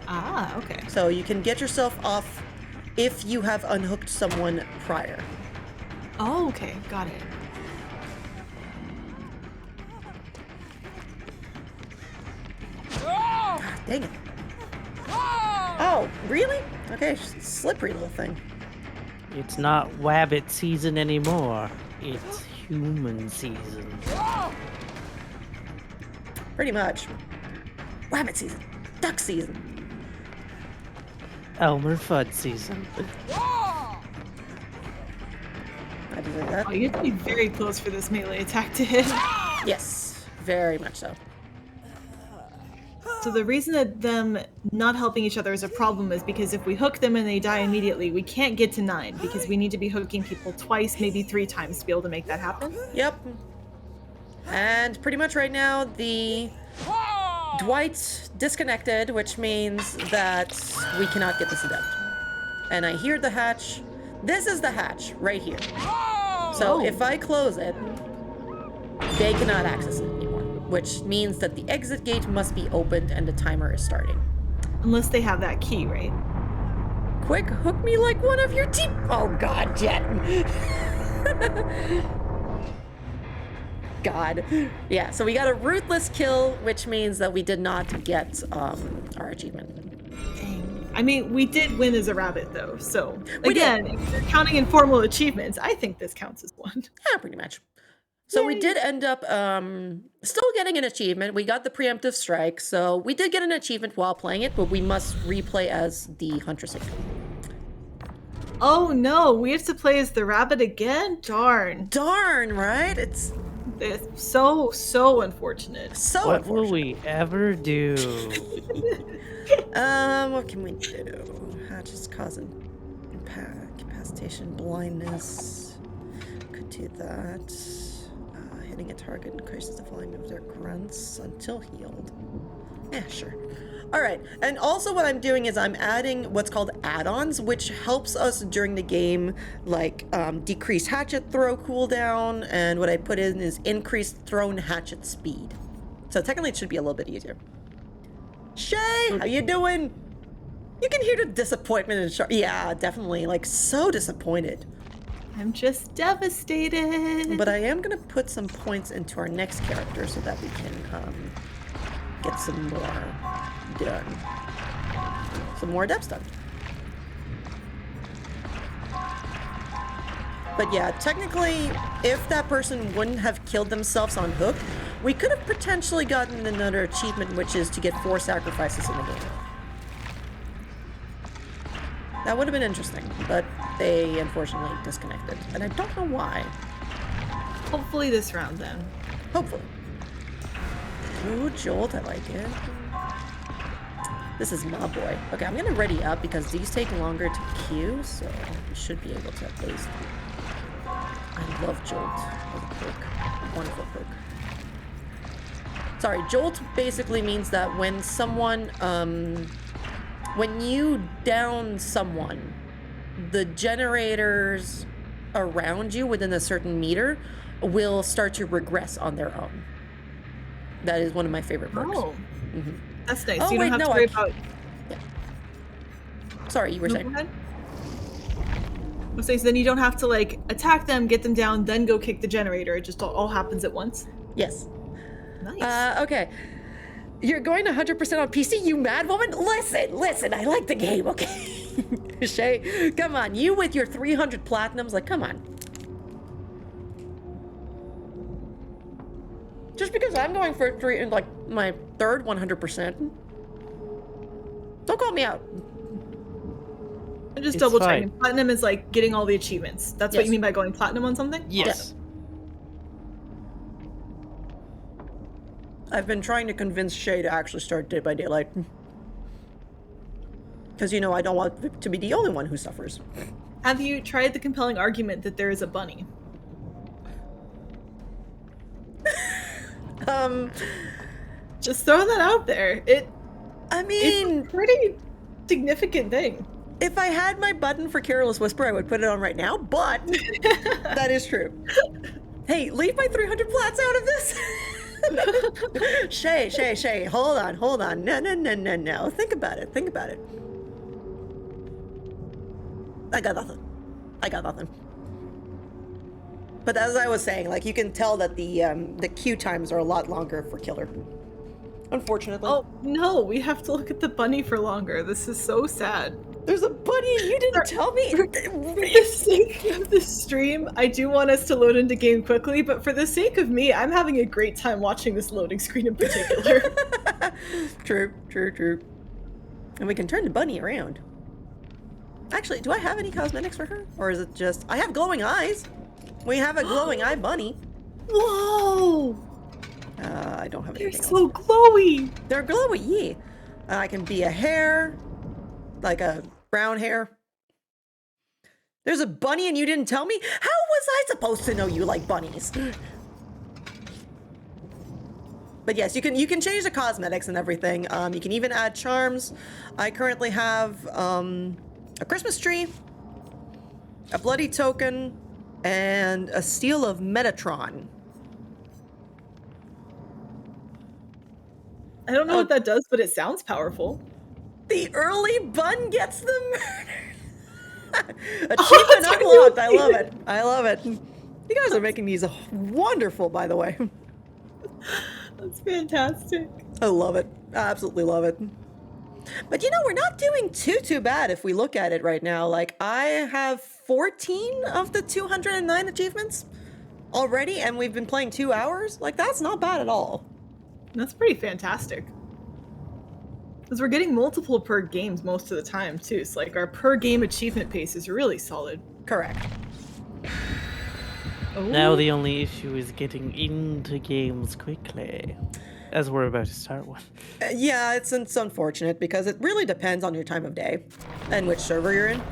Ah, okay. So you can get yourself off if you have unhooked someone prior. Oh, okay. Got it. God, dang it. Oh, really? Okay, slippery little thing. It's not wabbit season anymore. It's human season. Pretty much. Rabbit season. Duck season. Elmer Fudd season. I did that. Oh, you have to be very close for this melee attack to hit. Yes, very much so. So the reason that them not helping each other is a problem is because if we hook them and they die immediately, we can't get to 9 because we need to be hooking people twice, maybe 3 times to be able to make that happen. Yep. And pretty much right now, the Dwight disconnected, which means that we cannot get this adept. And I hear the hatch. This is the hatch right here. So if I close it, they cannot access it anymore, which means that the exit gate must be opened and the timer is starting. Unless they have that key, right? Quick, hook me like one of your teeth. Oh God, Jet. God. Yeah, so we got a ruthless kill, which means that we did not get our achievement. Dang. I mean, we did win as a rabbit, though, so... We Again, if you're counting informal achievements, I think this counts as one. Yeah, pretty much. So we did end up still getting an achievement. We got the preemptive strike, so we did get an achievement while playing it, but we must replay as the Huntress again. Oh no, we have to play as the rabbit again? Darn. Darn, right? It's It's so unfortunate. so What unfortunate. will we ever do? What can we do? Hatches causing incapacitation, blindness. Could do that. Hitting a target increases the volume of their grunts until healed. Yeah, sure. All right, and also what I'm doing is I'm adding what's called add-ons, which helps us during the game, like decrease hatchet throw cooldown, and what I put in is increased thrown hatchet speed. So technically it should be a little bit easier. Shay, how you doing? You can hear the disappointment in Char. Yeah, definitely, like so disappointed. I'm just devastated. But I am gonna put some points into our next character so that we can get some more done. Some more depth done. But yeah, technically, if that person wouldn't have killed themselves on hook, we could have potentially gotten another achievement, which is to get 4 sacrifices in the game. That would have been interesting, but they unfortunately disconnected. And I don't know why. Hopefully this round then. Hopefully. Ooh, Jolt, I like it. This is my boy. Okay, I'm gonna ready up because these take longer to queue, so we should be able to at least I love Jolt as a perk. Wonderful perk. Sorry, Jolt basically means that when someone, when you down someone, the generators around you within a certain meter will start to regress on their own. That is one of my favorite perks. Oh, that's nice. Oh, You don't wait, have no, to worry I- about. Sorry, you were No, saying. go ahead. I was saying, so then you don't have to like attack them, get them down, then go kick the generator. It just all happens at once. Yes. Nice. Okay. You're going 100% on PC, you mad woman? Listen, I like the game, okay? Shay, come on, you with your 300 platinums, like, come on. Just because I'm going for my third 100%. Don't call me out. I'm just It's double fine. checking. Platinum is like getting all the achievements. That's what Yes. you mean by going platinum on something? Yes. I've been trying to convince Shay to actually start Dead by Daylight. Because, you know, I don't want to be the only one who suffers. Have you tried the compelling argument that there is a bunny? Just throwing that out there. I It's mean, a pretty significant thing. if I had my button for Careless Whisper, I would put it on right now, but that is true. Hey, leave my 300 plats out of this. Shay, hold on. No. Think about it. I got nothing. But as I was saying, like, you can tell that the queue times are a lot longer for Killer. Unfortunately. Oh, no, we have to look at the bunny for longer. This is so sad. There's a bunny and you didn't tell me? For the sake of the stream, I do want us to load into game quickly, but for the sake of me, I'm having a great time watching this loading screen in particular. True. And we can turn the bunny around. Actually, do I have any cosmetics for her? Or is it just... I have glowing eyes. We have a glowing eye bunny. Whoa! I don't have They're anything so else. glowy! They're glowy, yeah. I can be a hare. Like a brown hair. There's a bunny and you didn't tell me? How was I supposed to know you like bunnies? But yes, you can change the cosmetics and everything. You can even add charms. I currently have a Christmas tree, a bloody token, and a seal of Metatron. I don't know what that does, but it sounds powerful. The early bun gets them murdered. Achievement that's unlocked. really I love it. You guys are making these wonderful, by the way. That's fantastic. I love it. I absolutely love it. But you know, we're not doing too bad if we look at it right now. Like, I have 14 of the 209 achievements already, and we've been playing 2 hours. Like, that's not bad at all. That's pretty fantastic. Because we're getting multiple per games most of the time, too. So, like, our per game achievement pace is really solid. Correct. Now Ooh. the only issue is getting into games quickly, as we're about to start one. Yeah, it's unfortunate because it really depends on your time of day and which server you're in.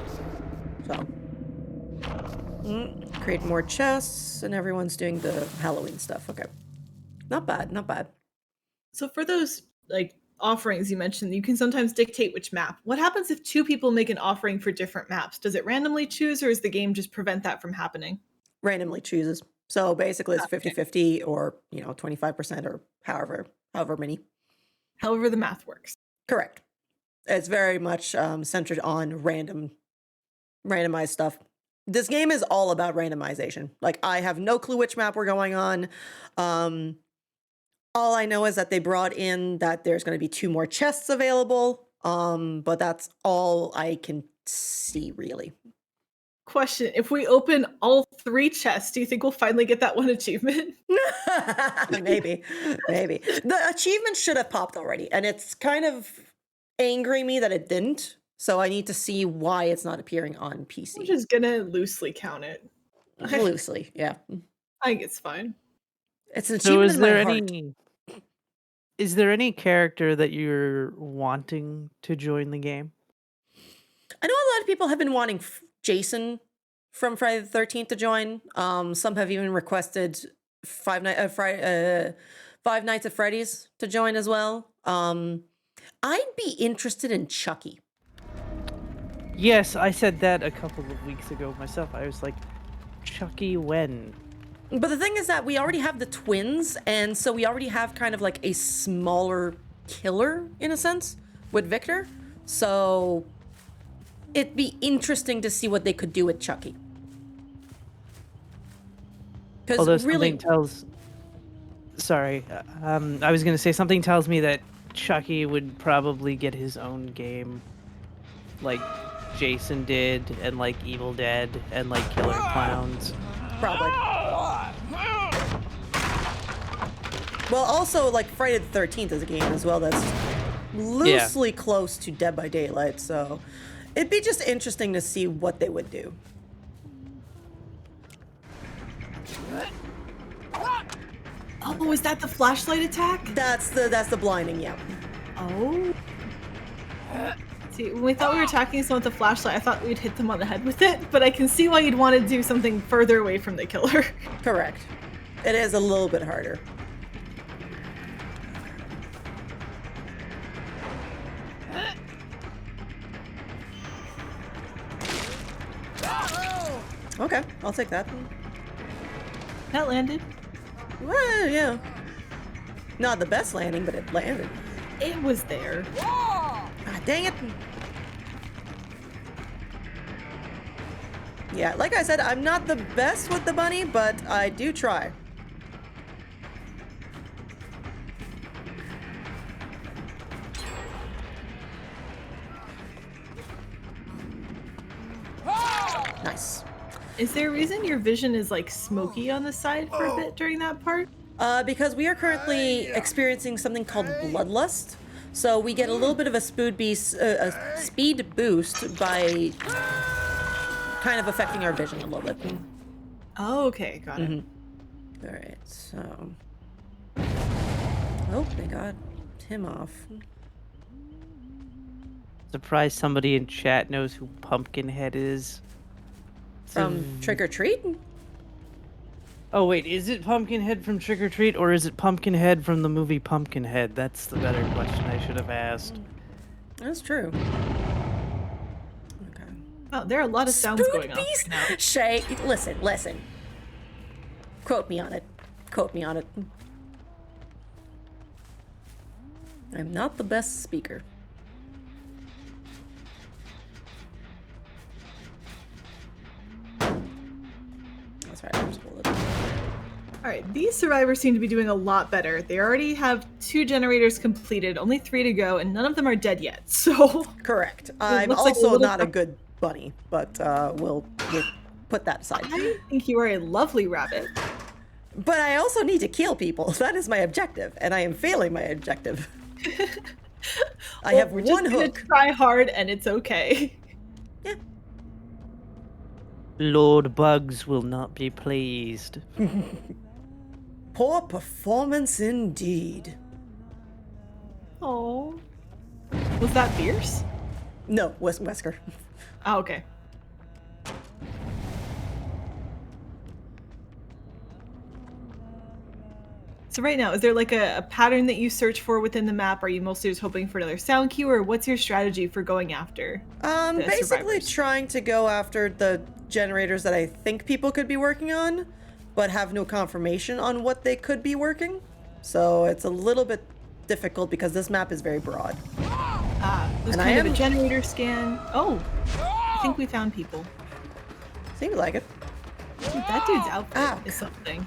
So, create more chests, and everyone's doing the Halloween stuff. Okay, not bad. So for those, like, offerings you mentioned, you can sometimes dictate which map. What happens if 2 people make an offering for different maps? Does it randomly choose, or does the game just prevent that from happening? Randomly chooses. So basically, it's Okay. 50-50 or 25% or however many. However the math works. Correct. It's very much centered on randomized stuff. This game is all about randomization. Like, I have no clue which map we're going on. All I know is that they brought in that there's going to be 2 more chests available. But that's all I can see, really. Question, if we open all 3 chests, do you think we'll finally get that one achievement? Maybe. The achievement should have popped already, and it's kind of angering me that it didn't. So I need to see why it's not appearing on We're PC. just gonna loosely count it. Loosely, yeah. I think it's fine. It's an So achievement in my heart. is there any character that you're wanting to join the game? I know a lot of people have been wanting Jason from Friday the 13th to join. Some have even requested Five Nights at Freddy's to join as well. I'd be interested in Chucky. Yes, I said that a couple of weeks ago myself. I was like, Chucky when? But the thing is that we already have the twins, and so we already have kind of like a smaller killer, in a sense, with Victor. So it'd be interesting to see what they could do with Chucky. Although Because really, something tells... Sorry, I was going to say something tells me that Chucky would probably get his own game, like Jason did, and like Evil Dead, and like Killer Clowns. probably. Well, also like Friday the 13th is a game as well that's loosely close to Dead by Daylight, so it'd be just interesting to see what they would do. Oh, is that the flashlight attack? That's the blinding, yeah. Oh. See, when we thought we were attacking someone with a flashlight, I thought we'd hit them on the head with it, but I can see why you'd want to do something further away from the killer. Correct. It is a little bit harder. Okay, I'll take that. That landed. Well, yeah. Not the best landing, but it landed. It was there. Ah, dang it. Yeah, like I said, I'm not the best with the bunny, but I do try. Nice. Is there a reason your vision is like smoky on the side for a bit during that part? Because we are currently experiencing something called bloodlust. So we get a little bit of a speed boost by kind of affecting our vision a little bit. Oh, okay, got it. All right, so... Oh, they got him off. Surprised somebody in chat knows who Pumpkinhead is. From Trick or Treat? Oh wait, is it Pumpkinhead from Trick or Treat, or is it Pumpkinhead from the movie Pumpkinhead? That's the better question I should have asked. That's true. Okay. Oh, there are a lot of sounds going on right now. Shay, listen. Quote me on it. Quote me on it. I'm not the best speaker. That's right, I'm just hold it. Alright, these survivors seem to be doing a lot better. They already have 2 generators completed, only 3 to go, and none of them are dead yet, so... Correct. I'm looks like a also little not a good bunny, but we'll put that aside. I think you are a lovely rabbit. But I also need to kill people. That is my objective, and I am failing my objective. I have we're one just gonna hook. try hard, and it's okay. Yeah. Lord Bugs will not be pleased. Poor performance indeed. Oh. Was that fierce? No, Wesker. Oh, okay. So right now, is there like a pattern that you search for within the map? Are you mostly just hoping for another sound cue, or what's your strategy for going after the Basically survivors? trying to go after the generators that I think people could be working on, but have no confirmation on what they could be working. So it's a little bit difficult because this map is very broad. There's And I kind of am- a generator scan. Oh, I think we found people. Seems like it. Dude, that dude's outfit Ow. is something.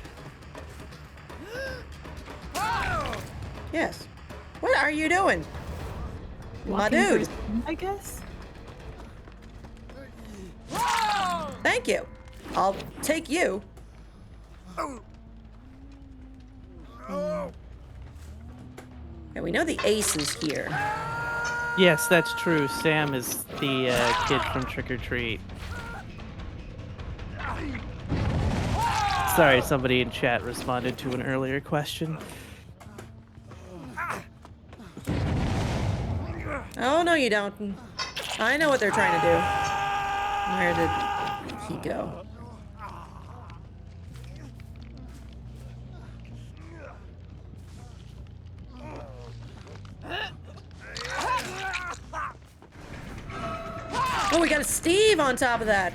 Yes. What are you doing? My Walking dude. for- I guess. Thank you. I'll take you. Yeah, we know the ace is here. Yes, that's true. Sam is the kid from Trick or Treat. Sorry, somebody in chat responded to an earlier question. Oh, no, you don't. I know what they're trying to do. Where did... Here you go. Oh, we got a Steve on top of that.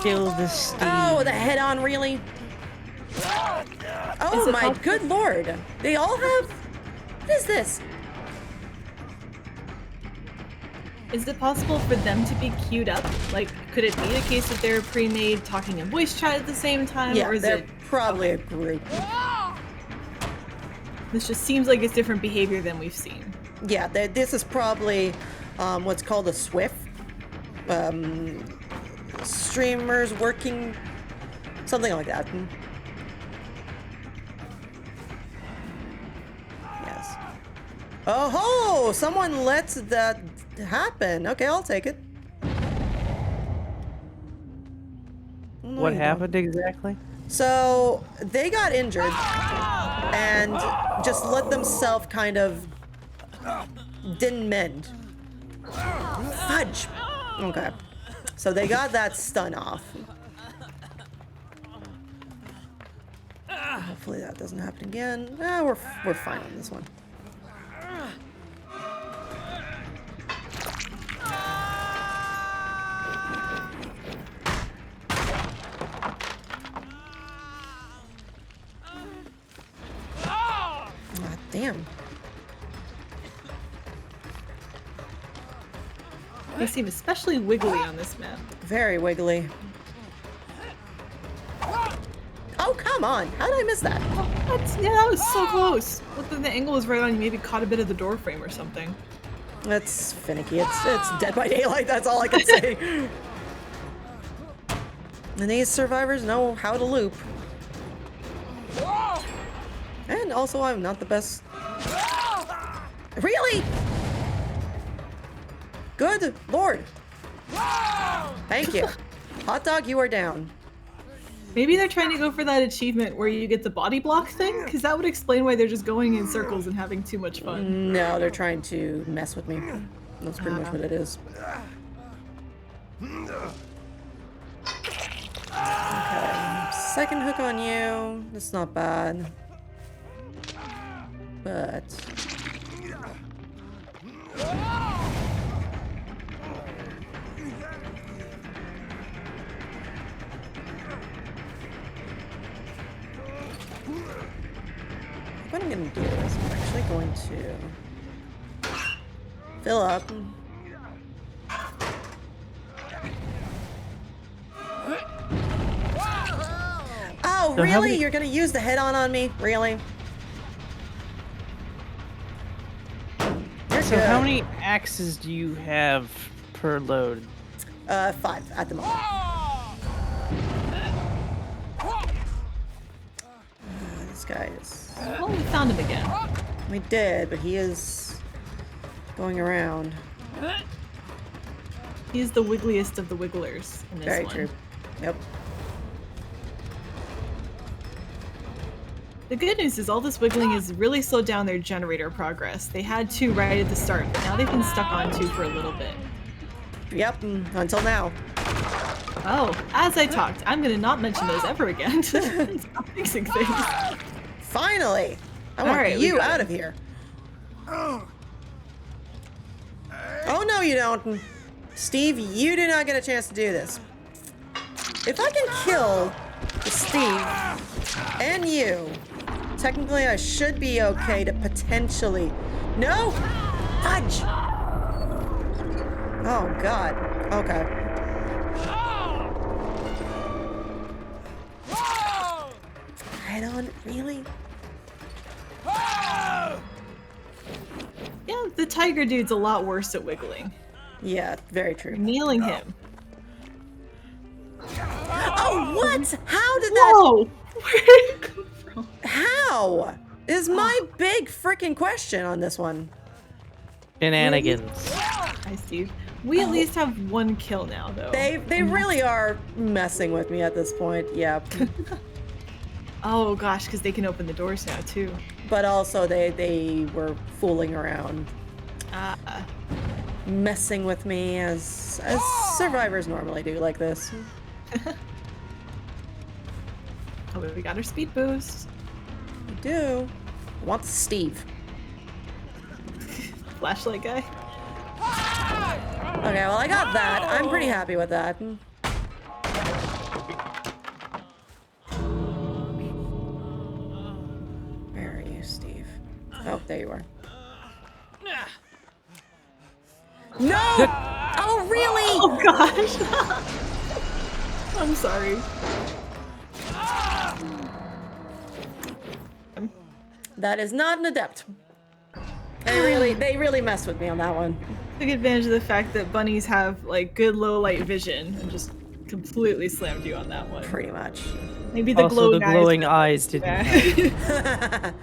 Kill the Steve. Oh, the head-on, really? Oh my good lord. They all have... What is this? Is it possible for them to be queued up? Like, could it be a case that they're pre-made talking and voice chat at the same time? Yeah, or is they're it probably a group. This just seems like it's different behavior than we've seen. Yeah, this is probably what's called a Swift. Streamers working... Something like that. Yes. Oh ho! Someone lets that happen. Okay, I'll take it. No, What you happened exactly? So they got injured and just let themselves kind of didn't mend. Fudge. Okay. So they got that stun off. Hopefully that doesn't happen again. We're fine on this one. Damn. They seem especially wiggly on this map. Very wiggly. Oh, come on. How did I miss that? Yeah, that was so close. Look, the angle was right on you. Maybe caught a bit of the door frame or something. That's finicky. It's Dead by Daylight. That's all I can say. And these survivors know how to loop. And also, I'm not the best. Really? Good Lord. Thank you. Hot dog, you are down. Maybe they're trying to go for that achievement where you get the body block thing, because that would explain why they're just going in circles and having too much fun. No, they're trying to mess with me. That's pretty much what it is. Okay, second hook on you. That's not bad. But... what I'm gonna do is I'm actually going to fill up. Oh, So really? You're gonna use the head-on on me? Really? You're So good. how many axes do you have per load? 5 at the moment. This guy is... Well, we found him again. We did, but he is going around. He's the wiggliest of the wigglers in this Very one. true. Yep. The good news is all this wiggling has really slowed down their generator progress. They had 2 right at the start, but now they've been stuck on 2 for a little bit. Yep, until now. Oh, as I talked, I'm gonna not mention those ever again. Stop fixing things. Finally! I want Alright, we you got out it. of here. Oh, no, you don't. Steve, you do not get a chance to do this. If I can kill Steve and you, technically I should be okay to potentially... No! Fudge! Oh, God. Okay. Head on? Really? Yeah, the tiger dude's a lot worse at wiggling. Yeah, very true. Nailing him. Oh, what? How did that... Whoa! Where did it come from? How? Is my big freaking question on this one. Shenanigans. Hi, Steve. We at least have 1 kill now, though. They really are messing with me at this point, yeah. Oh gosh, because they can open the doors now too. But also they were fooling around. messing with me as survivors normally do like this. Oh, we got our speed boost. We do. I want the Steve. Flashlight guy. Okay, well I got that. I'm pretty happy with that. Where are you, Steve? Oh, there you are. No! Oh, really? Oh gosh. I'm sorry. That is not an adept. They really messed with me on that one. Took advantage of the fact that bunnies have like good low light vision and just completely slammed you on that one. Pretty much. Maybe the Also, the glowing were eyes didn't bad.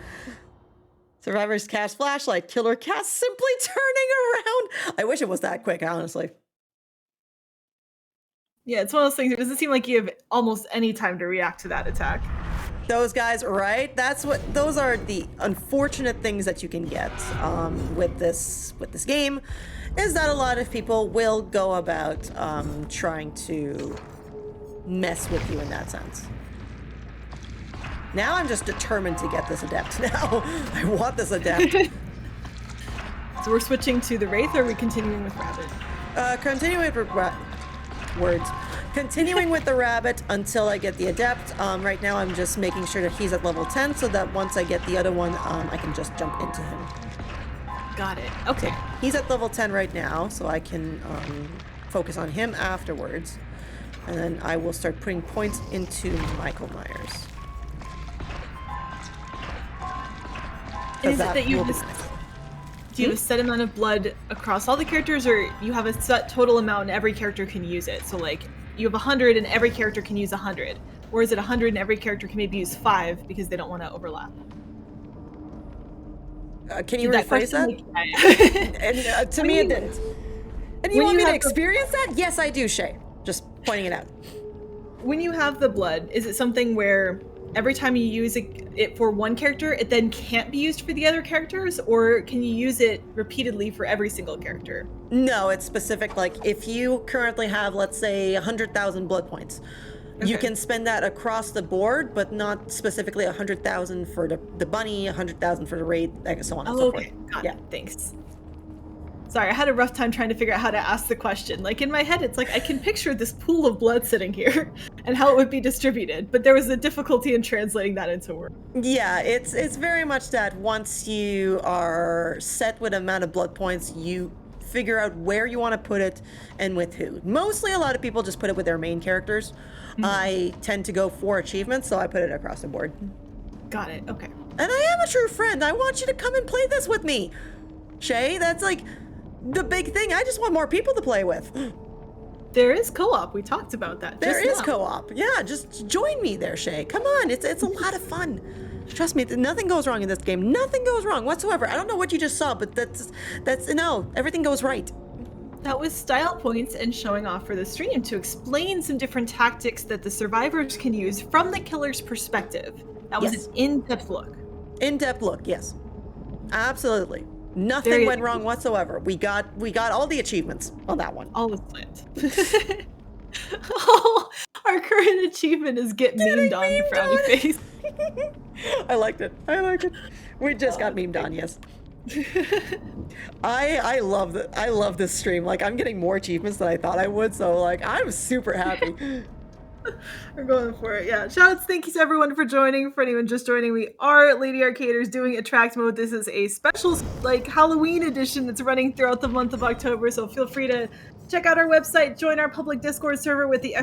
Survivors cast flashlight. Killer cast simply turning around. I wish it was that quick, honestly. Yeah, it's one of those things. It doesn't seem like you have almost any time to react to that attack. Those guys, right? Those are the unfortunate things that you can get with this game, is that a lot of people will go about trying to mess with you in that sense. Now I'm just determined to get this adept now. I want this adept. So we're switching to the Wraith, or are we continuing with Rabbit? Continuing with words. Continuing with the rabbit until I get the adept. Right now I'm just making sure that he's at level 10 so that once I get the other one, I can just jump into him. Got it. Okay. He's at level 10 right now, so I can focus on him afterwards. And then I will start putting points into Michael Myers. Is it that you just... Do you have a set amount of blood across all the characters, or you have a set total amount and every character can use it? So like, you have 100 and every character can use 100. Or is it 100 and every character can maybe use 5 because they don't want to overlap? Can you rephrase that? And to me it didn't. And you want me to experience that? Yes, I do, Shay. Just pointing it out. When you have the blood, is it something where every time you use it for one character, it then can't be used for the other characters? Or can you use it repeatedly for every single character? No, it's specific. Like, if you currently have, let's say, 100,000 blood points, you can spend that across the board, but not specifically 100,000 for the bunny, 100,000 for the raid, so on and so forth. Okay, got it. Thanks. Sorry, I had a rough time trying to figure out how to ask the question. Like, in my head, it's like I can picture this pool of blood sitting here and how it would be distributed, but there was a difficulty in translating that into words. Yeah, it's very much that once you are set with an amount of blood points, you figure out where you want to put it and with who. Mostly, a lot of people just put it with their main characters. I tend to go for achievements, so I put it across the board. Got it, okay. And I am a true friend. I want you to come and play this with me. Shay, that's like the big thing. I just want more people to play with. There is co-op. We talked about that. There is co-op. Yeah, just join me there, Shay. Come on, it's a lot of fun. Trust me, nothing goes wrong in this game. Nothing goes wrong whatsoever. I don't know what you just saw, but that's no, everything goes right. That was style points and showing off for the stream to explain some different tactics that the survivors can use from the killer's perspective. That was an in-depth look. In-depth look, yes. Absolutely. Nothing went wrong whatsoever. We got all the achievements on that one. All was planned. Oh, our current achievement is get memed on the frowny face. I liked it. We just got memed on, yes. I love this stream. Like, I'm getting more achievements than I thought I would, so like I'm super happy. We're going for it, yeah. Shoutouts, thank you to everyone for joining. For anyone just joining, we are Lady Arcaders doing Attract Mode. This is a special, like, Halloween edition that's running throughout the month of October, so feel free to check out our website, join our public Discord server with the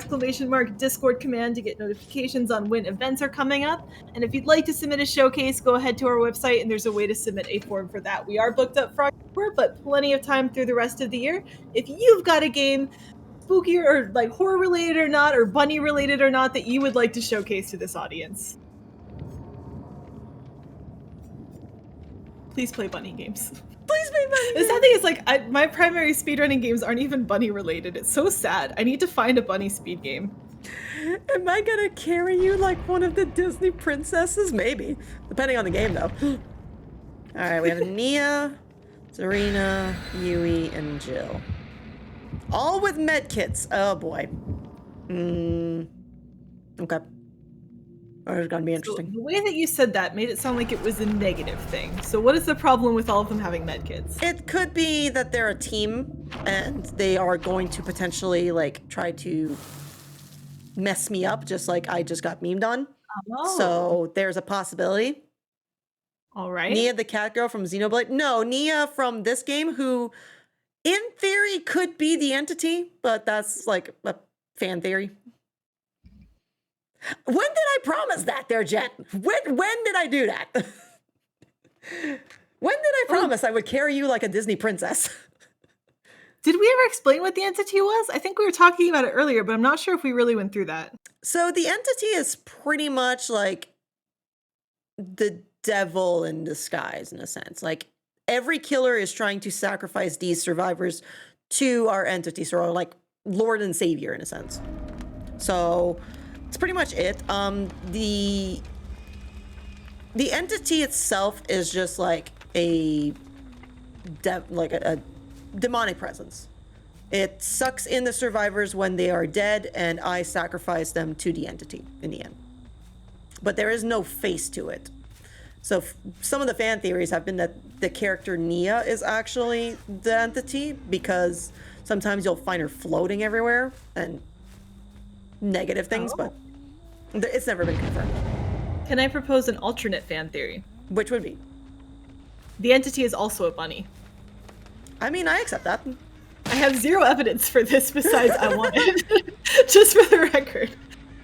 !Discord command to get notifications on when events are coming up. And if you'd like to submit a showcase, go ahead to our website and there's a way to submit a form for that. We are booked up for October, but plenty of time through the rest of the year. If you've got a game, spooky or like horror related or not, or bunny related or not, that you would like to showcase to this audience, please play bunny games. Please play bunny games. The sad thing is, like, my primary speedrunning games aren't even bunny related. It's so sad. I need to find a bunny speed game. Am I gonna carry you like one of the Disney princesses? Maybe, depending on the game though. All right, we have Nia, Serena, Yui, and Jill. All with med kits. Oh boy. Okay. It's gonna be So interesting. the way that you said that made it sound like it was a negative thing. So what is the problem with all of them having medkits? It could be that they're a team and they are going to potentially like try to mess me up just like I just got memed on. Oh. So there's a possibility. All right. Nia the cat girl from Xenoblade. No, Nia from this game, who in theory could be the entity, but that's like a fan theory. When did I promise that there, Jen? When did I do that? When did I promise I would carry you like a Disney princess? Did we ever explain what the entity was? I think we were talking about it earlier, but I'm not sure if we really went through that. So the entity is pretty much like the devil in disguise, in a sense. Like every killer is trying to sacrifice these survivors to our entity, so our like Lord and Savior in a sense. So it's pretty much it. The entity itself is just like a demonic presence. It sucks in the survivors when they are dead, and I sacrifice them to the entity in the end. But there is no face to it. So some of the fan theories have been that the character Nia is actually the entity, because sometimes you'll find her floating everywhere and negative things, but it's never been confirmed. Can I propose an alternate fan theory? Which would be? The entity is also a bunny. I mean, I accept that. I have zero evidence for this besides I want it. Just for the record.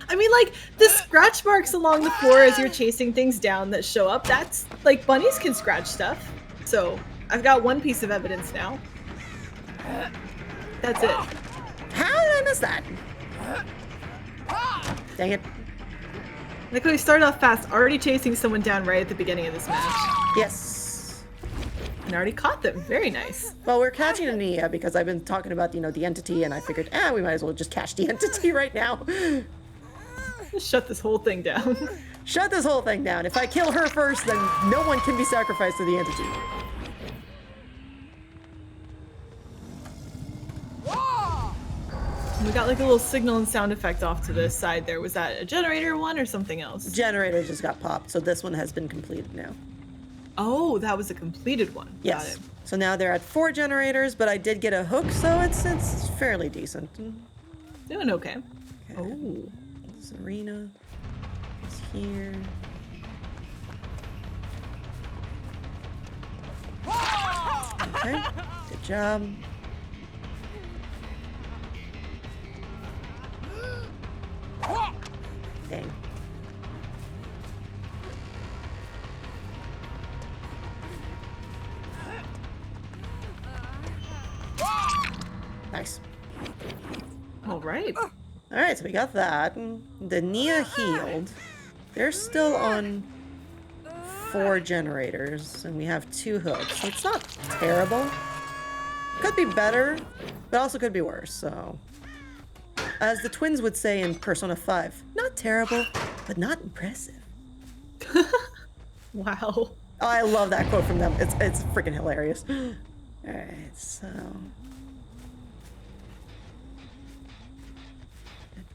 I mean, like, the scratch marks along the floor as you're chasing things down that show up, that's, like, bunnies can scratch stuff. So, I've got one piece of evidence now. That's it. How did I miss that? Dang it. Like, we started off fast, already chasing someone down right at the beginning of this match. Yes. And already caught them. Very nice. Well, we're catching a Nia because I've been talking about, the entity, and I figured, we might as well just catch the entity right now. Just shut this whole thing down. Shut this whole thing down. If I kill her first, then no one can be sacrificed to the entity. We got like a little signal and sound effect off to the side there. Was that a generator one or something else? Generator just got popped, so this one has been completed now. Oh, that was a completed one. Yes. Got it. So now they're at 4 generators, but I did get a hook, so it's fairly decent. Doing okay. Oh. Serena is here. Okay, good job. Dang. Nice. All right. All right, so we got that. The Nia healed. They're still on 4 generators, and we have 2 hooks. So it's not terrible. Could be better, but also could be worse. So, as the twins would say in Persona 5, not terrible, but not impressive. Wow. Oh, I love that quote from them. It's freaking hilarious. All right, so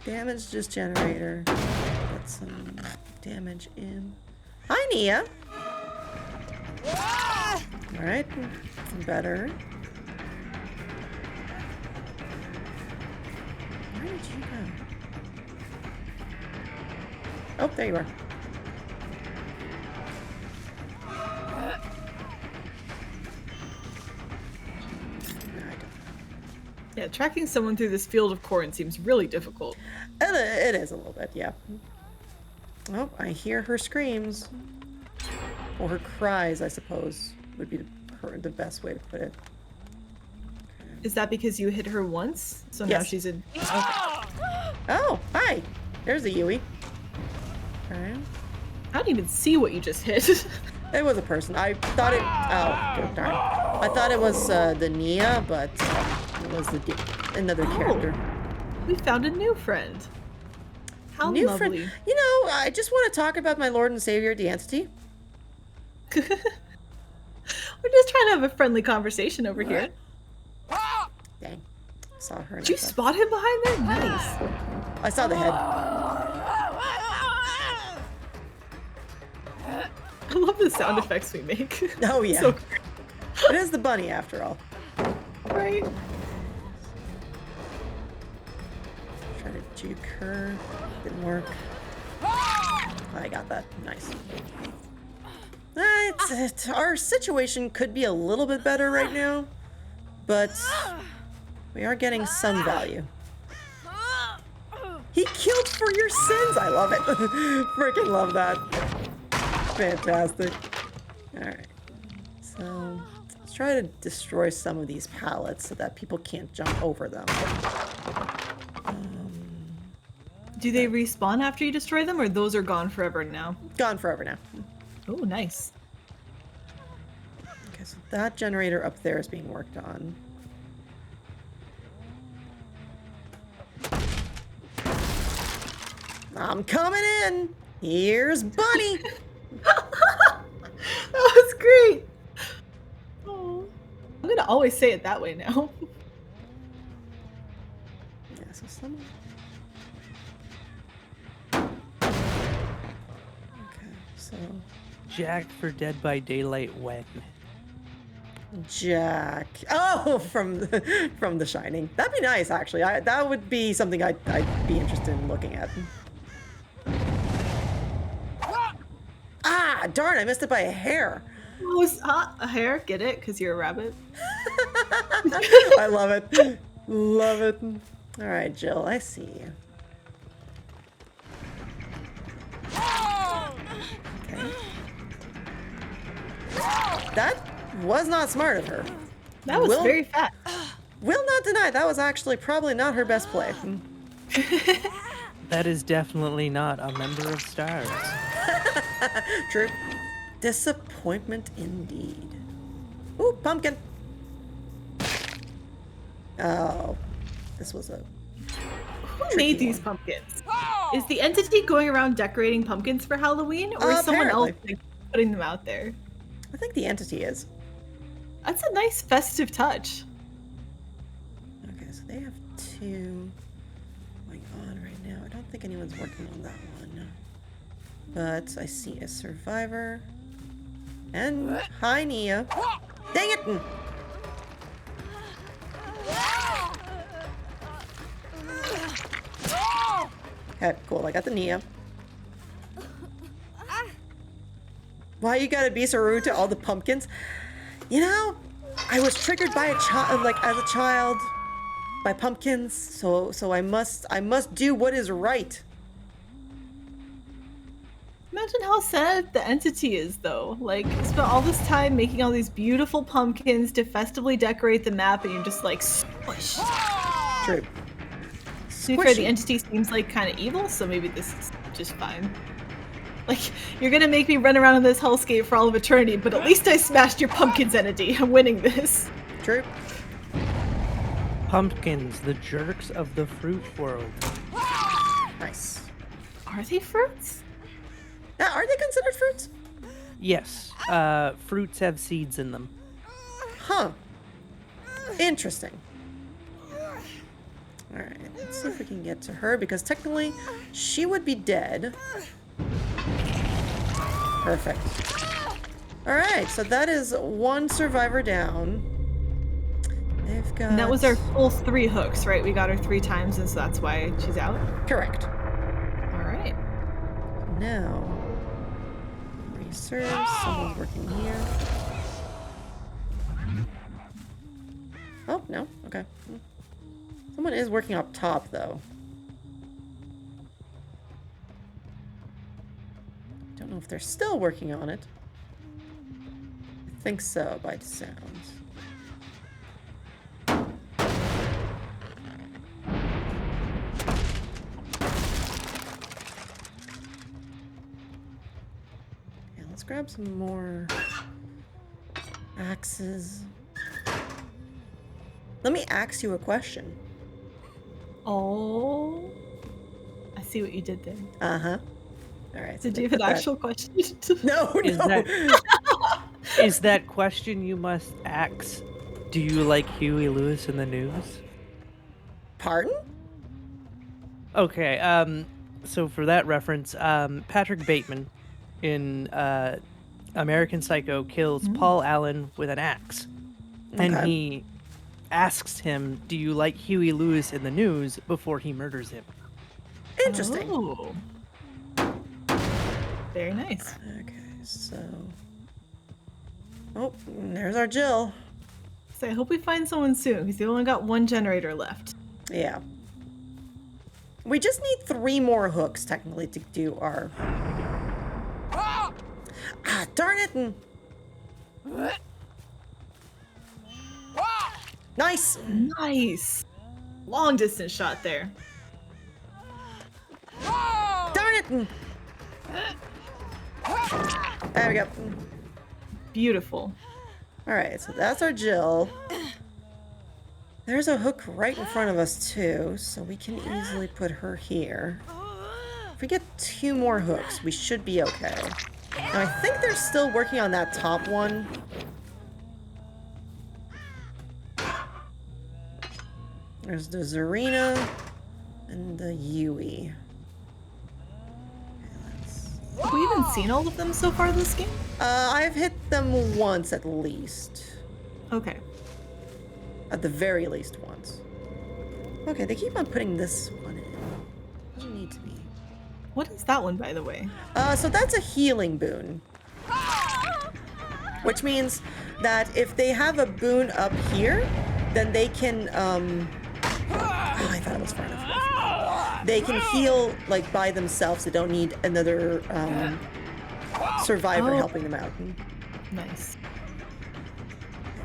damage this generator. Get some damage in. Hi, Nia. All right, better. Where did you go? Oh, there you are. Yeah, tracking someone through this field of corn seems really difficult. It is a little bit, yeah. Oh, I hear her screams. Or her cries, I suppose, would be the best way to put it. Is that because you hit her once? So now Yes. she's in. Okay. Oh, hi! There's the Yui. Alright. I don't even see what you just hit. It was a person. I thought it... Oh, good darn. I thought it was the Nia, but it was another character. We found a new friend. How New lovely. friend. I just want to talk about my Lord and Savior, the entity. We're just trying to have a friendly conversation over here. Dang. Saw her. and Did you I thought- spot him behind there? Nice. I saw the head. I love the sound effects we make. Oh, yeah. So It is the bunny, after all. right. Try to juke her. Didn't work. I got that. Nice. Our situation could be a little bit better right now, but we are getting some value. He killed for your sins! I love it. Freaking love that. Fantastic. Alright. So, let's try to destroy some of these pallets so that people can't jump over them. Do they respawn after you destroy them, or those are gone forever now? Gone forever now. Oh, nice. Okay, so that generator up there is being worked on. I'm coming in! Here's Bunny! That was great. Oh, I'm gonna always say it that way now. Yeah, so someone... Okay, so... Jack for Dead by Daylight when? Jack. Oh, from The Shining. That'd be nice, actually. That would be something I'd be interested in looking at. Ah, darn! I missed it by a hair. Oh, is a hair? Get it? Because you're a rabbit. I love it. Love it. All right, Jill. I see you. Okay. That was not smart of her. That was very fast. Will not deny that was actually probably not her best play. That is definitely not a member of Stars. True. Disappointment indeed. Ooh, pumpkin. Oh, this was a. Who tricky made these one. pumpkins? Is the entity going around decorating pumpkins for Halloween, or is someone else Apparently. like, putting them out there? I think the entity is. That's a nice festive touch. Okay, so they have two going on right now. I don't think anyone's working on that one. But I see a survivor. And hi, Nia. Dang it! Okay, cool. I got the Nia. Why you gotta be so rude to all the pumpkins? You know, I was triggered by a child, like as a child, by pumpkins. So I must do what is right. Imagine how sad the entity is, though. Like, spent all this time making all these beautiful pumpkins to festively decorate the map, and you're just like, squish. True. To be fair, the Squishy. entity seems like kind of evil, so maybe this is just fine. Like, you're gonna make me run around in this hellscape for all of eternity, but at least I smashed your pumpkins entity. I'm winning this. True. Pumpkins, the jerks of the fruit world. Nice. Are they fruits? Now, are they considered fruits? Yes, fruits have seeds in them. Huh. Interesting. Alright, let's see if we can get to her, because technically, she would be dead. Perfect. Alright, so that is one survivor down. They've got... And that was our full 3 hooks, right? We got her 3 times, and so that's why she's out. Correct. All right. Now... reserve, someone's working here. Oh, no? Okay. Someone is working up top, though. Don't know if they're still working on it. I think so, by the sounds. Yeah, let's grab some more axes. Let me ask you a question. Oh. I see what you did there. Uh-huh. All right. so Did they you have an put that- actual question? No, Is no. that- Is that question you must ask? Do you like Huey Lewis in the news? Pardon? Okay, so for that reference, Patrick Bateman in American Psycho kills Paul Allen with an axe. And Okay. he asks him, "Do you like Huey Lewis in the news?" before he murders him. Interesting. Oh. Very nice. Okay, so... Oh, there's our Jill. So I hope we find someone soon, because we only got one generator left. Yeah. We just need 3 more hooks, technically, to do our... Ah, darn it! Nice! Nice. Long distance shot there. Darn it! There we go. Beautiful. Alright, so that's our Jill. There's a hook right in front of us, too, so we can easily put her here. If we get 2 more hooks, we should be okay. Now, I think they're still working on that top one. There's the Zarina and the Yui. Have we even seen all of them so far this game? I've hit them once at least. Okay. At the very least once. Okay, they keep on putting this one in. Doesn't need to be. What is that one, by the way? So that's a healing boon. Which means that if they have a boon up here, then they can, oh, I thought it was far enough. They can heal, like, by themselves. They don't need another, survivor helping them out. Nice.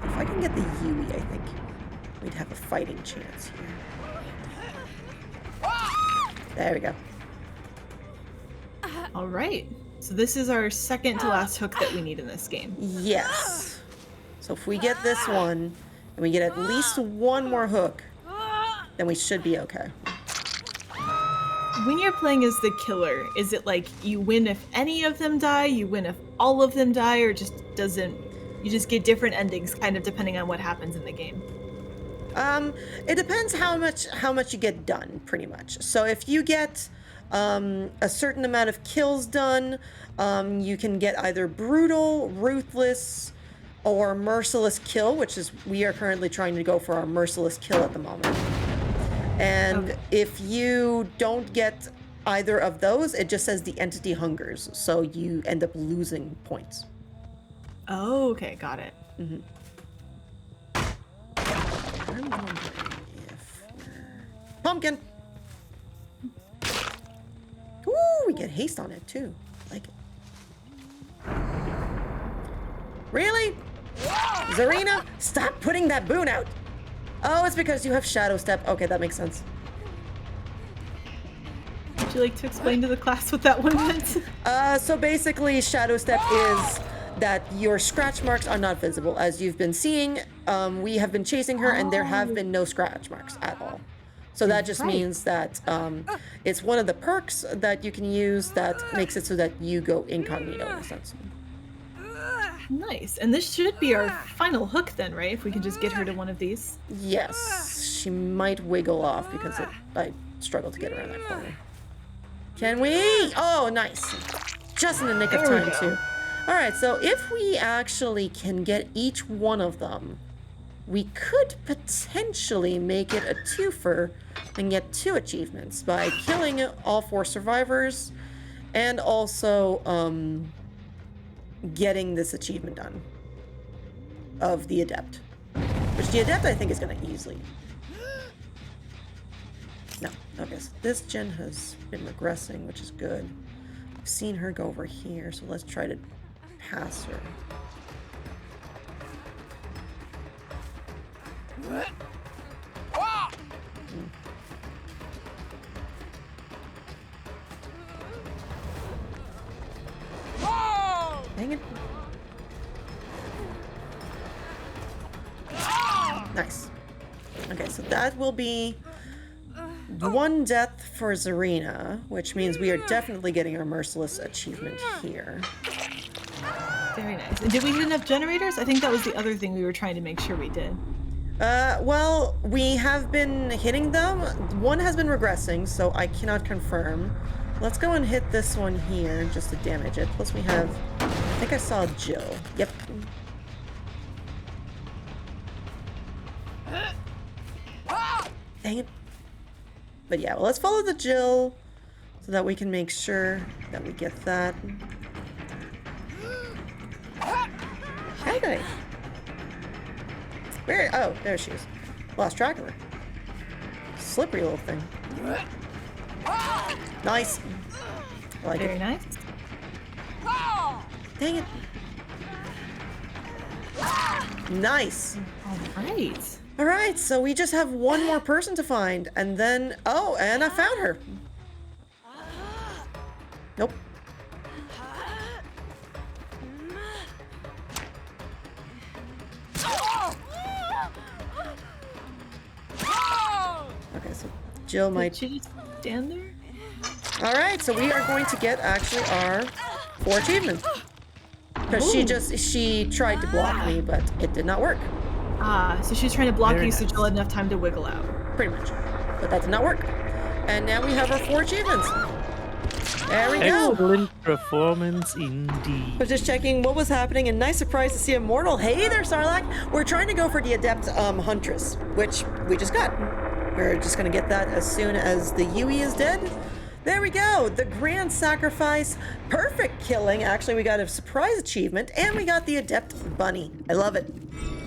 If I can get the Yui, I think we'd have a fighting chance here. There we go. All right. So this is our second to last hook that we need in this game. Yes. So if we get this one, and we get at least 1 more hook, then we should be okay. When you're playing as the killer, is it like you win if any of them die, you win if all of them die, or just doesn't... You just get different endings kind of depending on what happens in the game? It depends how much you get done, pretty much. So if you get a certain amount of kills done, you can get either brutal, ruthless, or merciless kill, which is, we are currently trying to go for our merciless kill at the moment. And Okay. if you don't get either of those, it just says the entity hungers, so you end up losing points. Oh, okay, got it. I'm wondering if we're... Pumpkin! Ooh, we get haste on it too. I like it. Really? Zarina, stop putting that boon out! Oh, it's because you have Shadow Step. Okay, that makes sense. Would you like to explain to the class what that one meant? So basically, Shadow Step is that your scratch marks are not visible. As you've been seeing, we have been chasing her, and there have been no scratch marks at all. So that just means that it's one of the perks that you can use that makes it so that you go incognito in a sense. Nice. And this should be our final hook then, right? If we can just get her to one of these. Yes, she might wiggle off because I struggle to get around that corner. Can we? Oh, nice. Just in the nick of There we time, go. too. All right, so if we actually can get each one of them, we could potentially make it a twofer and get 2 achievements by killing all 4 survivors and also getting this achievement done of the Adept. Which the Adept, I think, is going to easily... No. Okay, so this gen has been regressing, which is good. I've seen her go over here, so let's try to pass her. Dang it. Nice. Okay, so that will be 1 death for Zarina, which means we are definitely getting our Merciless achievement here. Very nice. And did we hit enough generators? I think that was the other thing we were trying to make sure we did. Well, we have been hitting them. One has been regressing, so I cannot confirm. Let's go and hit this one here just to damage it. Plus we have, I think I saw Jill. Yep. Dang it. But yeah, well, let's follow the Jill so that we can make sure that we get that. Okay. Where? Oh, there she is. Lost track of her. Slippery little thing. Nice. I like Very it. nice. Dang it. Nice. All right. All right, so we just have one more person to find, and then oh, and I found her. Nope. Okay, so Jill Did might. she just stand there? All right, so we are going to get actually our 4 achievements. Because she tried to block me, but it did not work. Ah, so she's trying to block Very you so nice. Jill had enough time to wiggle out. Pretty much. But that did not work. And now we have our 4 achievements. There we go. Excellent performance indeed. Was just checking what was happening, and nice surprise to see Immortal. Hey there, Sarlacc. We're trying to go for the Adept Huntress, which we just got. We're just gonna get that as soon as the Yui is dead. There we go. The Grand Sacrifice. Perfect killing. Actually, we got a surprise achievement, and we got the Adept Bunny. I love it.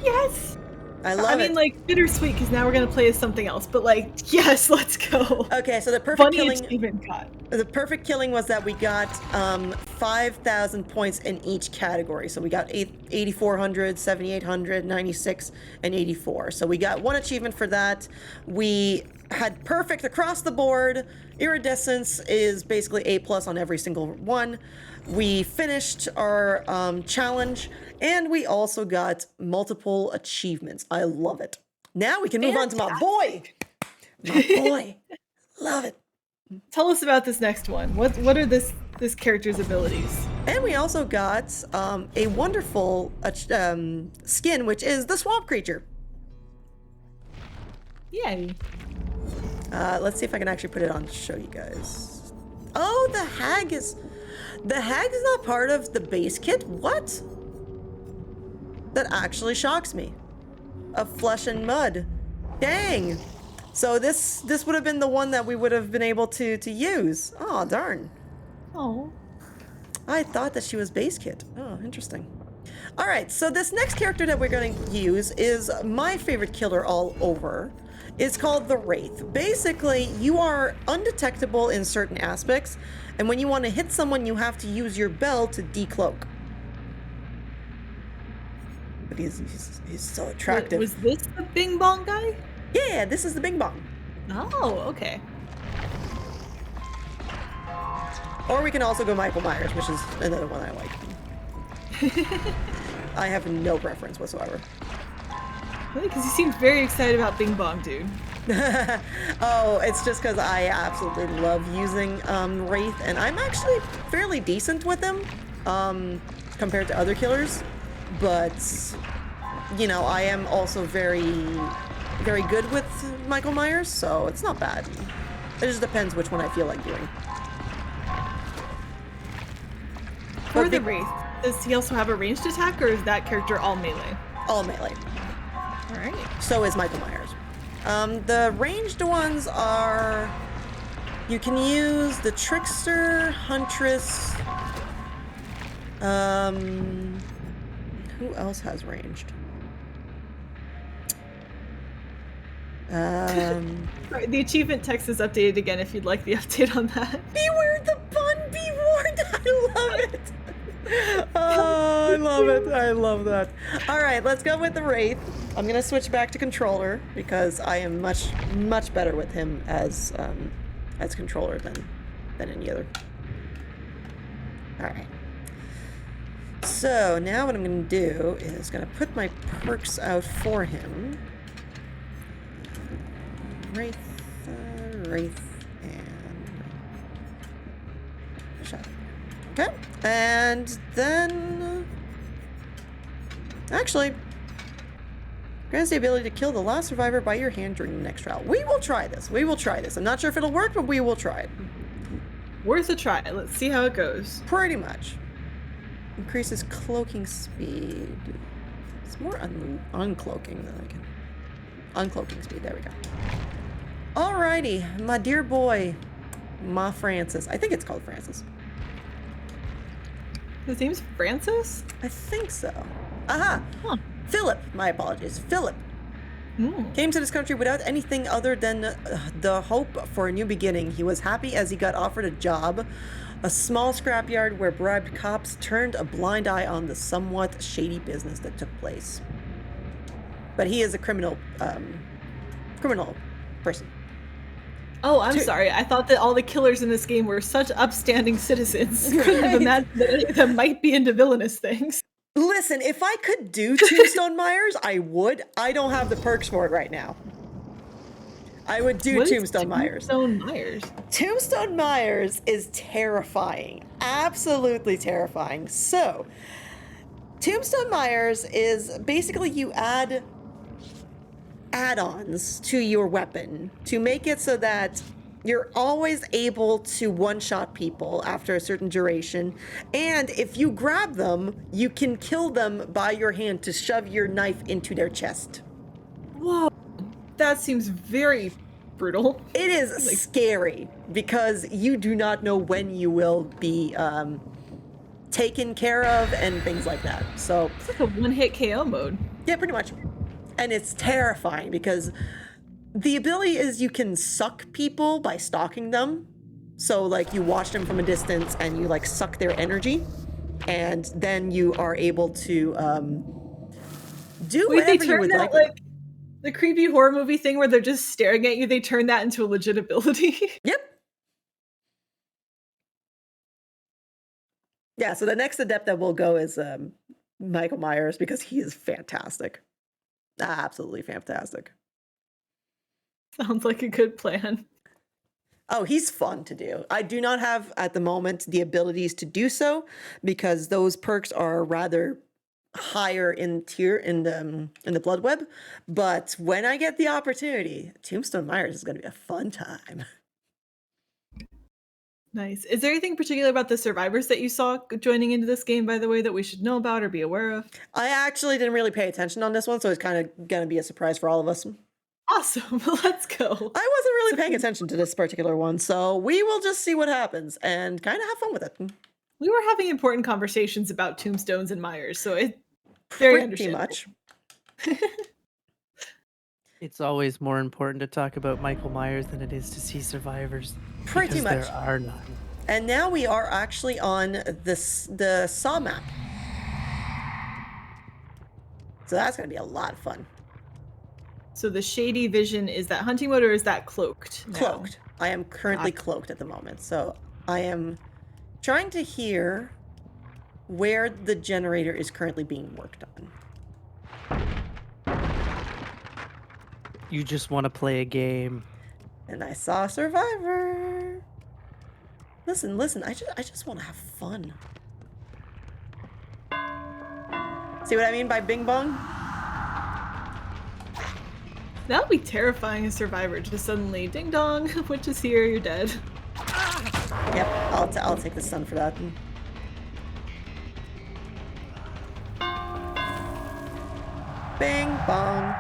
Yes! I love I mean, it. like, bittersweet, because now we're going to play as something else, but, like, yes, let's go. Okay, so the perfect Bunny killing. achievement got. The perfect killing was that we got 5,000 points in each category. So we got 8,400, 7,800, 96, and 84. So we got 1 achievement for that. We had perfect across the board. Iridescence is basically A+ on every single one. We finished our challenge, and we also got multiple achievements. I love it. Now we can move on to my boy. My boy. Love it. Tell us about this next one. What are this character's abilities? And we also got a wonderful skin, which is the swamp creature. Yay. Let's see if I can actually put it on to show you guys. Oh, the hag is not part of the base kit? What? That actually shocks me. Of flesh and mud. Dang. So this would have been the one that we would have been able to use. Oh, darn. Oh. I thought that she was base kit. Oh, interesting. All right, so this next character that we're going to use is my favorite killer all over. It's called the Wraith. Basically, you are undetectable in certain aspects, and when you want to hit someone, you have to use your bell to decloak. But he's so attractive. Was this the Bing Bong guy? Yeah, this is the Bing Bong. Oh, okay. Or we can also go Michael Myers, which is another one I like. I have no preference whatsoever. Really? Because he seems very excited about Bing Bong, dude. Oh, it's just because I absolutely love using Wraith, and I'm actually fairly decent with him compared to other killers. But, you know, I am also very good with Michael Myers, so it's not bad. It just depends which one I feel like doing. For the Wraith, does he also have a ranged attack, or is that character all melee? All melee. Alright. So is Michael Myers. The ranged ones are... You can use the Trickster, Huntress... Who else has ranged? Sorry, the achievement text is updated again if you'd like the update on that. Beware the bun, be warned! I love it! Oh, I love it. I love that. All right, let's go with the Wraith. I'm gonna switch back to controller because I am much better with him as controller than any other. All right. So now what I'm gonna do is gonna put my perks out for him. Wraith, and shot. Okay, and then Actually, grants the ability to kill the last survivor by your hand during the next trial. We will try this. We will try this. I'm not sure if it'll work, but we will try it. Worth a try. Let's see how it goes. Pretty much. Increases cloaking speed. It's more uncloaking than I can. Uncloaking speed. There we go. Alrighty, my dear boy, Ma Francis. I think it's called Francis. His name's Francis? I think so. Aha! Huh. Philip. My apologies. Philip. Mm. Came to this country without anything other than the hope for a new beginning. He was happy as he got offered a job, a small scrapyard where bribed cops turned a blind eye on the somewhat shady business that took place. But he is a criminal person. Oh, I'm sorry. I thought that all the killers in this game were such upstanding citizens. Couldn't have imagined that any of them might be into villainous things. Listen, if I could do Tombstone Myers, I would. I don't have the perks for it right now. I would do What is Tombstone Myers. Tombstone Myers. Tombstone Myers is terrifying. Absolutely terrifying. So, Tombstone Myers is basically you add add-ons to your weapon to make it so that you're always able to one-shot people after a certain duration, and if you grab them, you can kill them by your hand to shove your knife into their chest. Whoa. That seems very brutal. It is scary because you do not know when you will be taken care of and things like that. So It's like a one-hit KO mode. yeah, pretty much. And it's terrifying because the ability is you can suck people by stalking them. So like you watch them from a distance and you like suck their energy, and then you are able to do Wait, they whatever you turn would that like. the creepy horror movie thing where they're just staring at you, they turn that into a legit ability. Yep. Yeah, so the next adept that will go is Michael Myers because he is fantastic. Absolutely fantastic. Sounds like a good plan. Oh, he's fun to do. I do not have at the moment the abilities to do so because those perks are rather higher in tier in the blood web. But when I get the opportunity, Tombstone Myers is going to be a fun time. Nice. Is there anything particular about the survivors that you saw joining into this game, by the way, that we should know about or be aware of? I actually didn't really pay attention on this one, so it's kind of going to be a surprise for all of us. Awesome. Let's go. I wasn't really paying attention to this particular one, so we will just see what happens and kind of have fun with it. We were having important conversations about tombstones and Myers, so it's very Pretty understandable. much. It's always more important to talk about Michael Myers than it is to see survivors. Pretty because much. There are none. And now we are actually on the Saw map. So that's going to be a lot of fun. So the shady vision, is that hunting mode or is that cloaked? now? Cloaked. I am currently cloaked at the moment. So I am trying to hear where the generator is currently being worked on. You just want to play a game. And I saw a survivor. Listen, I just want to have fun. See what I mean by bing bong? That would be terrifying, a survivor. Just suddenly, ding dong, witch is here, you're dead. Yep, I'll take the stun for that. Bing bong.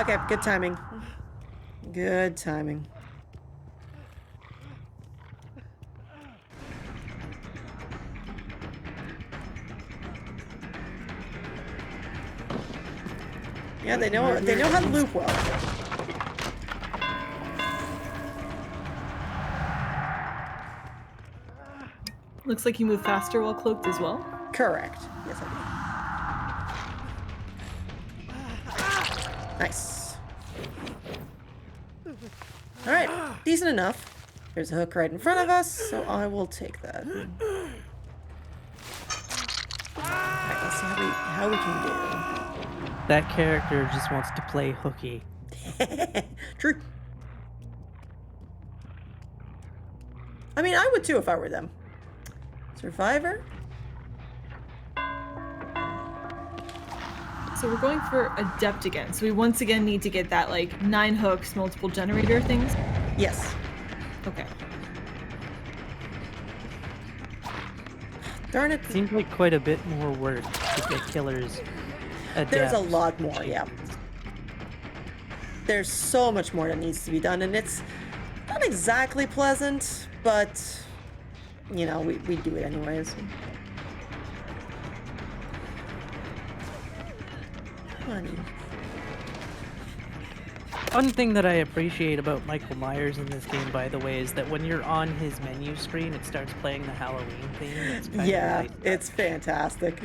Okay, good timing. Good timing. Yeah, they know how to loop well. Looks like you move faster while cloaked as well. Correct. Yes, I do. Nice. All right, decent enough. There's a hook right in front of us, so I will take that. All right, let's see how we can That character just wants to play hooky. do. True. I mean, I would too if I were them. Survivor? So we're going for Adept again. So we once again need to get that, like, 9 hooks, multiple generator things. Yes. Okay. Darn it. Seems like quite a bit more work to get killers adept. There's a lot more, yeah. There's so much more that needs to be done, and it's not exactly pleasant, but, you know, we do it anyways. Honey. One thing that I appreciate about Michael Myers in this game, by the way, is that when you're on his menu screen, it starts playing the Halloween theme. It's kind Yeah, of nice. it's fantastic.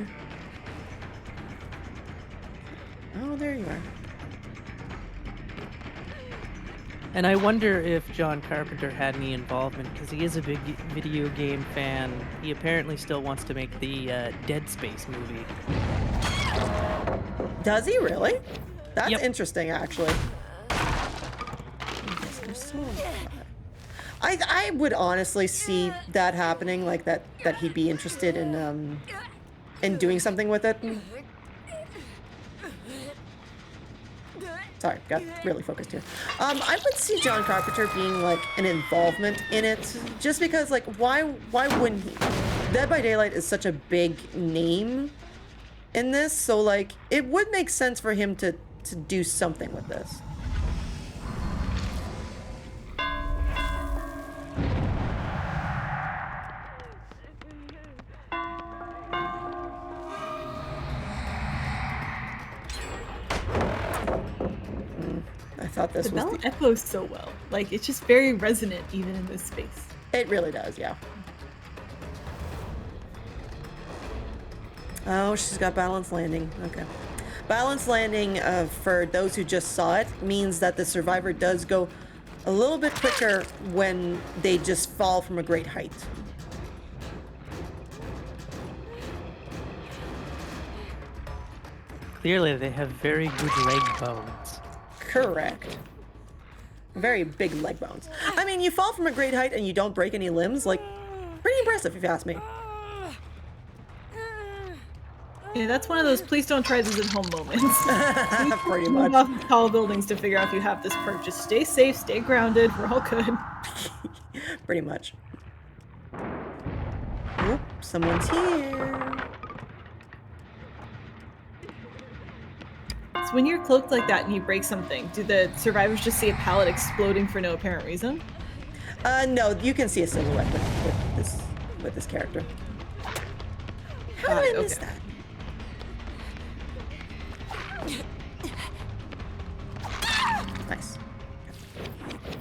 Oh, there you are. And I wonder if John Carpenter had any involvement, because he is a big video game fan. He apparently still wants to make the Dead Space movie. Does he really? That's Yep. interesting, actually. I would honestly see that happening, like that he'd be interested in doing something with it. Sorry, got really focused here. I would see John Carpenter being like an involvement in it, just because, like, why wouldn't he? Dead by Daylight is such a big name in this, so like it would make sense for him to do something with this. I thought this The was bell echoes so well. Like, it's just very resonant even in this space. It really does, yeah. Oh, she's got balance landing. Okay. Balance landing, for those who just saw it, means that the survivor does go a little bit quicker when they just fall from a great height. Clearly, they have very good leg bones. Correct. Very big leg bones. I mean, you fall from a great height and you don't break any limbs, like, pretty impressive if you ask me. Yeah, that's one of those please don't try this at home moments. Pretty Move much. off tall buildings to figure out if you have this perk. Just stay safe, stay grounded, we're all good. Pretty much. Oop, someone's here. So when you're cloaked like that and you break something, do the survivors just see a pallet exploding for no apparent reason? No, you can see a silhouette with this character. How Got did it, I miss okay. that? Nice.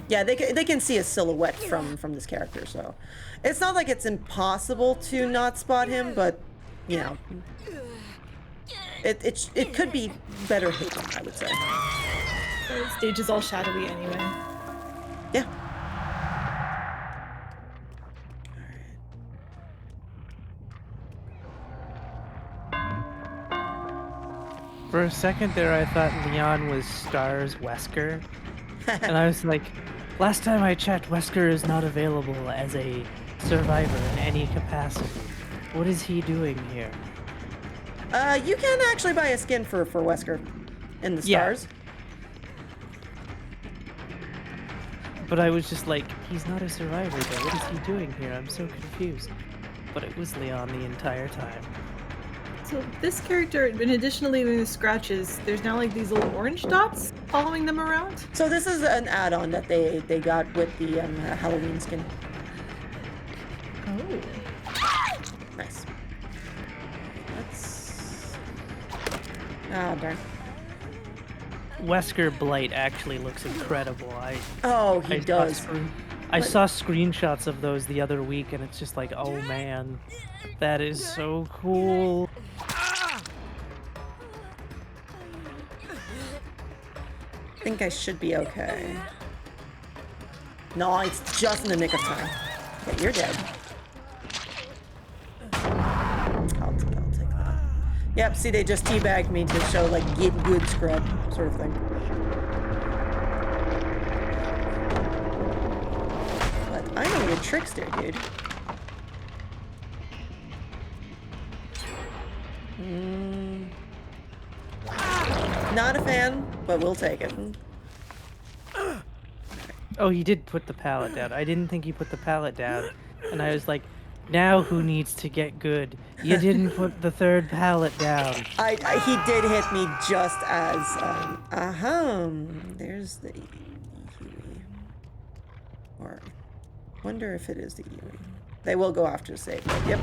Yeah, they can see a silhouette from this character, so it's not like it's impossible to not spot him, but you know, it could be better hidden, I would say. The stage is all shadowy anyway. Yeah. For a second there, I thought Leon was Star's Wesker. And I was like, last time I checked, Wesker is not available as a survivor in any capacity. What is he doing here? You can actually buy a skin for Wesker in the Yeah. stars. But I was just like, he's not a survivor though. What is he doing here? I'm so confused. But it was Leon the entire time. So this character, in addition to leaving the scratches, there's now like these little orange dots following them around. So this is an add-on that they got with the Halloween skin. Oh. Nice. Let's. Ah, darn. Wesker Blight actually looks incredible. Oh, he does. I saw screenshots of those the other week, and it's just like, oh man, that is so cool. I think I should be okay. No, it's just in the nick of time. Okay, you're dead. I'll take that. Yep, see, they just teabagged me to show, like, get good scrub sort of thing. But I know you're a trickster, dude. Not a fan, but we'll take it. Oh, you did put the pallet down. I didn't think you put the pallet down. And I was like, now who needs to get good? You didn't put the third pallet down. He did hit me just as, there's the Huey. Or, wonder if it is the Huey. They will go after the save. Yep.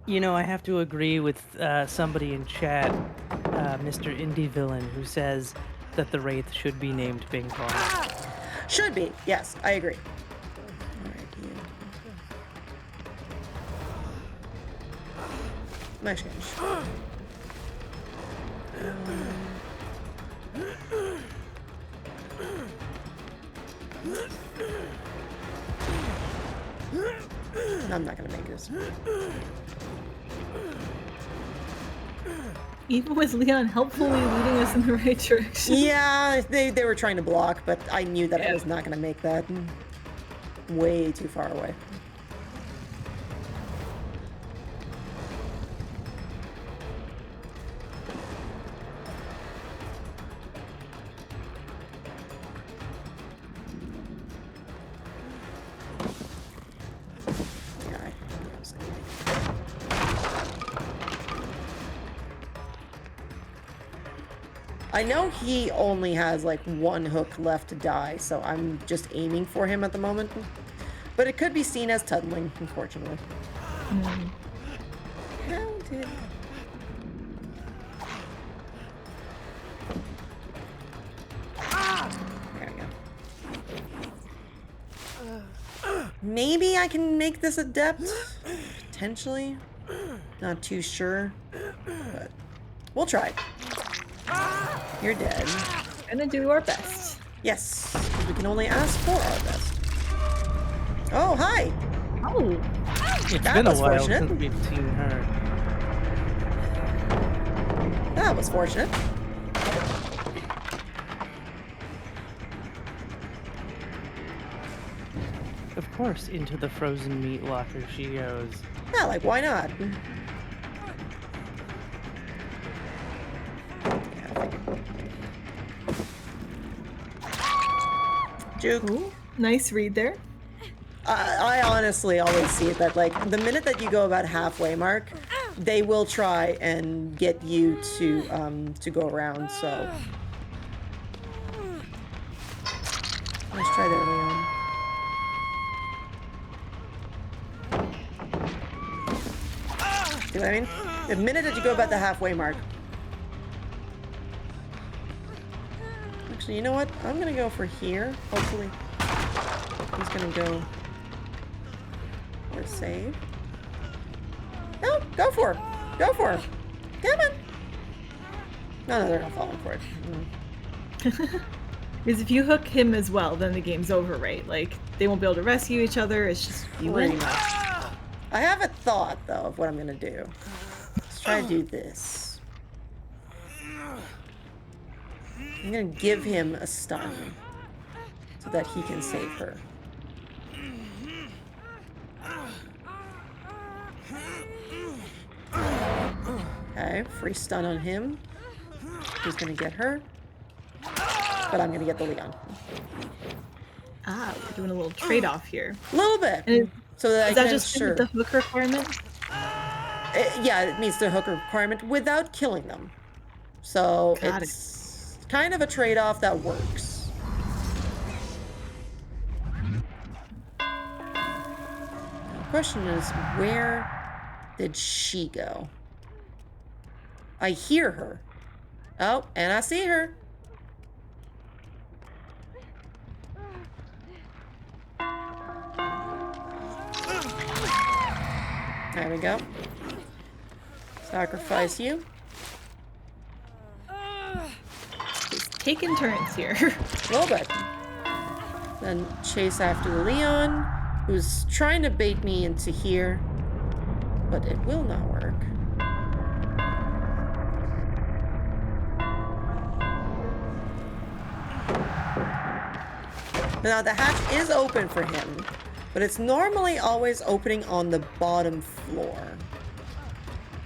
You know, I have to agree with somebody in chat, Mr. Indie Villain, who says that the Wraith should be named Bing Bong. Should be. Yes, I agree. Alright, you. Nice change. I'm not gonna make this. Even with Leon helpfully leading us in the right direction. Yeah, they were trying to block, but I knew that I was not gonna make that. Way too far away. I know he only has like one hook left to die, so I'm just aiming for him at the moment. But it could be seen as tuddling, unfortunately. How did... There we go. Maybe I can make this adept? Potentially. Not too sure. But we'll try. You're dead. Gonna do our best. Yes, we can only ask for our best. Oh, hi! Oh, It's That been a was while fortunate. since we've seen her. That was fortunate. Of course, into the frozen meat locker she goes. Yeah, like, why not? Juke. ooh, nice read there. I honestly always see it that, like, the minute that you go about halfway mark, they will try and get you to go around, so. Let's try that, Leon. See what I mean? The minute that you go about the halfway mark. Actually, you know what? I'm gonna go for here. Hopefully, he's gonna go for a save. No, go for it. Go for it. Come on. No, they're not falling for it. Because if you hook him as well, then the game's over, right? Like, they won't be able to rescue each other. It's just you Pretty win. much. I have a thought, though, of what I'm gonna do. Let's try to do this. I'm gonna give him a stun so that he can save her. Okay, free stun on him. He's gonna get her. But I'm gonna get the Leon. Ah, we're doing a little trade-off here. A little bit. And So that I Is that can just ensure. the hook requirement? Yeah, it meets the hook requirement without killing them. So Got it's kind of a trade-off that works. The question is, where did she go? I hear her. Oh, and I see her. There we go. Sacrifice you. Just taking turns here. A little bit. Then chase after the Leon, who's trying to bait me into here, but it will not work. Now, the hatch is open for him, but it's normally always opening on the bottom floor.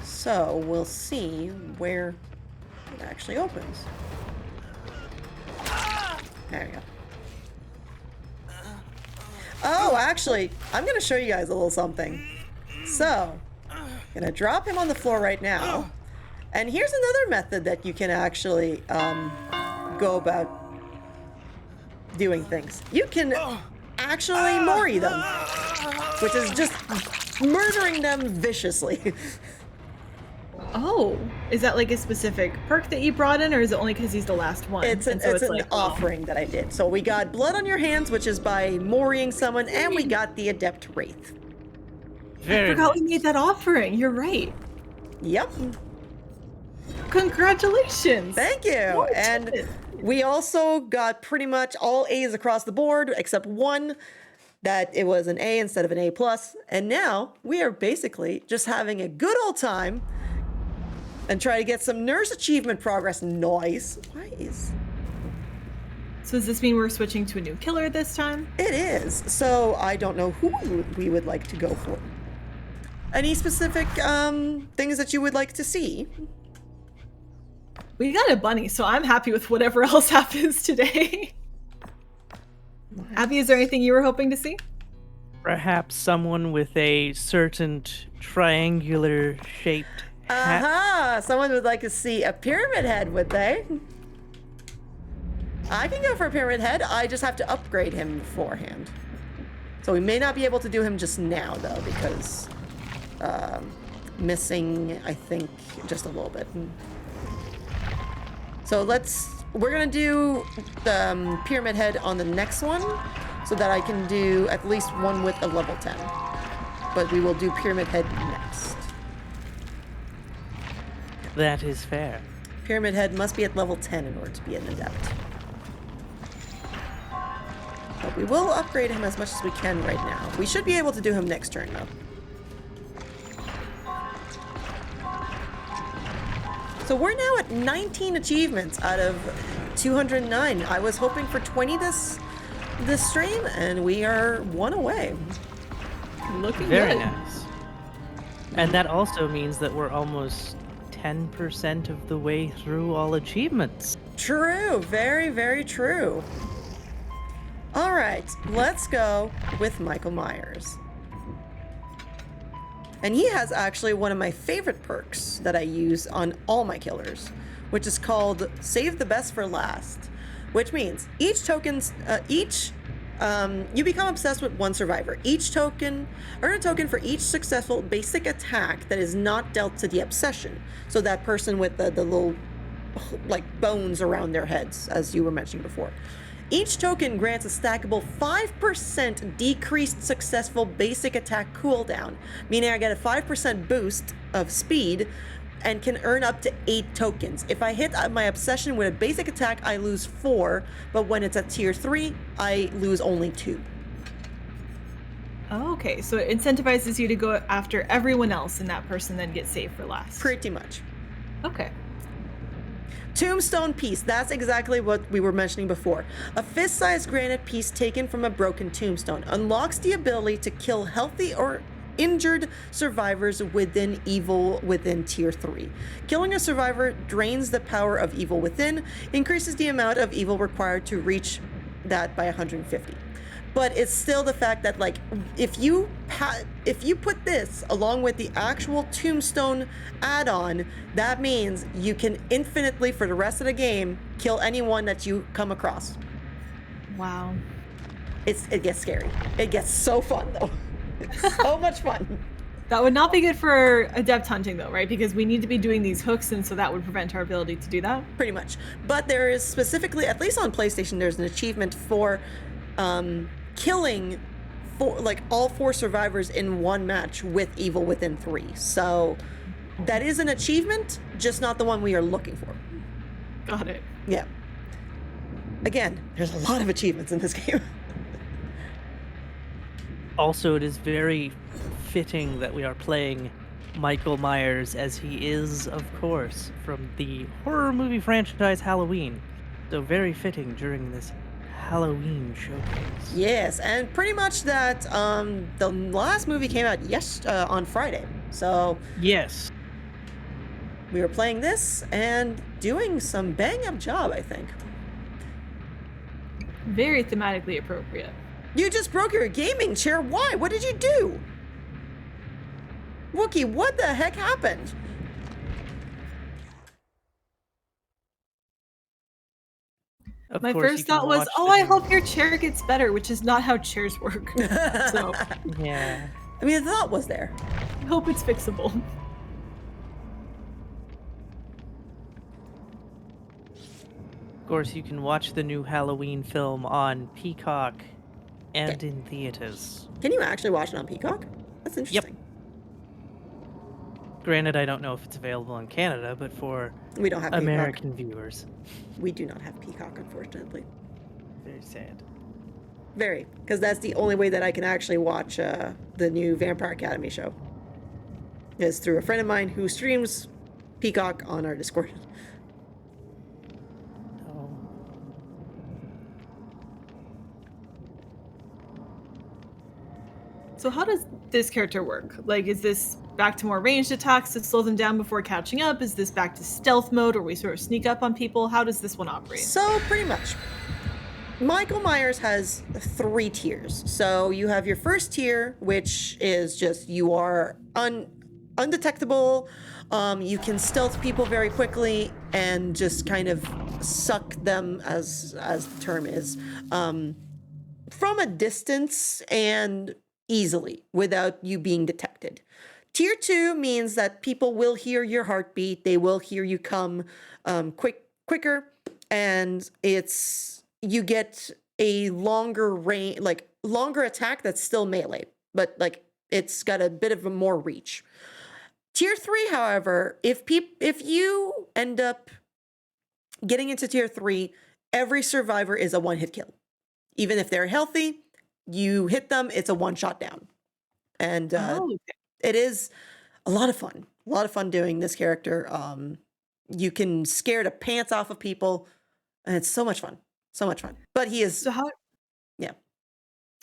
So, we'll see where it actually opens. There we go. Oh, actually, I'm going to show you guys a little something. So, I'm going to drop him on the floor right now. And here's another method that you can actually go about doing things. You can actually mori them, which is just murdering them viciously. Oh, is that like a specific perk that you brought in, or is it only because he's the last one? It's an offering that I did. So we got Blood on Your Hands, which is by moriing someone, and we got the Adept Wraith. I forgot we made that offering. You're right. Yep. Congratulations. Thank you. Oh, and shit. we also got pretty much all A's across the board, except one that it was an A instead of an A+. And now we are basically just having a good old time and try to get some nurse achievement progress. Nice. Nice. So does this mean we're switching to a new killer this time? It is. So I don't know who we would like to go for. Any specific things that you would like to see? We got a bunny, so I'm happy with whatever else happens today. Abby, is there anything you were hoping to see? Perhaps someone with a certain triangular shaped hat. Uh-huh. Someone would like to see a pyramid head, would they? I can go for a pyramid head. I just have to upgrade him beforehand. So we may not be able to do him just now, though, because missing, I think, just a little bit. So we're gonna do the pyramid head on the next one so that I can do at least one with a level 10. But we will do pyramid head next. That is fair. Pyramid head must be at level 10 in order to be an adept. But we will upgrade him as much as we can right now. We should be able to do him next turn, though. So we're now at 19 achievements out of 209. I was hoping for 20 this stream, and we are one away. Looking Very good. nice. And that also means that we're almost 10% of the way through all achievements. True. Very, very true. All right. Let's go with Michael Myers. And he has actually one of my favorite perks that I use on all my killers, which is called Save the Best for Last, which means you become obsessed with one survivor. Earn a token for each successful basic attack that is not dealt to the obsession. So that person with the little like bones around their heads, as you were mentioning before. Each token grants a stackable 5% decreased successful basic attack cooldown, meaning I get a 5% boost of speed and can earn up to 8 tokens. If I hit my obsession with a basic attack, I lose 4, but when it's at tier 3, I lose only 2. Oh, okay, so it incentivizes you to go after everyone else, and that person then gets saved for last. Pretty much. Okay. Tombstone piece, that's exactly what we were mentioning before. A fist-sized granite piece taken from a broken tombstone unlocks the ability to kill healthy or injured survivors within Evil Within tier 3. Killing a survivor drains the power of Evil Within, increases the amount of evil required to reach that by 150. But it's still the fact that, like, if you put this along with the actual Tombstone add-on, that means you can infinitely, for the rest of the game, kill anyone that you come across. Wow. It gets scary. It gets so fun, though. It's so much fun. That would not be good for adept hunting, though, right? Because we need to be doing these hooks, and so that would prevent our ability to do that. Pretty much. But there is specifically, at least on PlayStation, there's an achievement for killing all 4 survivors in one match with Evil Within 3. So that is an achievement, just not the one we are looking for. Got it. Yeah. Again, there's a lot of achievements in this game. Also, it is very fitting that we are playing Michael Myers, as he is, of course, from the horror movie franchise Halloween. So very fitting during this Halloween showcase. Yes, and pretty much that the last movie came out on Friday. So Yes. we were playing this and doing some bang up job, I think. Very thematically appropriate. You just broke your gaming chair. Why? What did you do? Wookie, what the heck happened? Of My course, you first can thought was, watch oh, the I new- hope your chair gets better, which is not how chairs work. So Yeah. I mean, the thought was there. I hope it's fixable. Of course, you can watch the new Halloween film on Peacock and in theaters. Can you actually watch it on Peacock? That's interesting. Granted, I don't know if it's available in Canada, but for We don't have Peacock. American viewers. We do not have Peacock, unfortunately. Very sad. Very, because that's the only way that I can actually watch the new Vampire Academy show. Is through a friend of mine who streams Peacock on our Discord. Oh. So how does this character work? Like, is this back to more ranged attacks to slow them down before catching up? Is this back to stealth mode where we sort of sneak up on people? How does this one operate? So, pretty much. Michael Myers has 3 tiers. So, you have your first tier, which is just you are undetectable. You can stealth people very quickly and just kind of suck them, as the term is, from a distance and easily without you being detected. Tier 2 means that people will hear your heartbeat. They will hear you come quicker, and you get a longer range, like longer attack that's still melee, but like it's got a bit of a more reach. Tier 3, however, if you end up getting into tier 3, every survivor is a one-hit kill. Even if they're healthy, you hit them, it's a one-shot down. And it is a lot of fun. A lot of fun doing this character. You can scare the pants off of people, and it's so much fun. So much fun. But he is... So Yeah.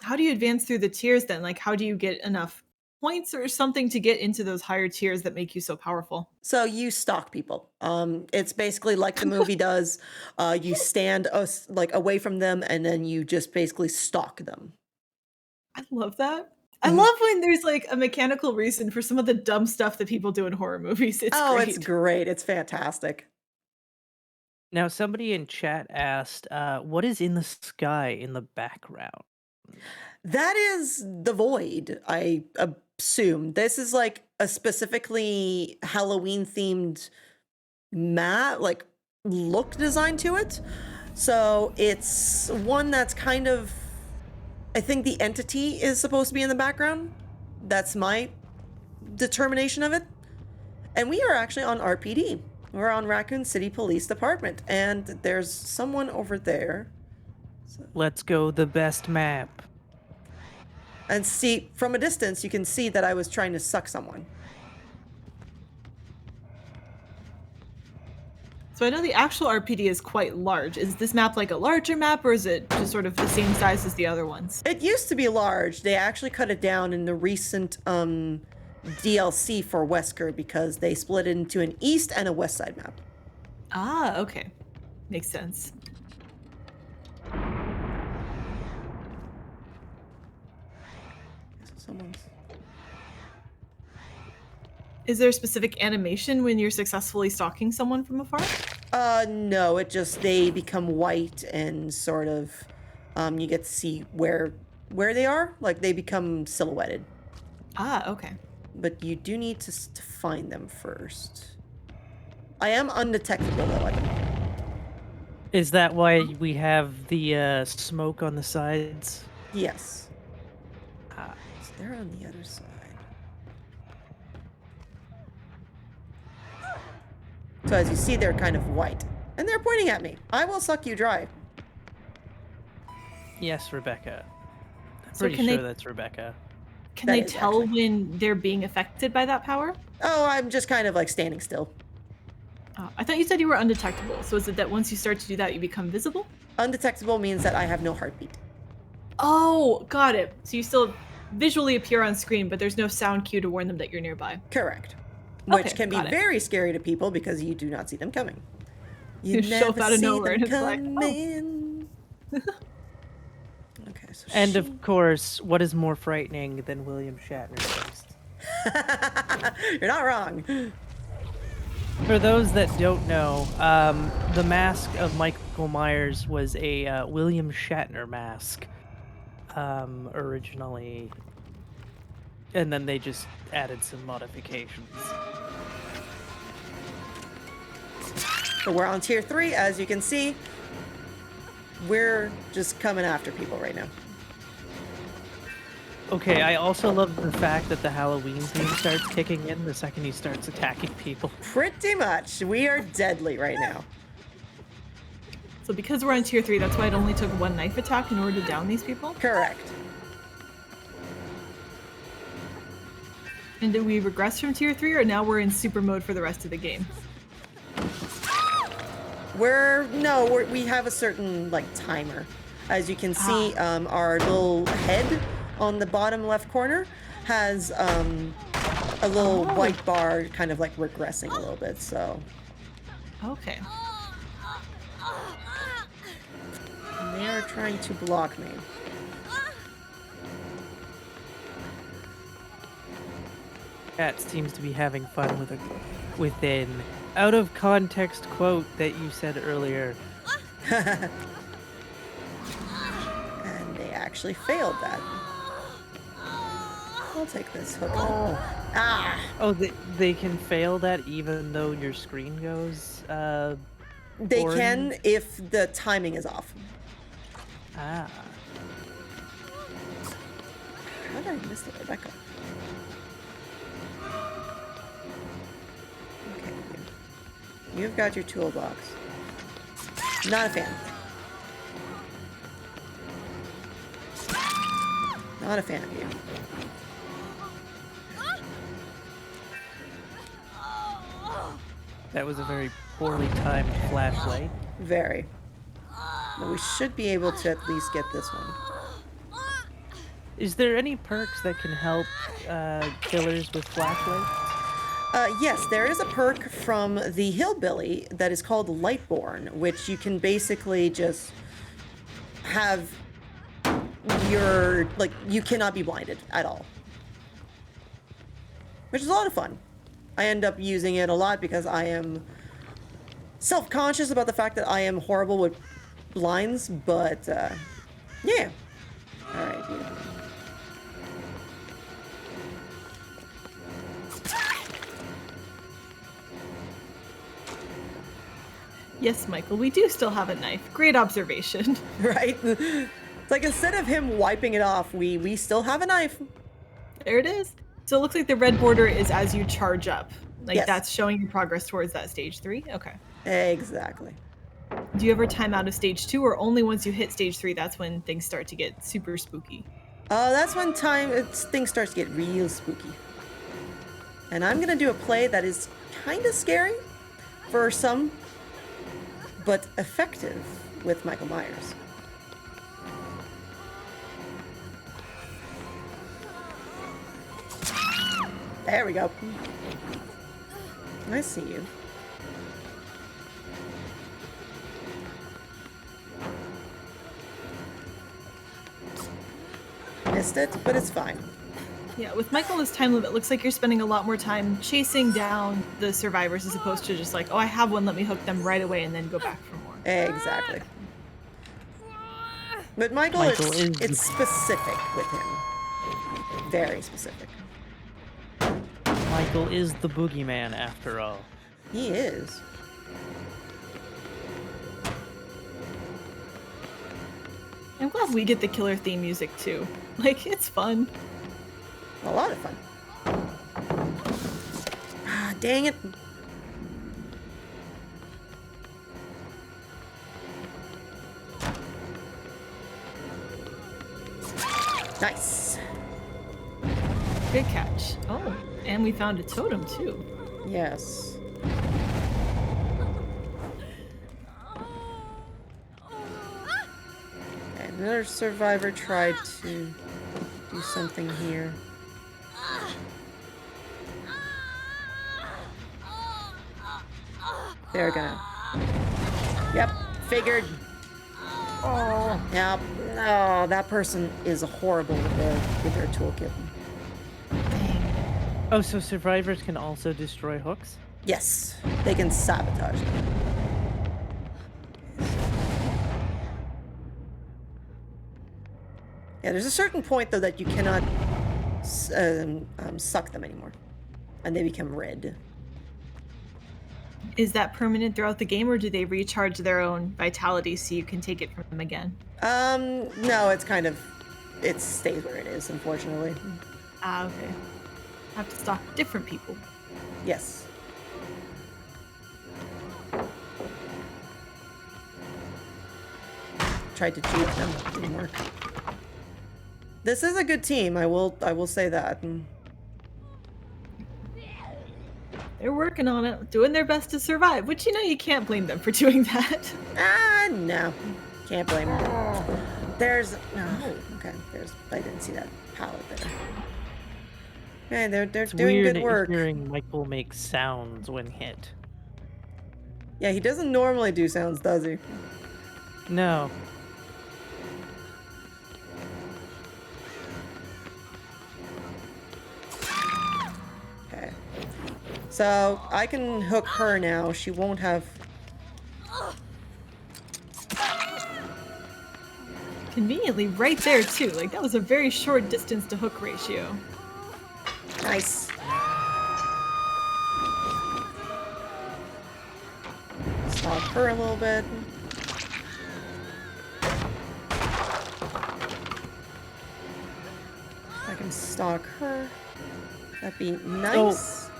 how do you advance through the tiers then? Like, how do you get enough points or something to get into those higher tiers that make you so powerful? So you stalk people. It's basically like the movie does. You stand like away from them, and then you just basically stalk them. I love that. I love when there's like a mechanical reason for some of the dumb stuff that people do in horror movies. It's great. It's great. It's fantastic. Now, somebody in chat asked, what is in the sky in the background? That is the void, I assume. This is like a specifically Halloween themed map, like look design to it. So it's one that's kind of, I think the entity is supposed to be in the background. That's my determination of it. And we are actually on RPD. We're on Raccoon City Police Department, and there's someone over there. Let's go, the best map. And see, from a distance, you can see that I was trying to suck someone. So I know the actual RPD is quite large. Is this map like a larger map, or is it just sort of the same size as the other ones? It used to be large. They actually cut it down in the recent DLC for Wesker because they split it into an east and a west side map. Ah, okay. Makes sense. Someone's... Is there a specific animation when you're successfully stalking someone from afar? No, it just, they become white and sort of, you get to see where they are. Like, they become silhouetted. Ah, okay. But you do need to find them first. I am undetectable, though, at the moment. Is that why we have the smoke on the sides? Yes. Ah. So they're on the other side. So as you see, they're kind of white. And they're pointing at me. I will suck you dry. Yes, Rebecca. I'm So pretty can sure they- that's Rebecca. Can That they is tell actually- when they're being affected by that power? Oh, I'm just kind of like standing still. I thought you said you were undetectable. So is it that once you start to do that, you become visible? Undetectable means that I have no heartbeat. Oh, got it. So you still visually appear on screen, but there's no sound cue to warn them that you're nearby. Correct. Which Okay, can be got it. very scary to people because you do not see them coming. You show up out of nowhere and it's like, oh. coming. Okay, so And of course, what is more frightening than William Shatner's face? You're not wrong. For those that don't know, the mask of Michael Myers was a William Shatner mask originally, and then they just added some modifications. So we're on tier 3, as you can see. We're just coming after people right now. Okay, I also love the fact that the Halloween theme starts kicking in the second he starts attacking people. Pretty much. We are deadly right now. So because we're on tier 3, that's why it only took one knife attack in order to down these people? Correct. And did we regress from tier 3, or now we're in super mode for the rest of the game? We have a certain like timer. As you can see, our little head on the bottom left corner has a little white bar kind of like regressing a little bit, so. Okay. And they are trying to block me. Cat seems to be having fun with an out of context quote that you said earlier. And they actually failed that. I'll take this hook. Ah! Oh, they can fail that even though your screen goes They orange? can if the timing is off. Ah. How did I miss the Rebecca? Okay, you've got your toolbox. Not a fan. Not a fan of you. That was a very poorly timed flashlight. Very. But we should be able to at least get this one. Is there any perks that can help killers with flashlights? Yes, there is a perk from the Hillbilly that is called Lightborn, which you can basically just have you cannot be blinded at all. Which is a lot of fun. I end up using it a lot because I am self-conscious about the fact that I am horrible with blinds, but yeah. Alright, beautiful. Yes, Michael, we do still have a knife. Great observation. Right? It's like instead of him wiping it off, we still have a knife. There it is. So it looks like the red border is as you charge up. Like Yes. that's showing your progress towards that stage 3? Okay. Exactly. Do you ever time out of stage 2, or only once you hit stage 3, that's when things start to get super spooky? That's when things starts to get real spooky. And I'm gonna do a play that is kind of scary for some, but effective with Michael Myers. There we go. I see you. Missed it, but it's fine. Yeah, with Michael's time limit, it looks like you're spending a lot more time chasing down the survivors as opposed to just like, oh, I have one, let me hook them right away and then go back for more. Exactly. But Michael it's specific with him. Very specific. Michael is the boogeyman after all. He is. I'm glad we get the killer theme music too. Like, it's fun. A lot of fun. Ah, dang it. Nice. Good catch. Oh, and we found a totem too. Yes. Another survivor tried to do something here. They're gonna... Yep, figured. Oh, yep. Oh, that person is horrible with their toolkit. Oh, so survivors can also destroy hooks? Yes, they can sabotage them. Yeah, there's a certain point though that you cannot suck them anymore, and they become red. Is that permanent throughout the game, or do they recharge their own vitality so you can take it from them again? No, it's kind of, it stays where it is, unfortunately. Ah, okay. Have to stalk different people. Yes. Tried to juke them, didn't work. This is a good team, I will say that. They're working on it, doing their best to survive, which you can't blame them for doing that. No. Can't blame them. There's, oh, okay, I didn't see that pallet there. Okay, they're It's doing weird good work. hearing Michael make sounds when hit. Yeah, he doesn't normally do sounds, does he? No. Okay. So, I can hook her now. She won't have... Conveniently right there, too. Like, that was a very short distance to hook ratio. Nice. Stalk her a little bit. I can stalk her. That'd be nice.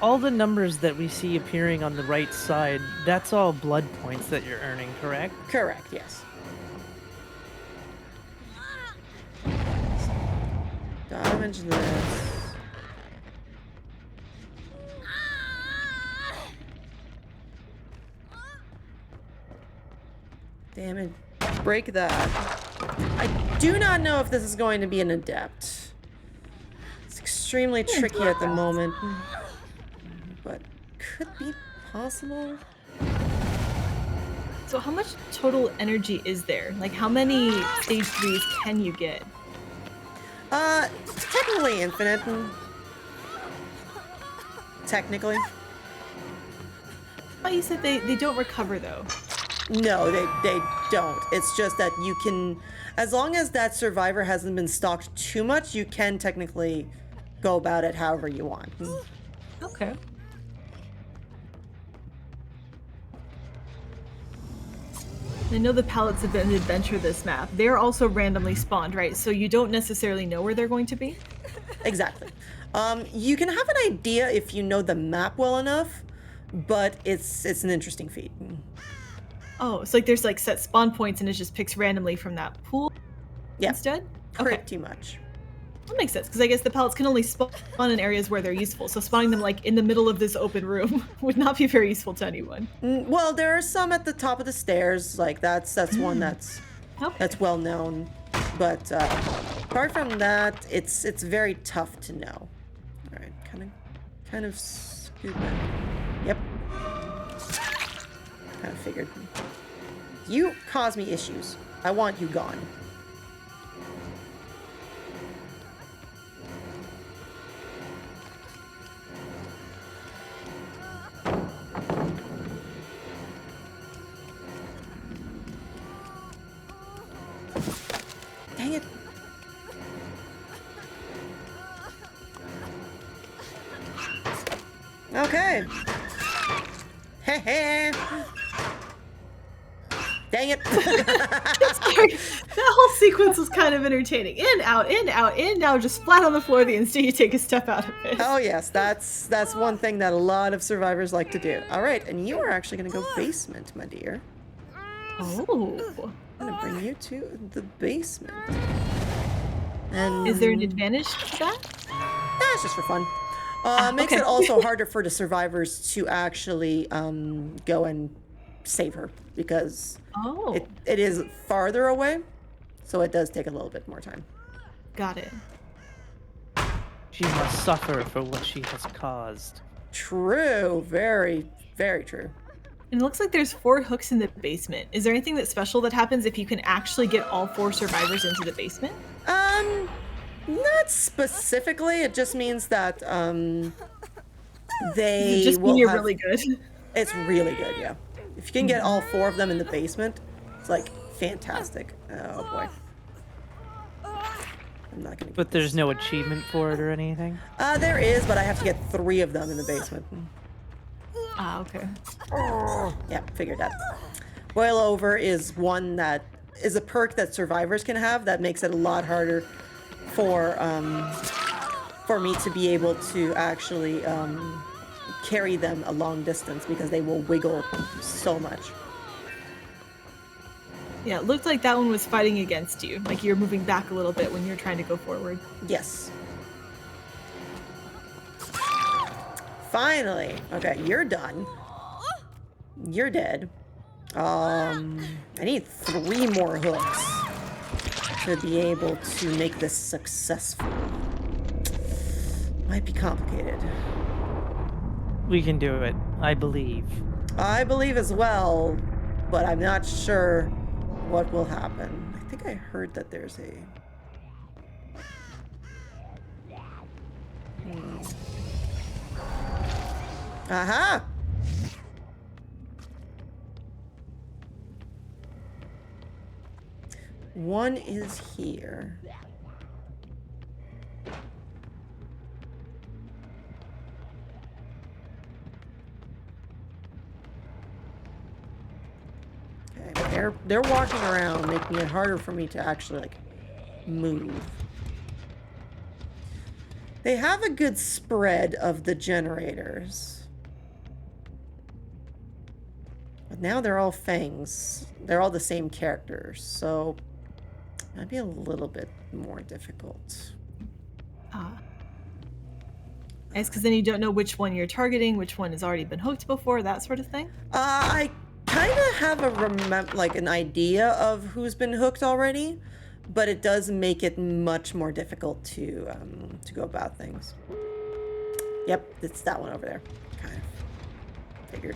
All the numbers that we see appearing on the right side, that's all blood points that you're earning, correct? Correct, yes. Damage this. Damn it. Break that. I do not know if this is going to be an adept. It's extremely tricky at the moment. But could be possible. So how much total energy is there? Like, how many stage 3s can you get? Technically infinite. Technically. Oh, you said they don't recover, though. No, they don't. It's just that you can, as long as that survivor hasn't been stalked too much, you can technically go about it however you want. Okay. I know the pallets have been an adventure this map. They're also randomly spawned, right? So you don't necessarily know where they're going to be? Exactly. You can have an idea if you know the map well enough, but it's an interesting feat. Oh, it's like there's like set spawn points and it just picks randomly from that pool Yeah, instead? Okay, pretty much. that makes sense, because I guess the pallets can only spawn in areas where they're useful, so spawning them like in the middle of this open room would not be very useful to anyone. Well, there are some at the top of the stairs, like that's one that's well known, but apart from that, it's very tough to know. All right, kind of scoot back. Yep. Kind of figured. You cause me issues. I want you gone. Dang it. Okay. Heh. Dang it. That whole sequence was kind of entertaining. In, out, just flat on the floor the instant you take a step out of it. Oh yes, that's one thing that a lot of survivors like to do. All right, and you are actually going to go basement, my dear. Oh. I'm going to bring you to the basement. And Is there an advantage to that? it's just for fun. Makes okay. it also harder for the survivors to actually go and save her because Oh. it is farther away. So it does take a little bit more time. Got it. She must suffer for what she has caused. True. Very, very true. And it looks like there's 4 hooks in the basement. Is there anything that's special that happens if you can actually get all 4 survivors into the basement? Not specifically. It just means that they Does it just mean will you're have... really good? It's really good, yeah. If you can get all 4 of them in the basement, it's like fantastic. Oh boy. I'm not gonna. But there's no achievement for it or anything? There is, but I have to get 3 of them in the basement. Ah, okay. Yeah, figured that. Boil over is one that is a perk that survivors can have that makes it a lot harder for me to be able to actually carry them a long distance because they will wiggle so much. Yeah, it looked like that one was fighting against you. Like you're moving back a little bit when you're trying to go forward. Yes. Finally. Okay, you're done. You're dead. I need 3 more hooks to be able to make this successful. Might be complicated. We can do it, I believe. I believe as well, but I'm not sure what will happen. I think I heard that there's a... Aha! One is here. Okay, they're walking around, making it harder for me to actually like move. They have a good spread of the generators. But now they're all fangs. They're all the same characters, so it might be a little bit more difficult. It's because then you don't know which one you're targeting, which one has already been hooked before, that sort of thing. I kind of have an idea of who's been hooked already, but it does make it much more difficult to go about things. Yep, it's that one over there. Kind of figured.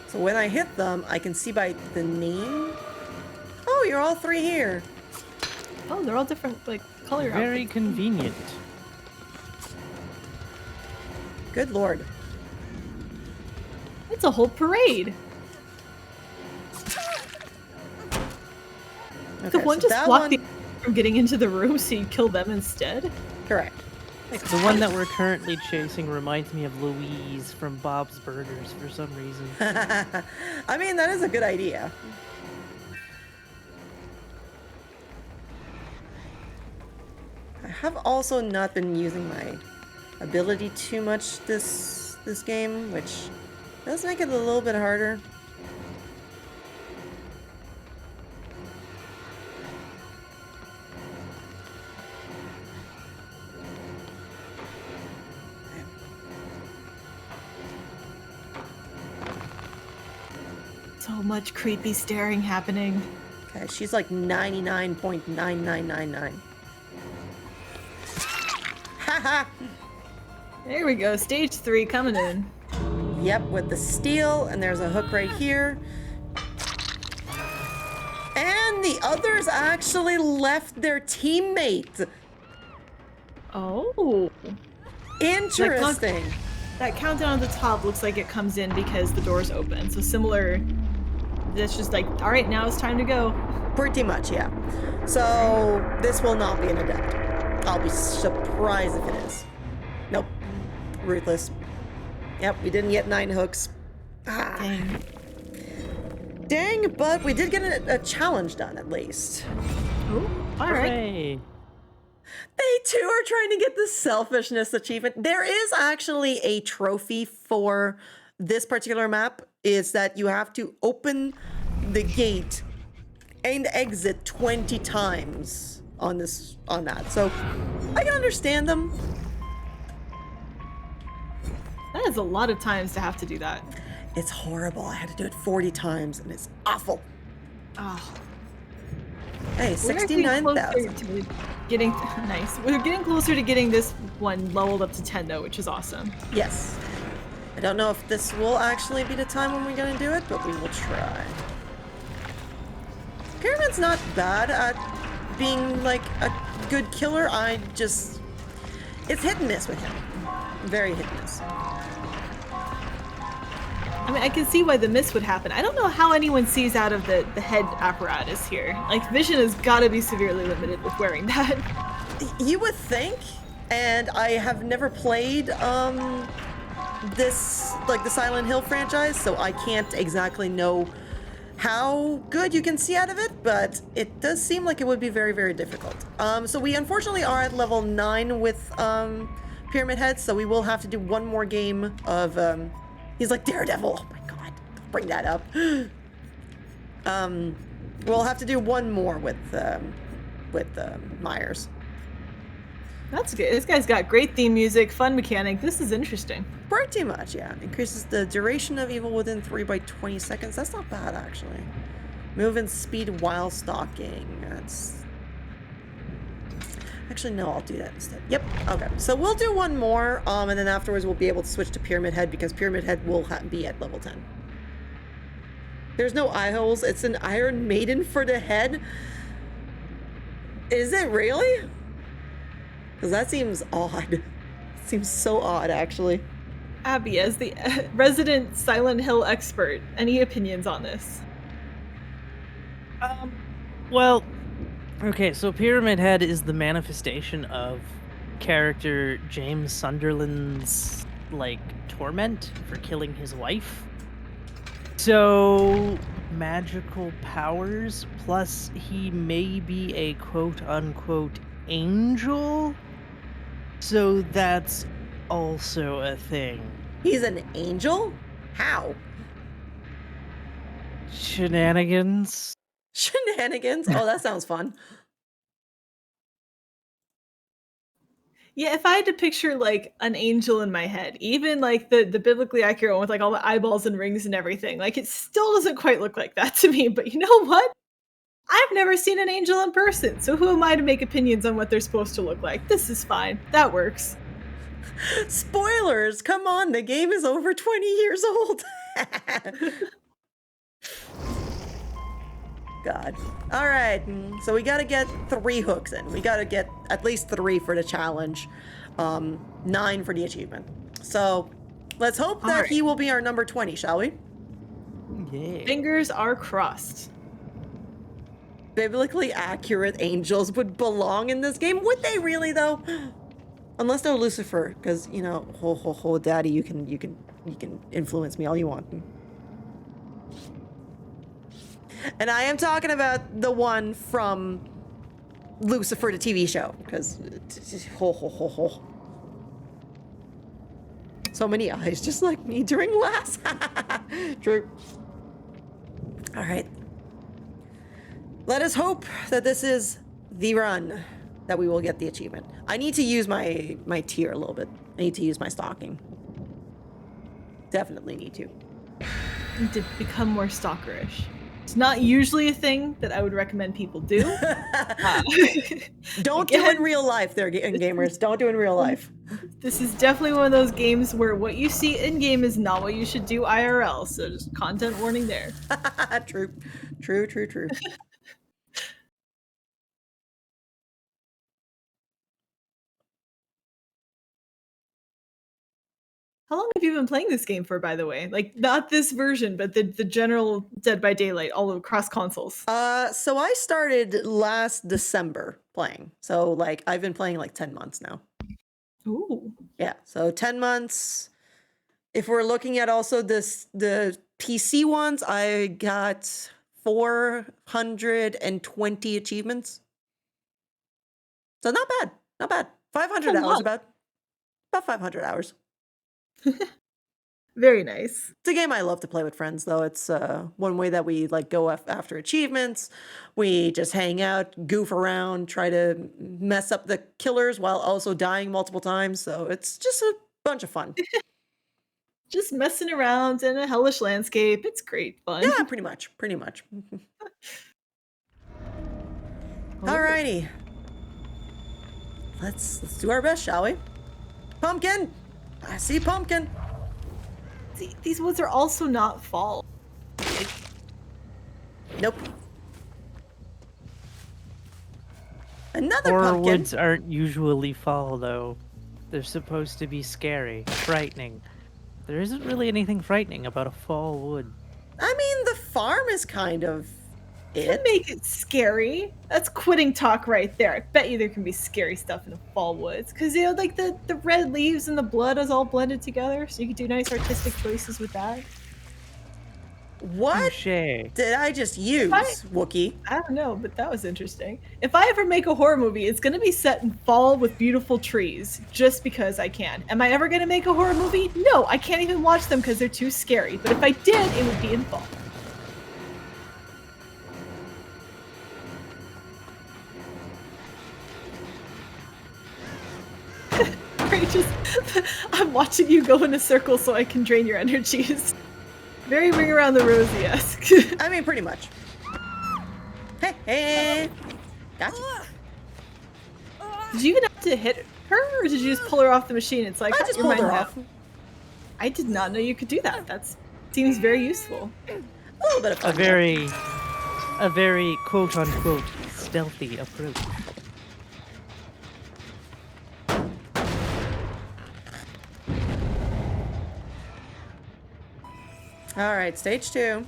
So when I hit them, I can see by the name. Oh, you're all 3 here. Oh, they're all different, like, color Very outfits. convenient. Good lord. It's a whole parade. Okay, The one so just that blocked one... the from getting into the room, so you kill them instead. Correct. The one that we're currently chasing reminds me of Louise from Bob's Burgers for some reason. I mean, that is a good idea. I have also not been using my ability too much this game, which does make it a little bit harder. So much creepy staring happening. Okay, she's like 99.9999. Haha! There we go, stage 3 coming in. Yep, with the steel, and there's a hook right here. And the others actually left their teammate. Oh. Interesting. That countdown at the top looks like it comes in because the door's open. So similar, that's just like, all right, now it's time to go. Pretty much, yeah. So this will not be an adept. I'll be surprised if it is. Nope. Ruthless. Yep, we didn't get 9 hooks. Ah. Dang. Dang, but we did get a challenge done at least. Oh, all right. Hooray. They too are trying to get the selfishness achievement. There is actually a trophy for this particular map, is that you have to open the gate and exit 20 times on that. So I can understand them. That is a lot of times to have to do that. It's horrible. I had to do it 40 times, and it's awful. Oh, Hey, we're getting closer 69,000. to getting nice. We're getting closer to getting this one leveled up to 10 though, which is awesome. Yes. I don't know if this will actually be the time when we're gonna do it, but we will try. Pyramid's not bad at being like a good killer. It's hit and miss with him. Very hit and miss. I mean, I can see why the miss would happen. I don't know how anyone sees out of the head apparatus here. Like, vision has got to be severely limited with wearing that. You would think, and I have never played this, like the Silent Hill franchise, so I can't exactly know how good you can see out of it, but it does seem like it would be very, very difficult. So we unfortunately are at level 9 with Pyramid Head, so we will have to do one more game of he's like Daredevil. Oh my god, don't bring that up. We'll have to do one more with Myers. That's good. This guy's got great theme music, fun mechanic. This is interesting. Pretty much, yeah. Increases the duration of evil within 3 by 20 seconds. That's not bad, actually. Movement speed while stalking. That's... Actually, no, I'll do that instead. Yep, okay. So we'll do one more, and then afterwards we'll be able to switch to Pyramid Head because Pyramid Head will be at level 10. There's no eye holes. It's an Iron Maiden for the head. Is it really? Because that seems odd. It seems so odd, actually. Abby, as the resident Silent Hill expert, any opinions on this? Well, okay, so Pyramid Head is the manifestation of character James Sunderland's, like, torment for killing his wife. So, magical powers, plus he may be a quote-unquote angel. So that's also a thing. He's an angel? How? Shenanigans. Shenanigans? Oh, that sounds fun. Yeah, if I had to picture like an angel in my head, even like the biblically accurate one with like all the eyeballs and rings and everything, like it still doesn't quite look like that to me. But you know what? I've never seen an angel in person, so who am I to make opinions on what they're supposed to look like? This is fine. That works. Spoilers! Come on, the game is over 20 years old. God. All right, so we gotta get 3 hooks in. We gotta get at least 3 for the challenge, 9 for the achievement. So let's hope that Alright. he will be our number 20, shall we? Yeah. Fingers are crossed. Biblically accurate angels would belong in this game. Would they really, though? Unless they're Lucifer, because you know, daddy, you can influence me all you want. And I am talking about the one from Lucifer, the TV show, because so many eyes, just like me during last. True. All right. Let us hope that this is the run that we will get the achievement. I need to use my tier a little bit. I need to use my stocking. Definitely need to. Need to become more stalkerish. It's not usually a thing that I would recommend people do. Don't do it in real life there, gamers. Don't do it in real life. This is definitely one of those games where what you see in game is not what you should do IRL. So just content warning there. True. How long have you been playing this game for, by the way? Like, not this version, but the general Dead by Daylight all across consoles. So I started last December playing. So like I've been playing like 10 months now. Ooh. Yeah, so 10 months. If we're looking at also the PC ones, I got 420 achievements. So not bad. Not bad. 500 hours about 500 hours. Very nice. It's a game I love to play with friends, though. It's one way that we like go after achievements. We just hang out, goof around, try to mess up the killers while also dying multiple times. So it's just a bunch of fun. Just messing around in a hellish landscape. It's great fun. Yeah, pretty much. Pretty much. Oh. Alrighty. Let's do our best, shall we? Pumpkin! I see pumpkin. See, these woods are also not fall. Nope. Another Horror pumpkin. woods aren't usually fall, though. They're supposed to be scary, frightening. There isn't really anything frightening about a fall wood. I mean, the farm is kind of Can make it scary. That's quitting talk right there. I bet you there can be scary stuff in the fall woods. Because, you know, like the red leaves and the blood is all blended together. So you can do nice artistic choices with that. What Touché. did I just use, Wookie? I don't know, but that was interesting. If I ever make a horror movie, it's going to be set in fall with beautiful trees. Just because I can. Am I ever going to make a horror movie? No, I can't even watch them because they're too scary. But if I did, it would be in fall. I'm watching you go in a circle so I can drain your energies. Very Ring Around the Rosie-esque. I mean, pretty much. Hey, hey. Gotcha. Did you even have to hit her, or did you just pull her off the machine? It's like, I just your pulled mind her now. off. I did not know you could do that. That seems very useful. A little bit of fun. A very quote-unquote stealthy approach. All right, stage 2.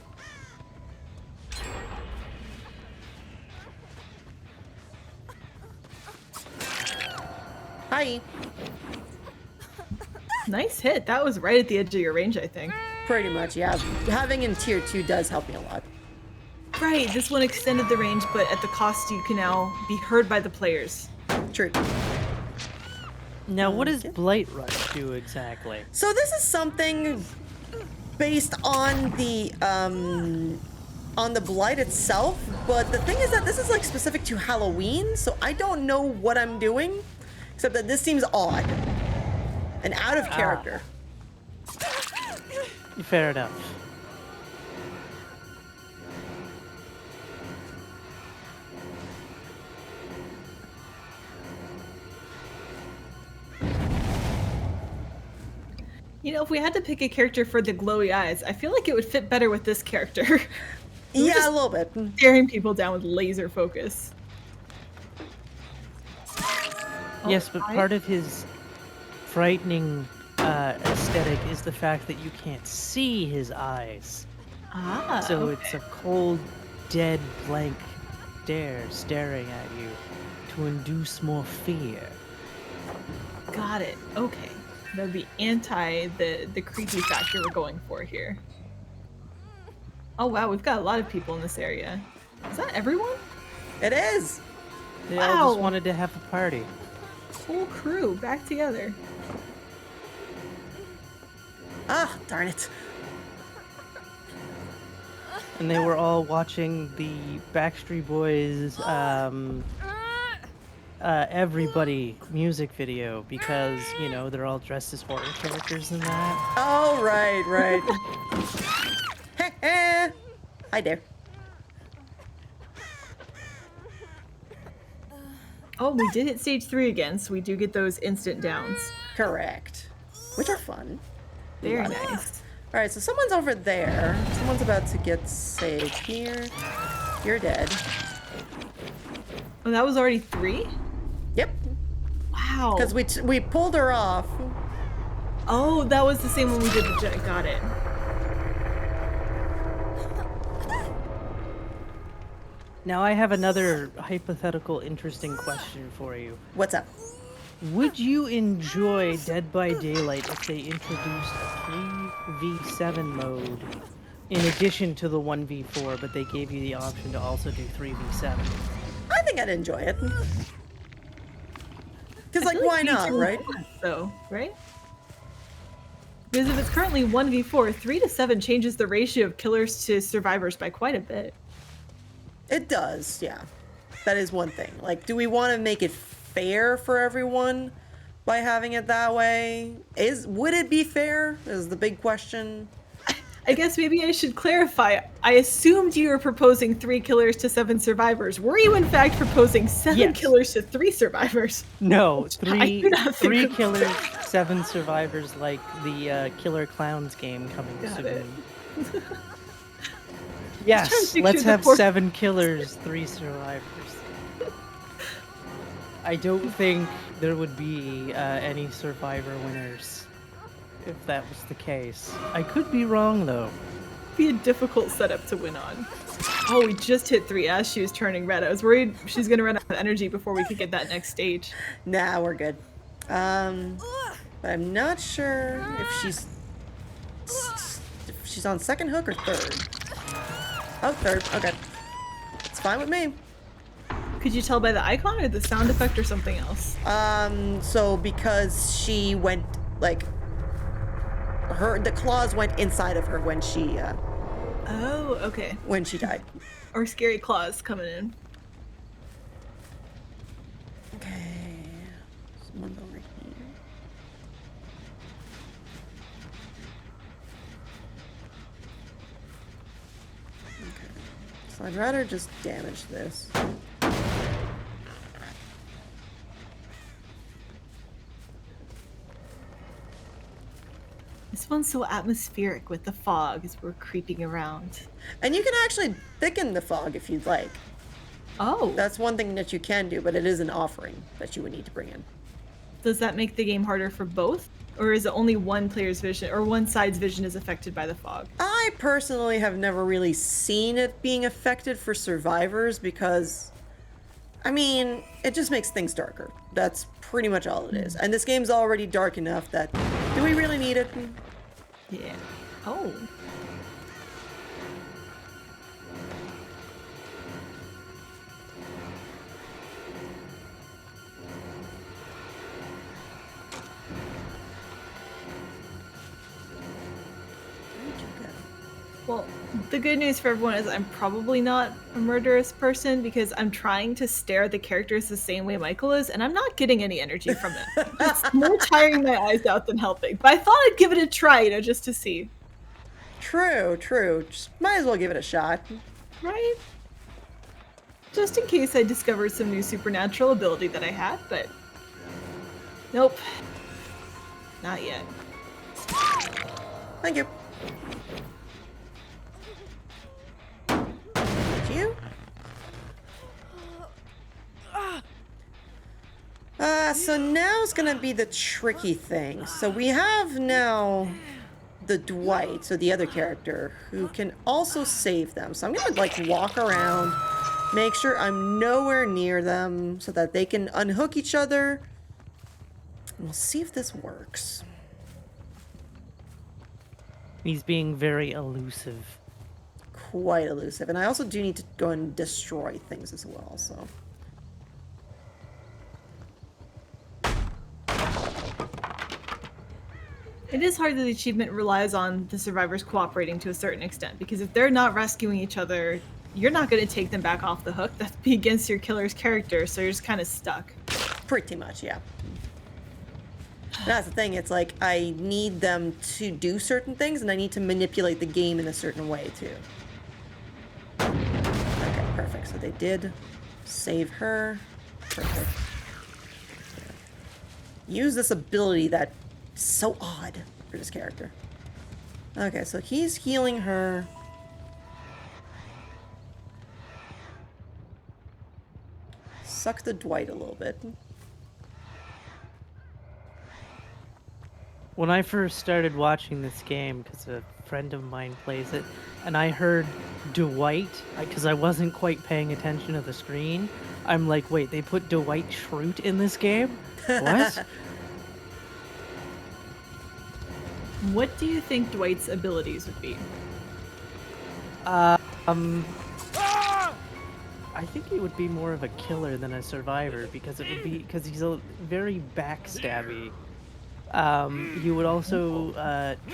Hi. Nice hit. That was right at the edge of your range, I think. Pretty much, yeah. Having in tier 2 does help me a lot. Right, this one extended the range, but at the cost you can now be heard by the players. True. Now, what does Blight Rush do exactly? So this is something based on the blight itself, but the thing is that this is like specific to Halloween, so I don't know what I'm doing, except that this seems odd and out of character. Fair enough. You know, if we had to pick a character for the glowy eyes, I feel like it would fit better with this character. Yeah, a little bit. Staring people down with laser focus. Yes, but part of his frightening aesthetic is the fact that you can't see his eyes. Ah. So it's a cold, dead, blank stare staring at you to induce more fear. Got it. Okay. That would be anti the creepy factor we're going for here. Oh wow, we've got a lot of people in this area. Is that everyone? It is. They all just wanted to have a party. Whole crew back together. Ah, darn it. And they were all watching the Backstreet Boys Everybody music video because, you know, they're all dressed as horror characters in that. Oh, right. Hi there. Oh, we did hit stage 3 again, so we do get those instant downs. Correct. Which are fun. Very nice. All right, so someone's over there. Someone's about to get saved here. You're dead. Oh, that was already 3? Yep. Wow. Because we pulled her off. Oh, that was the same one we did the jet. Got it. Now I have another hypothetical interesting question for you. What's up? Would you enjoy Dead by Daylight if they introduced a 3v7 mode in addition to the 1v4, but they gave you the option to also do 3v7? I think I'd enjoy it. Because, like, feel why not, V2 right? So, right? Because if it's currently 1v4, 3 to 7 changes the ratio of killers to survivors by quite a bit. It does, yeah. That is one thing. Like, do we want to make it fair for everyone? by having it that way? Would it be fair? Is the big question. I guess maybe I should clarify. I assumed you were proposing 3 killers to 7 survivors. Were you in fact proposing 7 Yes. killers to 3 survivors? No, I do not think three of- killers, 7 survivors, like the Killer Clowns game coming Got soon. it. Yes, picture let's the have poor- 7 killers, 3 survivors. I don't think there would be any survivor winners if that was the case. I could be wrong though. Be a difficult setup to win on. Oh, we just hit 3 as she was turning red. I was worried she's gonna run out of energy before we could get that next stage. Nah, we're good. But I'm not sure if she's on second hook or third. Oh, third. Okay. It's fine with me. Could you tell by the icon or the sound effect or something else? So because she went, like, the claws went inside of her when she Oh, okay. died. Or scary claws coming in. Okay. Someone's over here. Okay. So I'd rather just damage this. This one's so atmospheric with the fog as we're creeping around. And you can actually thicken the fog if you'd like. Oh, That's one thing that you can do, but it is an offering that you would need to bring in. does that make the game harder for both? Or is it only one player's vision, or one side's vision is affected by the fog? I personally have never really seen it being affected for survivors because, I mean, it just makes things darker. That's pretty much all it is. And this game's already dark enough that, do we really need it? Yeah. Oh. Where'd you go? Well, the good news for everyone is I'm probably not a murderous person because I'm trying to stare at the characters the same way Michael is, and I'm not getting any energy from it. It's more tiring my eyes out than helping. But I thought I'd give it a try, just to see. True, true. Just might as well give it a shot. Right? Just in case I discovered some new supernatural ability that I had, but... Nope. Not yet. Thank you. Thank you. So now's gonna be the tricky thing. So we have now the Dwight, so the other character, who can also save them. So I'm gonna like walk around, make sure I'm nowhere near them so that they can unhook each other. We'll see if this works. He's being very elusive. Quite elusive. And I also do need to go and destroy things as well, so. It is hard that the achievement relies on the survivors cooperating to a certain extent, because if they're not rescuing each other, you're not going to take them back off the hook. That'd be against your killer's character, so you're just kind of stuck. Pretty much, yeah. That's the thing, it's like I need them to do certain things and I need to manipulate the game in a certain way too. Okay, perfect. So they did save her. Perfect. Use this ability that's so odd for this character. Okay, so he's healing her. Suck the Dwight a little bit. When I first started watching this game, because a friend of mine plays it, and I heard Dwight, because I wasn't quite paying attention to the screen, I'm like, wait, they put Dwight Schrute in this game? What? What do you think Dwight's abilities would be? I think he would be more of a killer than a survivor, because it would be because he's a very backstabby. He would also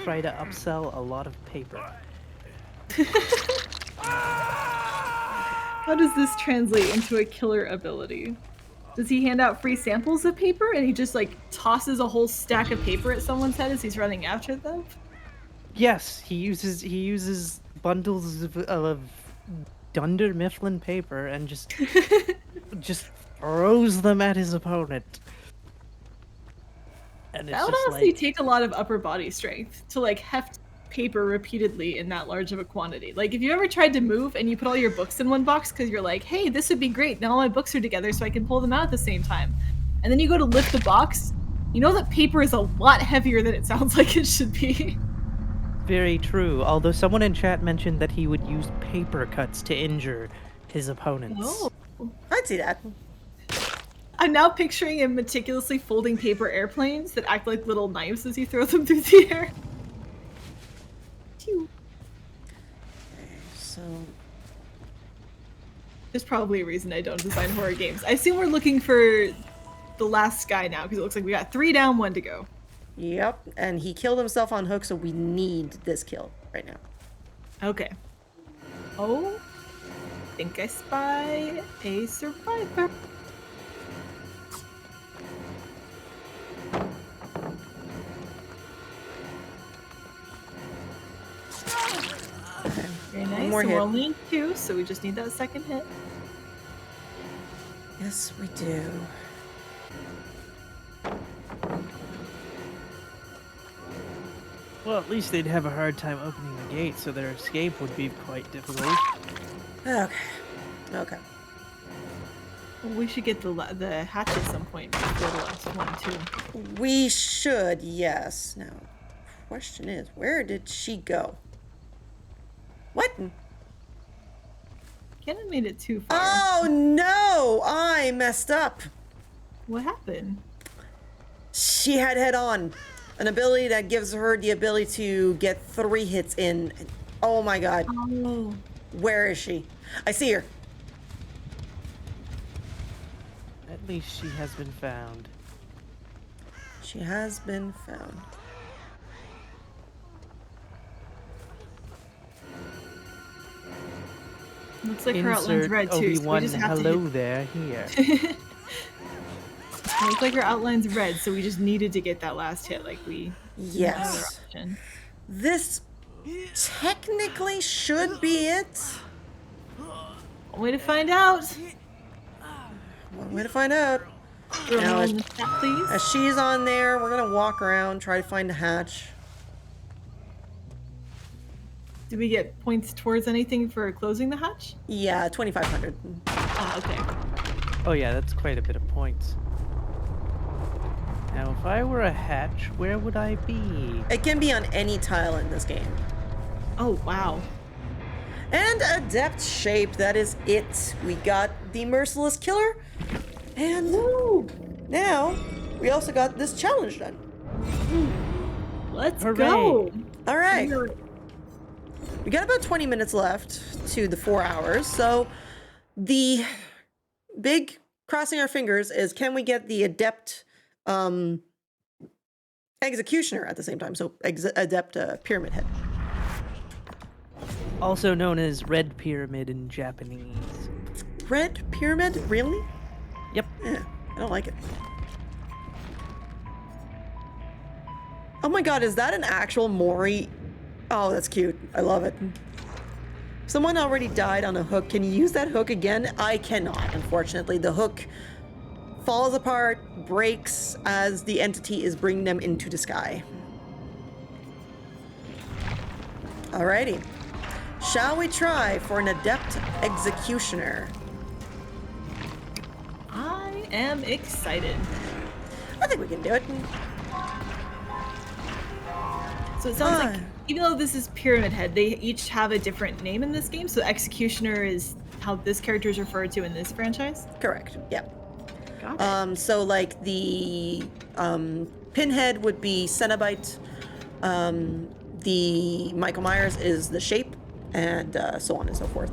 try to upsell a lot of paper. How does this translate into a killer ability? Does he hand out free samples of paper and he just like tosses a whole stack of paper at someone's head as he's running after them? Yes, he uses bundles of Dunder Mifflin paper and just throws them at his opponent. And it's That would just honestly like, take a lot of upper body strength to like heft paper repeatedly in that large of a quantity. Like if you ever tried to move and you put all your books in one box because you're like, hey, this would be great. Now all my books are together so I can pull them out at the same time. And then you go to lift the box, you know that paper is a lot heavier than it sounds like it should be. very true. Although someone in chat mentioned that he would use paper cuts to injure his opponents. Oh. I'd see that. I'm now picturing him meticulously folding paper airplanes that act like little knives as you throw them through the air. Phew. So, There's probably a reason I don't design horror games. I assume we're looking for the last guy now, because it looks like we got 3 down, 1 to go. yep. And he killed himself on hook, so we need this kill right now. Okay. Oh, I think I spy a survivor. Very nice. more And hit. we're only in 2, so we just need that second hit. Yes, we do. Well, at least they'd have a hard time opening the gate, so their escape would be quite difficult. Okay. Okay. Well, we should get the hatch at some point before the last one, too. We should, yes. Now, question is, where did she go? What? Can't have made it too far. Oh no! I messed up. What happened? She had head on. An ability that gives her the ability to get 3 hits in. Oh my god. Oh. Where is she? I see her. At least she has been found. She has been found. Looks like her outline's Insert red, too. So we Obi-Wan just have to hello hit... there here. Looks like her outline's red, so we just needed to get that last hit, like we... Yes. no other option. This technically should be it. One way to find out. One way to find out. Throw Now, me in the chat, please. As she's on there, we're gonna walk around, try to find a hatch. Did we get points towards anything for closing the hatch? Yeah, 2,500. Oh, okay. Oh yeah, that's quite a bit of points. Now, if I were a hatch, where would I be? It can be on any tile in this game. Oh, wow. And Adept Shape, that is it. We got the Merciless Killer. And now, we also got this challenge done. Let's Hooray. go. All right. We got about 20 minutes left to the 4 hours. So the big crossing our fingers is, can we get the Adept Executioner at the same time? So Adept Pyramid Head. Also known as Red Pyramid in Japanese. Red Pyramid? Really? Yep. Yeah, I don't like it. Oh my god, is that an actual Mori? Oh, that's cute. I love it. Someone already died on a hook. Can you use that hook again? I cannot, unfortunately. The hook falls apart, breaks as the entity is bringing them into the sky. Alrighty. Shall we try for an Adept Executioner? I am excited. I think we can do it. So it sounds like, even though this is Pyramid Head, they each have a different name in this game. So Executioner is how this character is referred to in this franchise. Correct. Yeah. Got it. So like the Pinhead would be Cenobite. The Michael Myers is the Shape, and so on and so forth.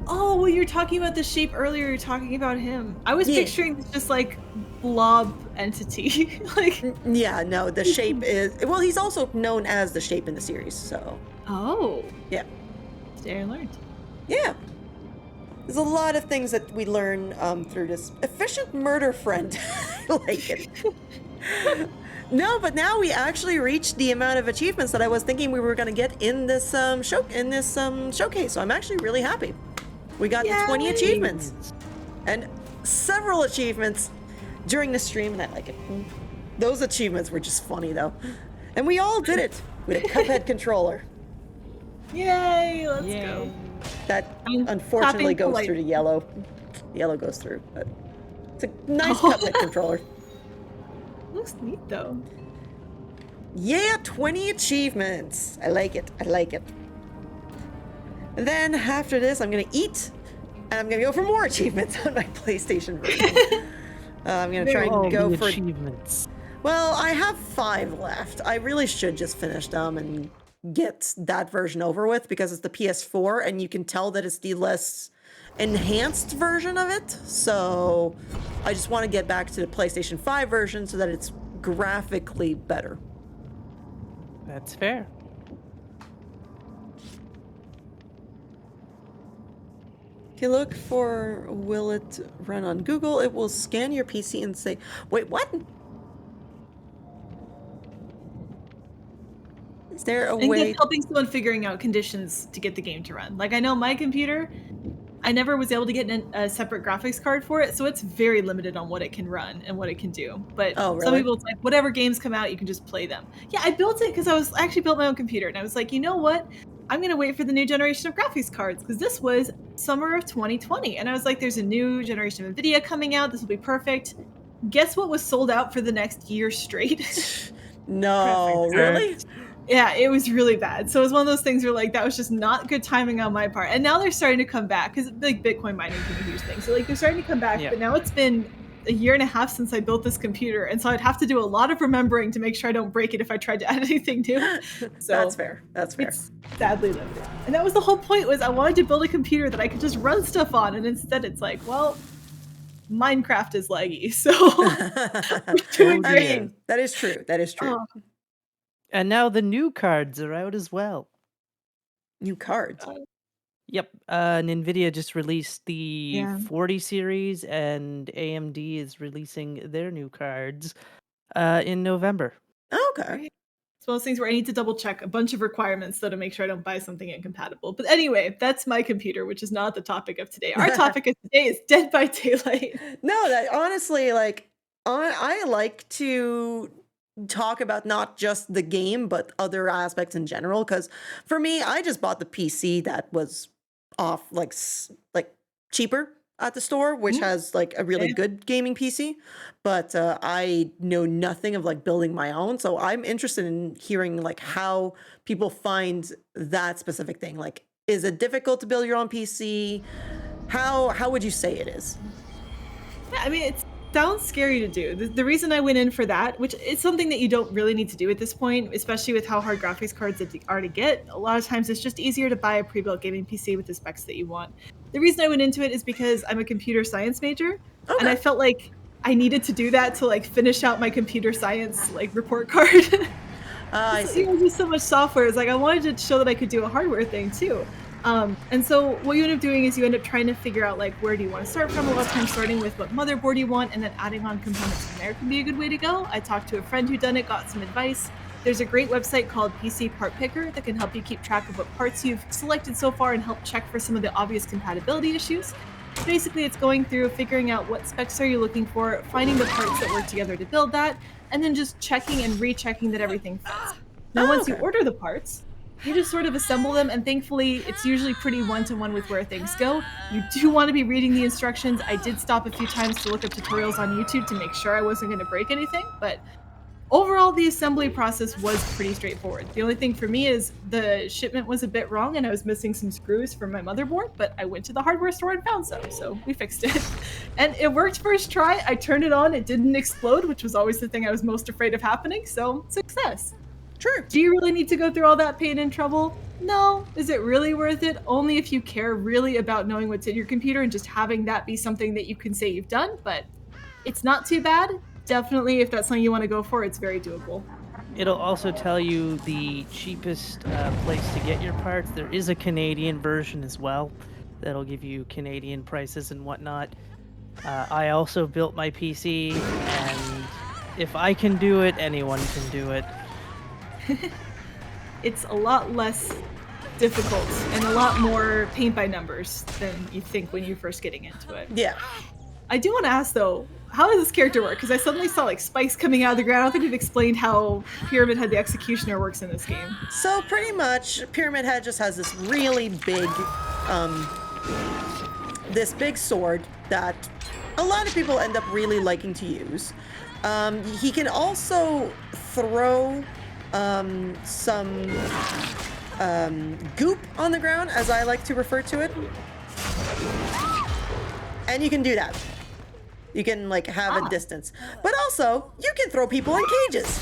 Oh, well, you were talking about the Shape earlier. You're talking about him. I was Yeah. picturing just like blob entity. Like, Yeah, no, the Shape is, well, he's also known as the Shape in the series, so oh, yeah. today I learned. Yeah. There's a lot of things that we learn through this efficient murder friend. I like it. No, but now we actually reached the amount of achievements that I was thinking we were going to get in this showcase. So I'm actually really happy. We got the 20 achievements and several achievements during the stream, and I like it. Those achievements were just funny though, and we all did it with a Cuphead controller. Yay! Let's go. That I'm unfortunately tapping goes through the yellow. The yellow goes through, but it's a nice Cuphead controller. Looks neat though. Yeah, 20 achievements. I like it. I like it. And then after this, I'm gonna eat, and I'm gonna go for more achievements on my PlayStation version. I'm gonna try and go for achievements. Well, I have 5 left. I really should just finish them and get that version over with because it's the PS4 and you can tell that it's the less enhanced version of it. So I just want to get back to the PlayStation 5 version so that it's graphically better. That's fair. If you look for will it run on Google, it will scan your PC and say, wait, what? Is there a I think way? that's helping someone figuring out conditions to get the game to run. Like I know my computer, I never was able to get a separate graphics card for it, so it's very limited on what it can run and what it can do. But Oh, some really? people, it's like whatever games come out, you can just play them. Yeah, I built it because I actually built my own computer, and I was like, you know what? I'm gonna wait for the new generation of graphics cards because this was summer of 2020, and I was like, there's a new generation of Nvidia coming out. This will be perfect. Guess what was sold out for the next year straight? No, really? Yeah, it was really bad. So it was one of those things where like that was just not good timing on my part. And now they're starting to come back because like Bitcoin mining is a huge thing. So like they're starting to come back, Yeah. but now it's been a year and a half since I built this computer, and so I'd have to do a lot of remembering to make sure I don't break it if I tried to add anything new. So That's fair. That's fair. it's sadly limited. And that was the whole point, was I wanted to build a computer that I could just run stuff on, and instead it's like, well, Minecraft is laggy, so doing I great. mean, that is true. That is true. Oh, And now the new cards are out as well. New cards. Yep, NVIDIA just released the Yeah. 40 series, and AMD is releasing their new cards in November. Okay. it's one of those things where I need to double check a bunch of requirements though to make sure I don't buy something incompatible. But anyway, that's my computer, which is not the topic of today. Our topic of today is Dead by Daylight. No, that honestly, like, I like to talk about not just the game, but other aspects in general. Because for me, I just bought the PC that was off, like cheaper at the store, which has like a really Okay. good gaming PC. But I know nothing of like building my own, so I'm interested in hearing like how people find that specific thing. Like, is it difficult to build your own PC? How would you say it is? Yeah, I mean, it sounds scary to do. The reason I went in for that, which is something that you don't really need to do at this point, especially with how hard graphics cards are to get, a lot of times it's just easier to buy a pre-built gaming PC with the specs that you want. The reason I went into it is because I'm a computer science major, and I Okay. felt like I needed to do that to like finish out my computer science like report card. I So, see. you know, just so much software. It's like I wanted to show that I could do a hardware thing too. And so what you end up doing is you end up trying to figure out like where do you want to start from. A lot of times starting with what motherboard you want and then adding on components from there can be a good way to go. I talked to a friend who done it, got some advice. There's a great website called PC Part Picker that can help you keep track of what parts you've selected so far and help check for some of the obvious compatibility issues. Basically, it's going through figuring out what specs are you looking for, finding the parts that work together to build that, and then just checking and rechecking that everything fits. Now, once you Okay. order the parts, you just sort of assemble them, and thankfully, it's usually pretty one-to-one with where things go. You do want to be reading the instructions. I did stop a few times to look up tutorials on YouTube to make sure I wasn't going to break anything, but overall, the assembly process was pretty straightforward. The only thing for me is the shipment was a bit wrong and I was missing some screws from my motherboard, but I went to the hardware store and found some, so we fixed it. And it worked first try. I turned it on, it didn't explode, which was always the thing I was most afraid of happening, so success. True. Do you really need to go through all that pain and trouble? No. Is it really worth it? Only if you care really about knowing what's in your computer and just having that be something that you can say you've done, but it's not too bad. Definitely, if that's something you want to go for, it's very doable. It'll also tell you the cheapest place to get your parts. There is a Canadian version as well. That'll give you Canadian prices and whatnot. I also built my PC, and if I can do it, anyone can do it. It's a lot less difficult and a lot more paint by numbers than you think when you're first getting into it. Yeah. I do want to ask though, how does this character work? Because I suddenly saw like spikes coming out of the ground. I don't think we've explained how Pyramid Head the Executioner works in this game. So pretty much, Pyramid Head just has this really big, this big sword that a lot of people end up really liking to use. He can also throw some goop on the ground, as I like to refer to it. And you can do that. You can like have a distance. But also, you can throw people in cages.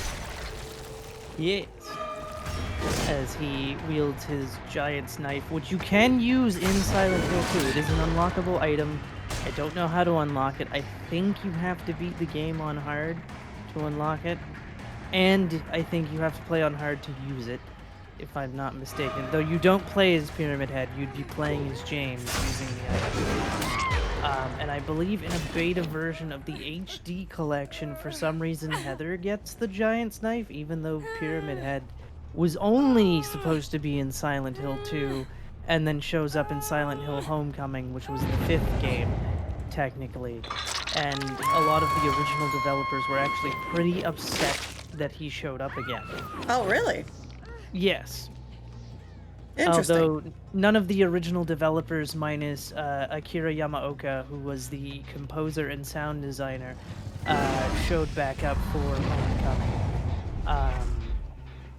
Yes. As he wields his giant's knife, which you can use in Silent Hill 2. It is an unlockable item. I don't know how to unlock it. I think you have to beat the game on hard to unlock it. And I think you have to play on hard to use it, if I'm not mistaken. Though you don't play as Pyramid Head, you'd be playing as James using the item. And I believe in a beta version of the HD collection, for some reason Heather gets the giant's knife, even though Pyramid Head was only supposed to be in Silent Hill 2, and then shows up in Silent Hill Homecoming, which was the 5th game, technically. And a lot of the original developers were actually pretty upset that he showed up again. Oh, really? Yes. Interesting. Although none of the original developers, minus Akira Yamaoka, who was the composer and sound designer, showed back up for Homecoming.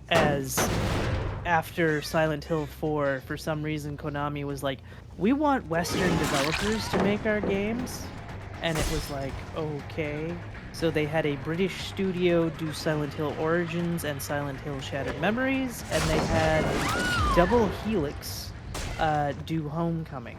As after Silent Hill 4, for some reason Konami was like, we want Western developers to make our games. And it was like, okay. So they had a British studio do Silent Hill Origins and Silent Hill Shattered Memories, and they had Double Helix do Homecoming.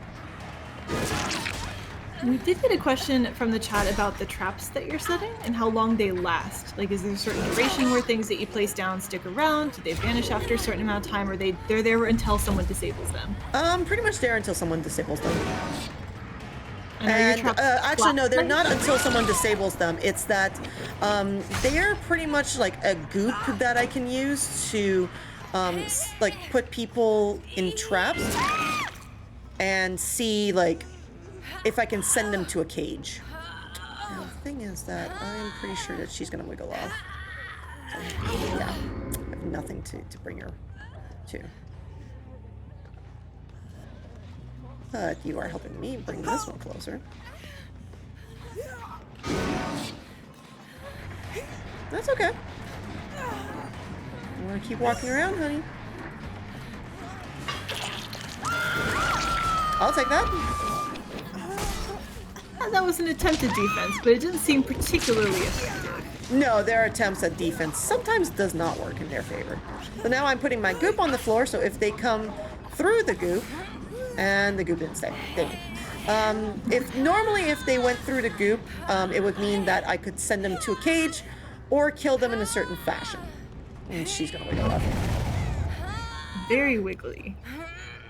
We did get a question from the chat about the traps that you're setting and how long they last. Like, is there a certain duration where things that you place down stick around? Do they vanish after a certain amount of time, or they're there until someone disables them? Pretty much there until someone disables them. And are your traps Actually, no, they're flat? not until someone disables them. It's that they're pretty much like a goop that I can use to like put people in traps and see like if I can send them to a cage. Now, the thing is that I'm pretty sure that she's gonna wiggle off. So, yeah, I have nothing to bring her to. But you are helping me bring this one closer. That's okay. You want to keep walking around, honey? I'll take that. That was an attempted defense, but it didn't seem particularly effective. No, their attempts at defense sometimes does not work in their favor. So now I'm putting my goop on the floor, so if they come through the goop, and the goop didn't stay. If they went through the goop, it would mean that I could send them to a cage or kill them in a certain fashion. And she's gonna wiggle up. Very wiggly.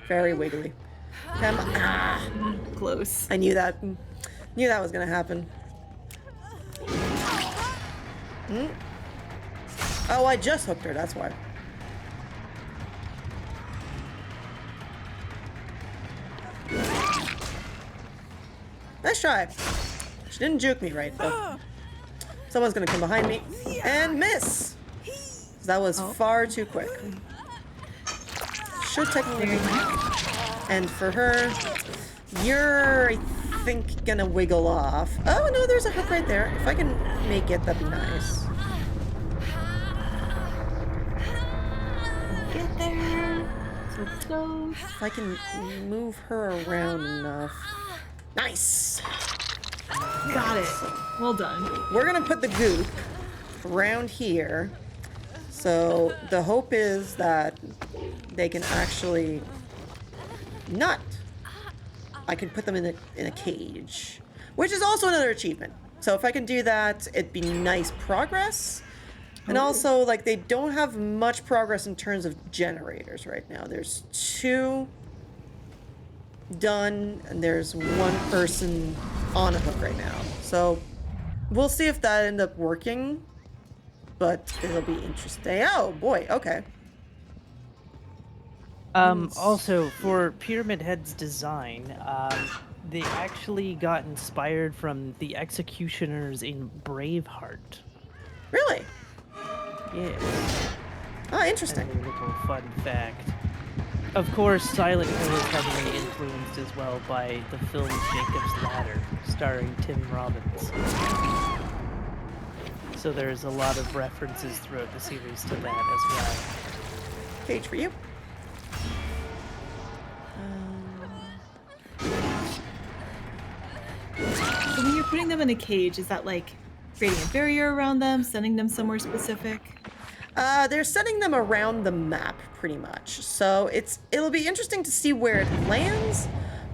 Very wiggly. Come on. Close. I knew that. Knew that was gonna happen. Oh, I just hooked her, that's why. Nice try. She didn't juke me right, though. Someone's gonna come behind me and miss. That was far too quick. Should technically. And for her, you're, I think, gonna wiggle off. Oh no, there's a hook right there. If I can make it, that'd be nice. Get there. So close. If I can move her around enough. Nice! Got it. Well done. We're gonna put the goop around here. So the hope is that they can actually not. I can put them in a cage, which is also another achievement. So if I can do that, it'd be nice progress. And also, like, they don't have much progress in terms of generators right now. There's 2. done, and there's one person on a hook right now. So we'll see if that ends up working, but it'll be interesting. Oh boy, okay. Also, for Pyramid Head's design, they actually got inspired from the executioners in Braveheart. Really? Yes. Oh, As interesting. a little fun fact. Of course, Silent Hill is heavily influenced as well by the film Jacob's Ladder, starring Tim Robbins. So there's a lot of references throughout the series to that as well. Page for you. So when you're putting them in a cage, is that like creating a barrier around them, sending them somewhere specific? They're setting them around the map pretty much. So it'll be interesting to see where it lands,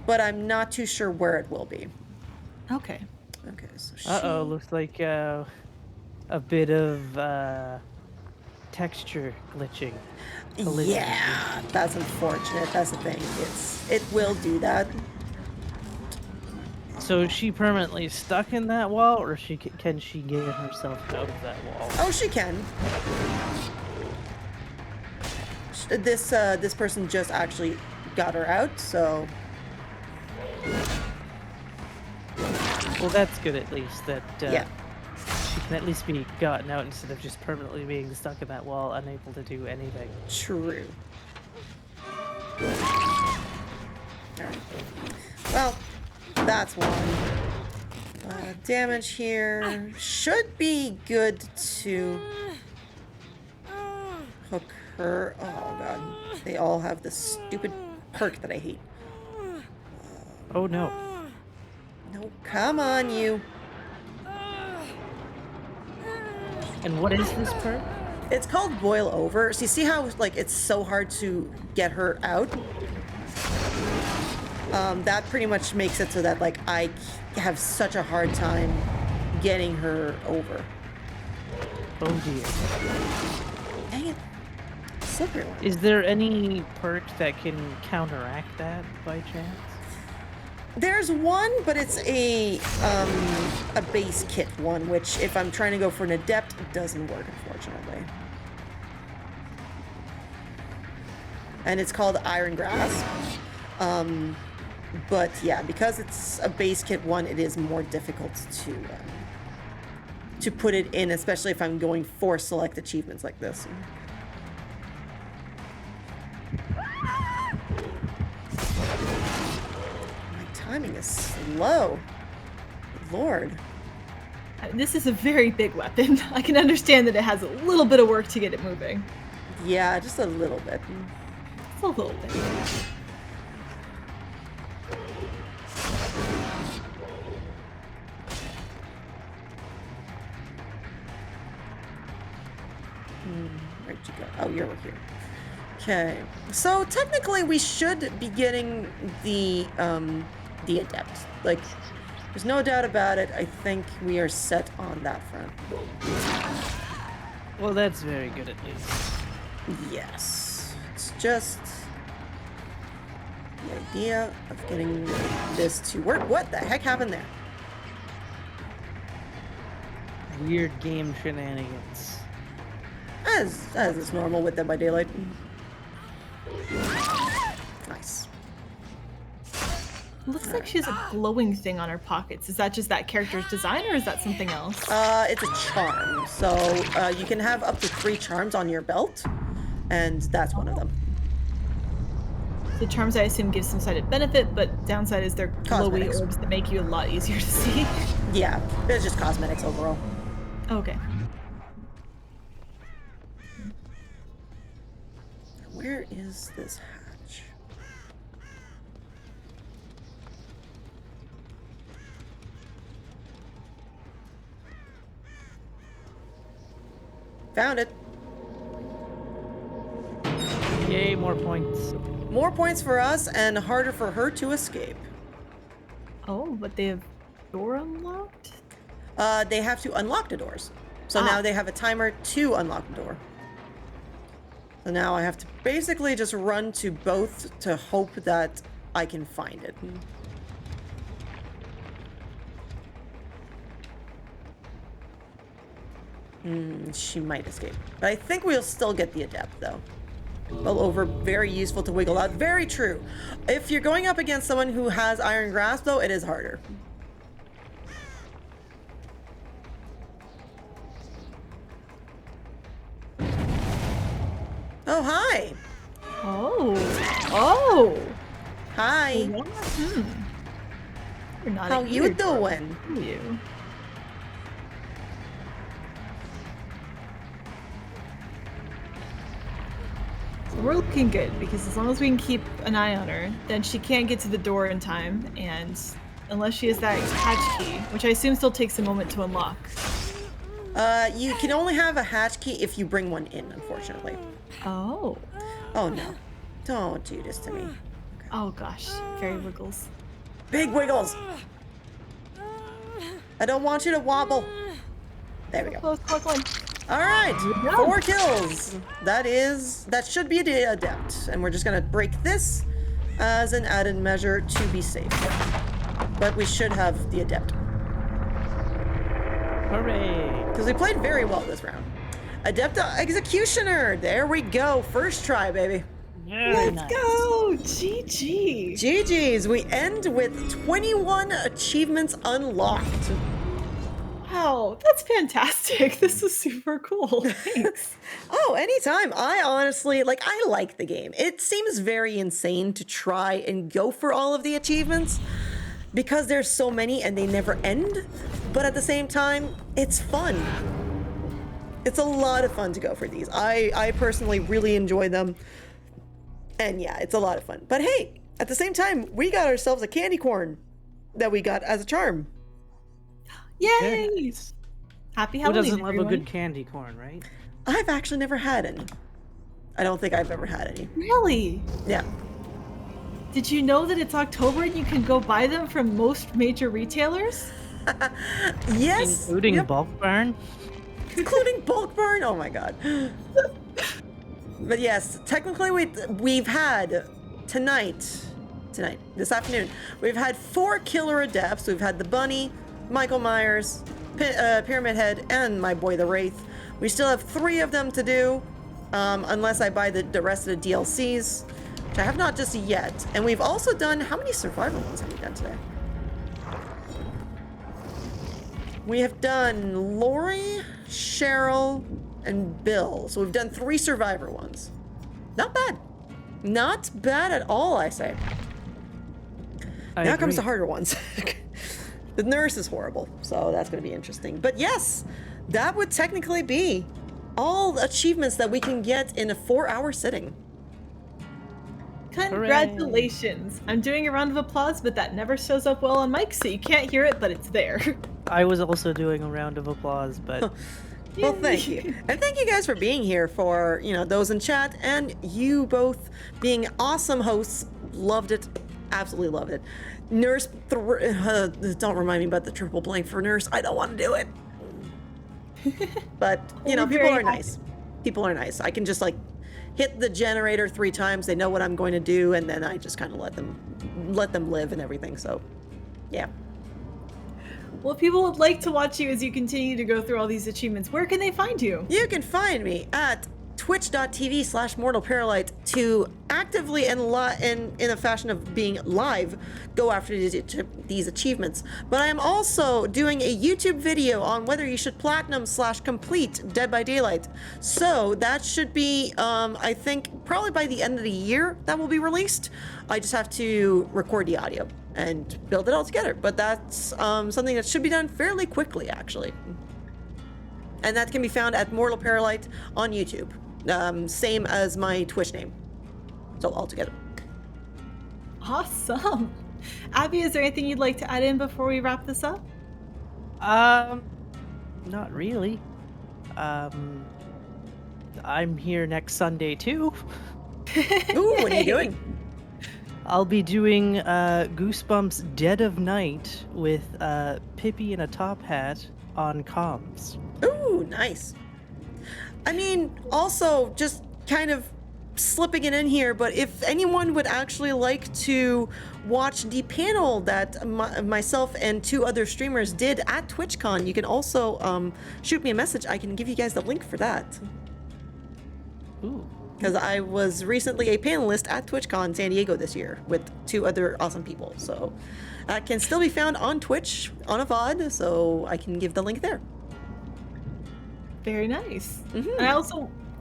but I'm not too sure where it will be. Okay. Okay, so Uh-oh, looks like a bit of texture glitching. Collision. Yeah, that's unfortunate. That's the thing. It will do that. So is she permanently stuck in that wall, or can she get herself out of that wall? Oh, she can. This person just actually got her out, so Well, that's good at least, that yeah. she can at least be gotten out instead of just permanently being stuck in that wall, unable to do anything. True. Alright. Well, that's one. Damage here should be good to hook her. Oh god. They all have this stupid perk that I hate. Oh no. No, come on, you. And what is this perk? It's called boil over. So you see how like it's so hard to get her out? That pretty much makes it so that like I have such a hard time getting her over. Oh dear. Dang it. Slippery one. Is there any perk that can counteract that by chance? There's one, but it's a base kit one, which if I'm trying to go for an adept, it doesn't work, unfortunately. And it's called Iron Grasp. But yeah, because it's a base kit one, it is more difficult to put it in, especially if I'm going for select achievements like this. My timing is slow. Lord. This is a very big weapon. I can understand that it has a little bit of work to get it moving. Yeah, just a little bit. It's a little bit. Where'd you go? Oh, you're over here. Okay. So technically we should be getting the adept. Like, there's no doubt about it. I think we are set on that front. Well, that's very good at least. Yes. It's just the idea of getting this to work. What the heck happened there? Weird game shenanigans. As is normal with Dead by Daylight. Nice. Looks like she has a glowing thing on her pockets. Is that just that character's design, or is that something else? It's a charm. So you can have up to 3 charms on your belt, and that's one of them. The charms, I assume, give some side benefit, but downside is they're glowy Cosmetics. orbs that make you a lot easier to see. Yeah, it's just cosmetics overall. Okay. Where is this hatch? Found it. Yay, more points. More points for us and harder for her to escape. Oh, but they have door unlocked? They have to unlock the doors. So now they have a timer to unlock the door. So now I have to basically just run to both to hope that I can find it. She might escape. But I think we'll still get the adept, though. Well, over very useful to wiggle out. Very true. If you're going up against someone who has Iron Grasp, though, it is harder. Oh, hi. Oh. Oh. Hi. Yeah. You're not How a you eater, doing? are you? So we're looking good because as long as we can keep an eye on her, then she can't get to the door in time, and unless she has that hatch key, which I assume still takes a moment to unlock. You can only have a hatch key if you bring one in, unfortunately. Oh. Oh, no. Don't do this to me. Oh gosh. Fairy wiggles. Big wiggles. I don't want you to wobble. There we go. Close, close one. All right, Yeah. 4 kills. That should be the adept, and we're just gonna break this as an added measure to be safe. But we should have the adept Hooray! because we played very well this round. Adepta Executioner. There we go. First try, baby. Very Let's nice. go! GG! GG's. We end with 21 achievements unlocked. Wow, that's fantastic. This is super cool. Thanks. Oh, anytime. I honestly, I like the game. It seems very insane to try and go for all of the achievements because there's so many and they never end. But at the same time, it's fun. It's a lot of fun to go for these. I personally really enjoy them. And yeah, it's a lot of fun. But hey, at the same time, we got ourselves a candy corn that we got as a charm. Yay! Very nice. Happy Who Halloween, doesn't love everyone. a good candy corn, right? I've actually never had any. I don't think I've ever had any. Really? Yeah. Did you know that it's October and you can go buy them from most major retailers? Yes. Including Yep. Bulk Barn? Including bulk burn. Oh my god. But yes, technically we've had tonight, this afternoon, we've had 4 killer adepts. We've had the bunny, Michael Myers, Pyramid Head, and my boy the Wraith. We still have 3 of them to do, unless I buy the rest of the DLCs, which I have not just yet. And we've also done, how many survival ones have we done today? We have done Lori, Cheryl, and Bill. So we've done 3 survivor ones. Not bad. Not bad at all, I say. I Now comes the agree. harder ones. The nurse is horrible, so that's going to be interesting. But yes, that would technically be all the achievements that we can get in a 4-hour sitting. Congratulations! I'm doing a round of applause, but that never shows up well on mic, so you can't hear it, but it's there. I was also doing a round of applause, but Well, thank you. And thank you guys for being here, for, those in chat, and you both being awesome hosts. Loved it. Absolutely loved it. Nurse, don't remind me about the triple blank for Nurse. I don't want to do it. But, We're people very are happy. nice. People are nice. I can just, hit the generator 3 times. They know what I'm going to do, and then I just kind of let them live and everything. So, yeah. Well, if people would like to watch you as you continue to go through all these achievements, where can they find you? You can find me at twitch.tv/mortalparalight to actively and in a fashion of being live go after these achievements. But I am also doing a YouTube video on whether you should platinum/complete Dead by Daylight. So that should be, I think, probably by the end of the year that will be released. I just have to record the audio and build it all together. But that's something that should be done fairly quickly, actually. And that can be found at Mortal Paralight on YouTube. Same as my Twitch name. So all together. Awesome. Abby, is there anything you'd like to add in before we wrap this up? not really. I'm here next Sunday too. Ooh, what are you doing? I'll be doing Goosebumps Dead of Night with Pippi in a top hat on comms. Ooh, nice. I mean, also, just kind of slipping it in here, but if anyone would actually like to watch the panel that myself and 2 other streamers did at TwitchCon, you can also shoot me a message. I can give you guys the link for that. Ooh. Because I was recently a panelist at TwitchCon San Diego this year with 2 other awesome people. So that can still be found on Twitch on a VOD, so I can give the link there. Very nice. And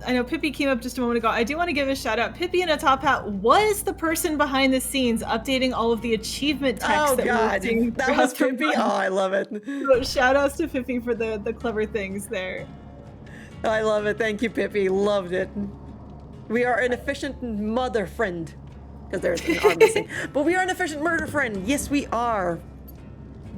I know Pippi came up just a moment ago. I do want to give a shout out. Pippi in a top hat was the person behind the scenes updating all of the achievement text that we were seeing. That was Pippi? Oh, I love it. So shout outs to Pippi for the clever things there. I love it. Thank you, Pippi. Loved it. We are an efficient mother friend. Because there's an R missing. But we are an efficient murder friend. Yes, we are.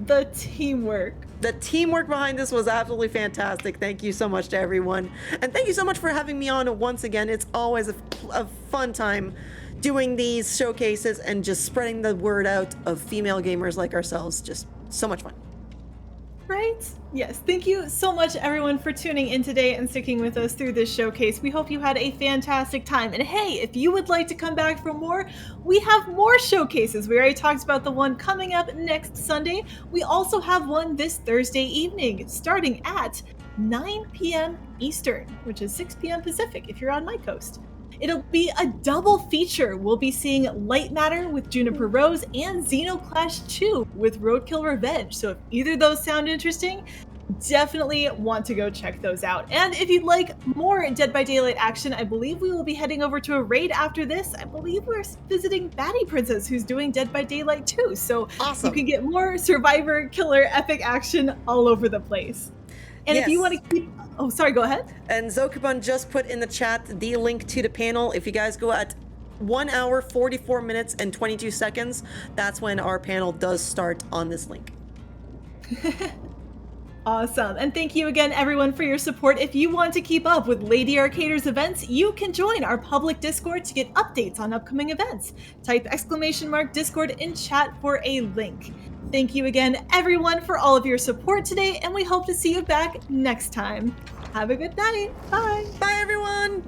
The teamwork. The teamwork behind this was absolutely fantastic. Thank you so much to everyone. And thank you so much for having me on once again. It's always a fun time doing these showcases and just spreading the word out of female gamers like ourselves. Just so much fun. Right? Yes. Thank you so much, everyone, for tuning in today and sticking with us through this showcase. We hope you had a fantastic time. And hey, if you would like to come back for more, we have more showcases. We already talked about the one coming up next Sunday. We also have one this Thursday evening, starting at 9 p.m. Eastern, which is 6 p.m. Pacific if you're on my coast. It'll be a double feature. We'll be seeing Light Matter with Juniper Rose and Xenoclash 2 with Roadkill Revenge. So if either of those sound interesting, definitely want to go check those out. And if you'd like more Dead by Daylight action, I believe we will be heading over to a raid after this. I believe we're visiting Batty Princess, who's doing Dead by Daylight too. So awesome. You can get more Survivor, Killer, epic action all over the place. And if you want to keep... Oh, sorry, go ahead. And Zokubun just put in the chat the link to the panel. If you guys go at 1 hour, 44 minutes, and 22 seconds, that's when our panel does start on this link. Awesome. And thank you again, everyone, for your support. If you want to keep up with Lady Arcader's events, you can join our public Discord to get updates on upcoming events. Type !Discord in chat for a link. Thank you again, everyone, for all of your support today, and we hope to see you back next time. Have a good night. Bye. Bye, everyone.